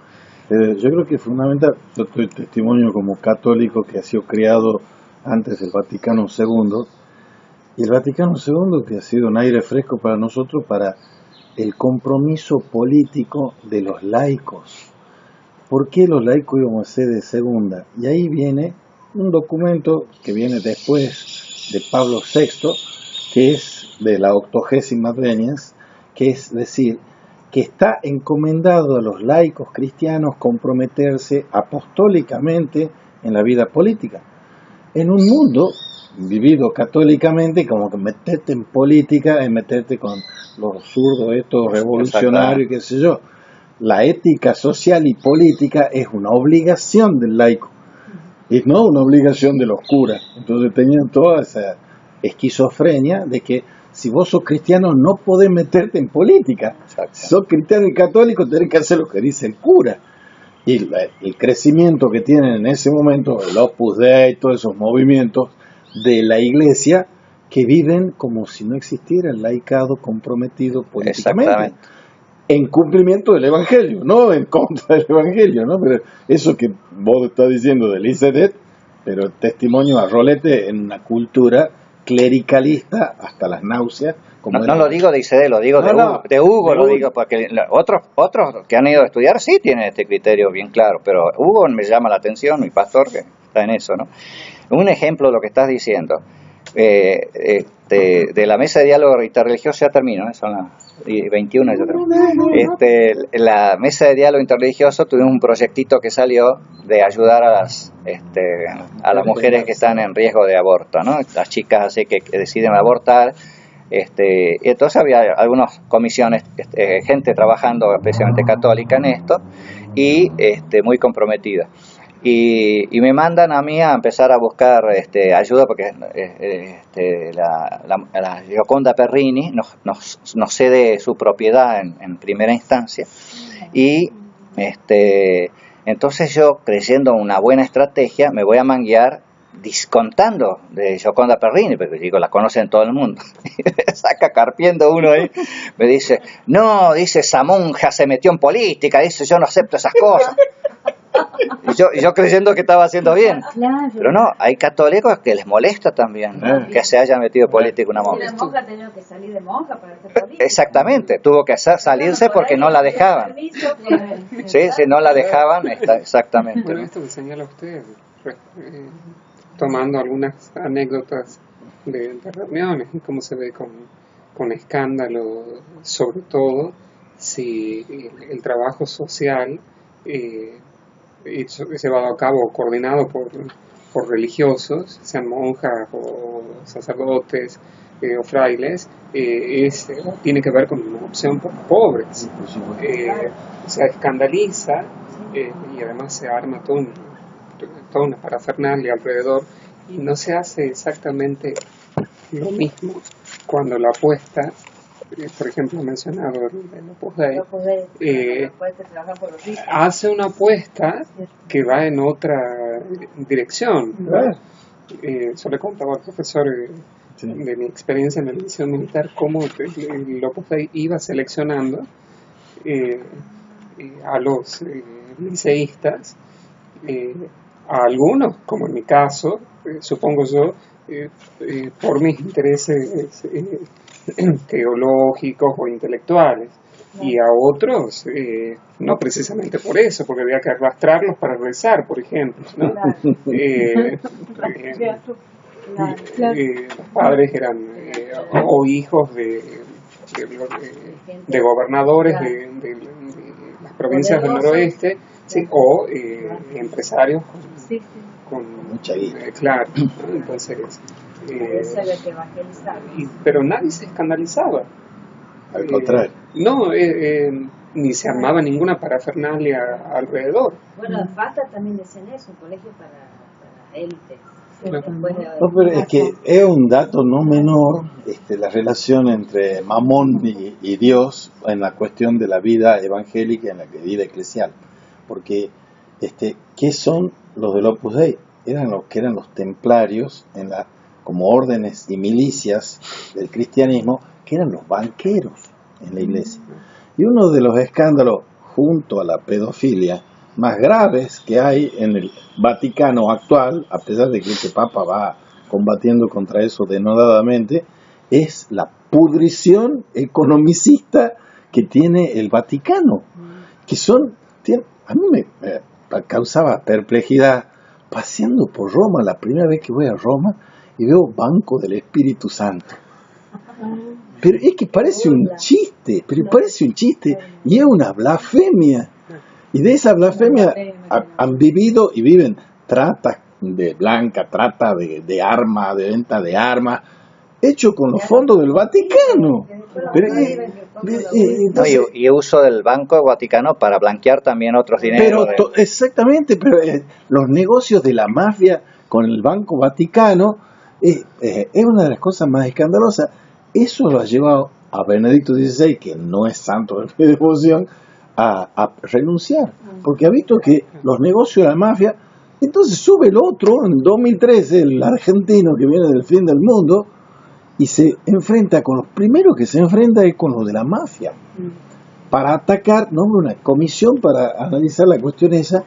Yo creo que fundamental, yo estoy testimonio como católico que ha sido criado antes del Vaticano II, y el Vaticano II que ha sido un aire fresco para nosotros, para el compromiso político de los laicos. ¿Por qué los laicos íbamos a ser de segunda? Y ahí viene un documento que viene después de Pablo VI, que es de la 80ª Venias, que es decir, que está encomendado a los laicos cristianos comprometerse apostólicamente en la vida política. En un mundo vivido católicamente, como que meterte en política es meterte con los zurdos, estos revolucionarios, qué sé yo. la ética social y política es una obligación del laico, y no una obligación de los curas. Entonces tenían toda esa esquizofrenia de que si vos sos cristiano no podés meterte en política. Si sos cristiano y católico tenés que hacer lo que dice el cura. Y el crecimiento que tienen en ese momento el Opus Dei, todos esos movimientos de la iglesia que viven como si no existiera el laicado comprometido políticamente, en cumplimiento del evangelio, no en contra del evangelio, ¿no? Pero eso que vos estás diciendo del ICEDET, pero testimonio a rolete en una cultura clericalista hasta las náuseas. No lo digo de ICD, lo digo de Hugo, lo digo, porque otros que han ido a estudiar sí tienen este criterio bien claro, pero Hugo me llama la atención, mi pastor, que está en eso, ¿no? Un ejemplo de lo que estás diciendo, de la mesa de diálogo interreligioso, ya termino, son las 21, ya termino. La mesa de diálogo interreligioso tuvimos un proyectito que salió de ayudar a las mujeres que están en riesgo de aborto, ¿no? Las chicas así que deciden abortar. Y entonces había algunas comisiones, gente trabajando especialmente católica en esto y muy comprometida. Y me mandan a mí a empezar a buscar ayuda porque la Gioconda Perrini nos cede su propiedad en primera instancia. Y entonces yo, creyendo una buena estrategia, me voy a manguear discontando de Gioconda Perrini, porque digo, la conocen todo el mundo. Saca carpiendo uno ahí, me dice, no, dice, esa monja se metió en política, dice, yo no acepto esas cosas. Y yo creyendo que estaba haciendo bien. Claro. Pero no, hay católicos que les molesta también que se haya metido en política una monja. La monja ha tenido que salir de monja para hacer política. Exactamente, tuvo que salirse porque no la dejaban. Sí, no la dejaban, exactamente. Bueno, esto que señala usted, tomando algunas anécdotas de reuniones, cómo se ve con escándalo, sobre todo si el trabajo social llevado a cabo, coordinado por religiosos, sean monjas o sacerdotes o frailes, tiene que ver con una opción por pobres. Se escandaliza y además se arma toda una parafernalia alrededor, y no se hace exactamente lo mismo cuando la apuesta, por ejemplo, mencionado el Opus Dei, hace una apuesta que va en otra dirección. Yo le contaba al profesor de mi experiencia en el liceo militar cómo el Opus Dei iba seleccionando a los liceístas, a algunos, como en mi caso, supongo yo, por mis intereses teológicos o intelectuales, y a otros no precisamente por eso, porque había que arrastrarlos para rezar, por ejemplo, ¿no? Los padres eran o hijos de gobernadores de las provincias del noroeste, ¿sí? O empresarios con mucha guita, claro, ¿no? Entonces pero nadie se escandalizaba, al contrario, no, ni se armaba ninguna parafernalia alrededor. Bueno, en FATA también decían eso, un colegio para élites. No, pero es que es un dato no menor la relación entre Mamón y Dios en la cuestión de la vida evangélica y en la vida eclesial, porque ¿qué son los del Opus Dei? Eran los templarios como órdenes y milicias del cristianismo, que eran los banqueros en la iglesia. Y uno de los escándalos junto a la pedofilia más graves que hay en el Vaticano actual, a pesar de que este Papa va combatiendo contra eso denodadamente, es la pudrición economicista que tiene el Vaticano, que a mí me causaba perplejidad paseando por Roma, la primera vez que voy a Roma, y veo Banco del Espíritu Santo. Pero es que parece un chiste, y es una blasfemia. Y de esa blasfemia han vivido y viven trata de blanca, trata de armas, de venta de armas, hecho con los fondos del Vaticano. Pero, entonces, No, y uso del Banco Vaticano para blanquear también otros dineros. Exactamente, pero los negocios de la mafia con el Banco Vaticano es una de las cosas más escandalosas. Eso lo ha llevado a Benedicto XVI, que no es santo de mi devoción, a renunciar, porque ha visto que los negocios de la mafia. Entonces sube el otro, en 2013, el argentino que viene del fin del mundo, y se enfrenta con los primeros que se enfrenta es con los de la mafia, para atacar, nombra una comisión para analizar la cuestión esa,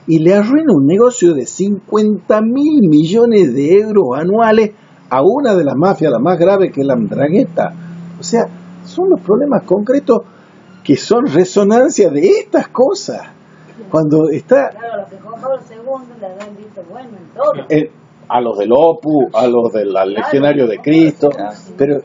y le arruina un negocio de 50.000 millones de euros anuales a una de las mafias, la más grave, que es la 'Ndrangheta. O sea, son los problemas concretos que son resonancia de estas cosas. Cuando está... Claro, los que Juan Pablo II le dan visto bueno en todo. A los del OPU, a los del Legionario de Cristo, pero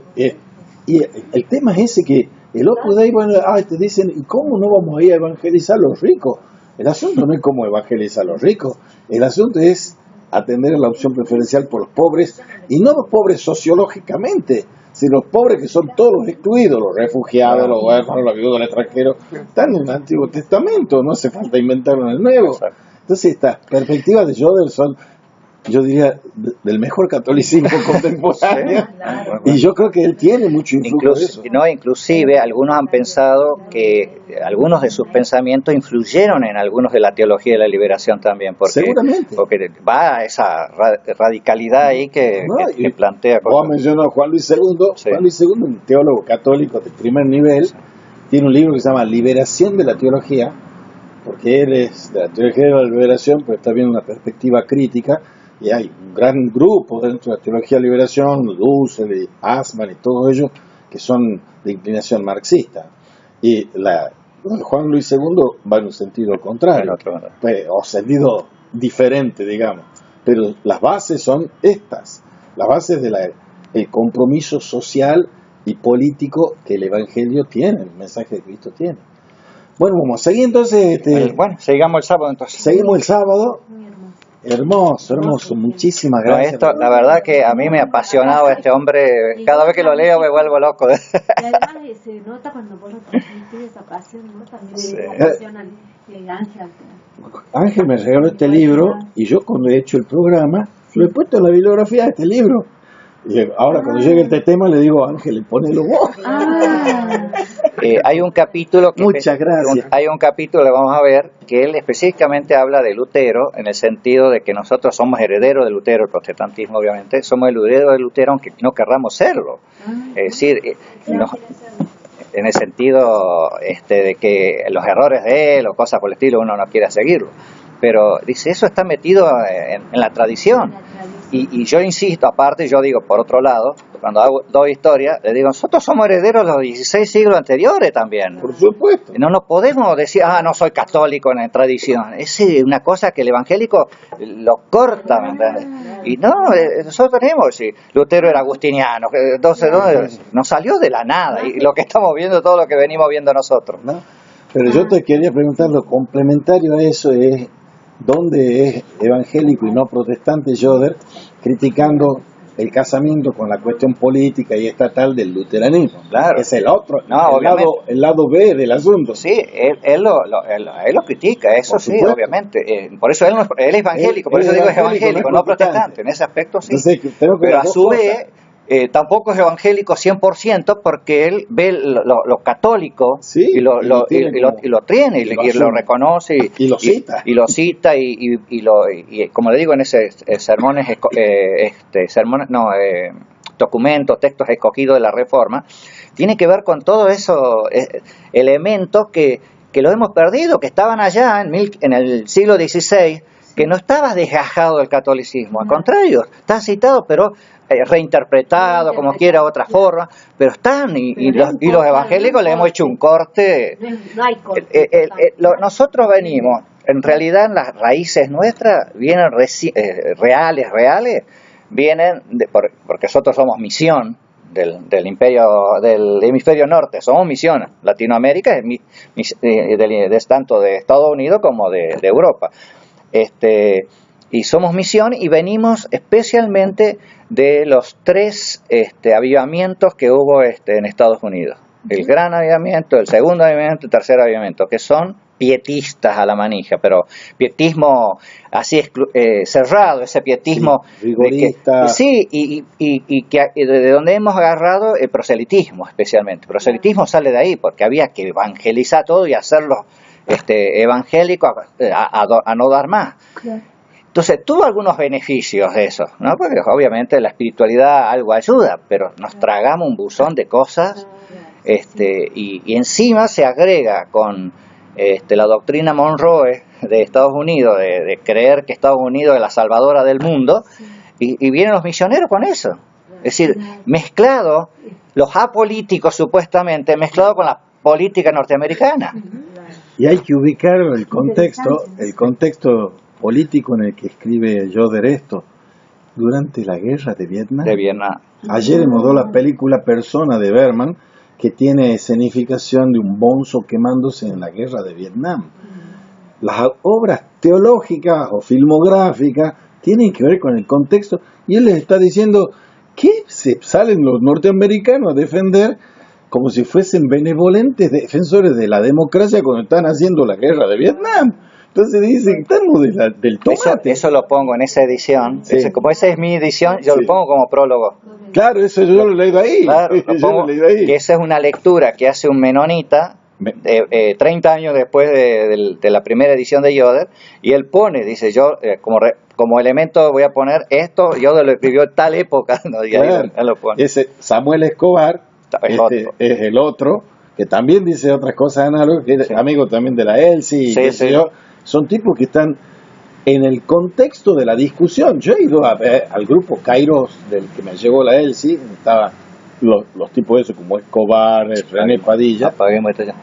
y el tema es ese, que el OPU de ahí, bueno, te dicen, ¿y cómo no vamos a ir a evangelizar a los ricos? El asunto no es cómo evangelizar a los ricos, el asunto es atender a la opción preferencial por los pobres, y no los pobres sociológicamente, sino los pobres que son todos los excluidos, los refugiados, los huérfanos, los viudos, los extranjeros, están en el Antiguo Testamento, no hace falta inventarlo en el Nuevo. Entonces estas perspectivas de Joder son, yo diría, del mejor catolicismo contemporáneo, y yo creo que él tiene mucho influjo de eso. Inclusive algunos han pensado que algunos de sus pensamientos influyeron en algunos de la teología de la liberación también, Seguramente. Porque va a esa radicalidad ahí que plantea. Vos mencionó a Juan Luis II. Sí. Juan Luis II, un teólogo católico de primer nivel, tiene un libro que se llama Liberación de la Teología, porque él es de la teología de la liberación, pero está viendo una perspectiva crítica. Y hay un gran grupo dentro de la teología de la liberación, Dussel y Assmann y todos ellos, que son de inclinación marxista. Y Juan Luis II va en un sentido contrario, o sentido diferente, digamos. Pero las bases son estas, las bases del compromiso social y político que el Evangelio tiene, el mensaje de Cristo tiene. Bueno, vamos a seguir entonces. Sigamos el sábado entonces. Seguimos el sábado. Hermoso, muchísimas gracias. La verdad que a mí me ha apasionado este hombre, cada vez que lo leo me vuelvo loco. Y además se nota cuando vos lo transmitís esa pasión, ¿no? También apasiona Ángel. Ángel me regaló este libro, y yo cuando he hecho el programa lo he puesto en la bibliografía de este libro. Y ahora cuando llegue este tema le digo, Ángel, ponelo vos. Hay un capítulo que muchas gracias. Hay un capítulo que vamos a ver que él específicamente habla de Lutero, en el sentido de que nosotros somos herederos de Lutero, el protestantismo obviamente, somos herederos de Lutero aunque no querramos serlo. Es decir, en el sentido de que los errores de él o cosas por el estilo uno no quiere seguirlo. Pero dice, eso está metido en la tradición. Y yo insisto, aparte yo digo, por otro lado, cuando doy historia, le digo, nosotros somos herederos de los 16 siglos anteriores también. Por supuesto. No nos podemos decir, no soy católico en la tradición. Es una cosa que el evangélico lo corta, ¿me entiendes? Y no, nosotros tenemos, si Lutero era agustiniano, entonces nos salió de la nada. Y lo que estamos viendo, todo lo que venimos viendo nosotros. ¿No? Pero yo te quería preguntar, lo complementario a eso es, ¿dónde es evangélico y no protestante Joder criticando el casamiento con la cuestión política y estatal del luteranismo? Claro. Es el otro, obviamente. el lado B del asunto. Sí, él lo critica, eso por sí, supuesto. Obviamente. Por eso él es evangélico, por eso digo es evangélico, no protestante. En ese aspecto sí. Entonces, pero a su vez, tampoco es evangélico 100% porque él ve lo católico y lo tiene y lo reconoce y lo cita y como le digo en ese sermones documentos, textos escogidos de la Reforma, tiene que ver con todos esos elementos que lo hemos perdido, que estaban allá en el siglo XVI, que no estaba desgajado del catolicismo, al contrario, están citados, pero reinterpretado, como quiera, otra forma, pero están, y los evangélicos le hemos hecho un corte. No hay corte. Nosotros venimos, en realidad, en las raíces nuestras, vienen reales, vienen, porque nosotros somos misión del imperio, del hemisferio norte, somos misión. Latinoamérica es tanto de Estados Unidos como de Europa. Y somos misión y venimos especialmente de los 3 avivamientos que hubo en Estados Unidos. El gran avivamiento, el segundo avivamiento y el tercer avivamiento, que son pietistas a la manija, pero pietismo así cerrado, ese pietismo rigorista. Y de donde hemos agarrado el proselitismo especialmente. El proselitismo sale de ahí, porque había que evangelizar todo y hacerlo evangélico a no dar más. Claro. Entonces tuvo algunos beneficios de eso, ¿no? Porque obviamente la espiritualidad algo ayuda, pero nos tragamos un buzón de cosas, y encima se agrega con la doctrina Monroe de Estados Unidos, de creer que Estados Unidos es la salvadora del mundo, y vienen los misioneros con eso. Es decir, mezclado, los apolíticos supuestamente, mezclado con la política norteamericana. Y hay que ubicar el contexto político en el que escribe Yoder esto. Durante la guerra de Vietnam. Ayer hemos dado la película Persona de Berman, que tiene escenificación de un bonzo quemándose en la guerra de Vietnam. Las obras teológicas o filmográficas tienen que ver con el contexto, y él les está diciendo que se salen los norteamericanos a defender como si fuesen benevolentes defensores de la democracia cuando están haciendo la guerra de Vietnam. Entonces dicen, estamos del tomate. Eso lo pongo en esa edición. Sí. Como esa es mi edición, yo lo pongo como prólogo. Claro, eso yo lo he leído ahí. Claro, que esa es una lectura que hace un menonita 30 años después de la primera edición de Yoder, y él pone, dice, yo como elemento voy a poner esto, Yoder lo escribió en tal época, ¿no? Y claro, ahí lo pone. Ese Samuel Escobar es el otro, que también dice otras cosas análogas, que es amigo también de la ELSI, son tipos que están en el contexto de la discusión. Yo he ido a ver al grupo Kairos del que me llevó la ELSI, estaban los tipos esos como Escobar, René Padilla. Apaguemos esto ya.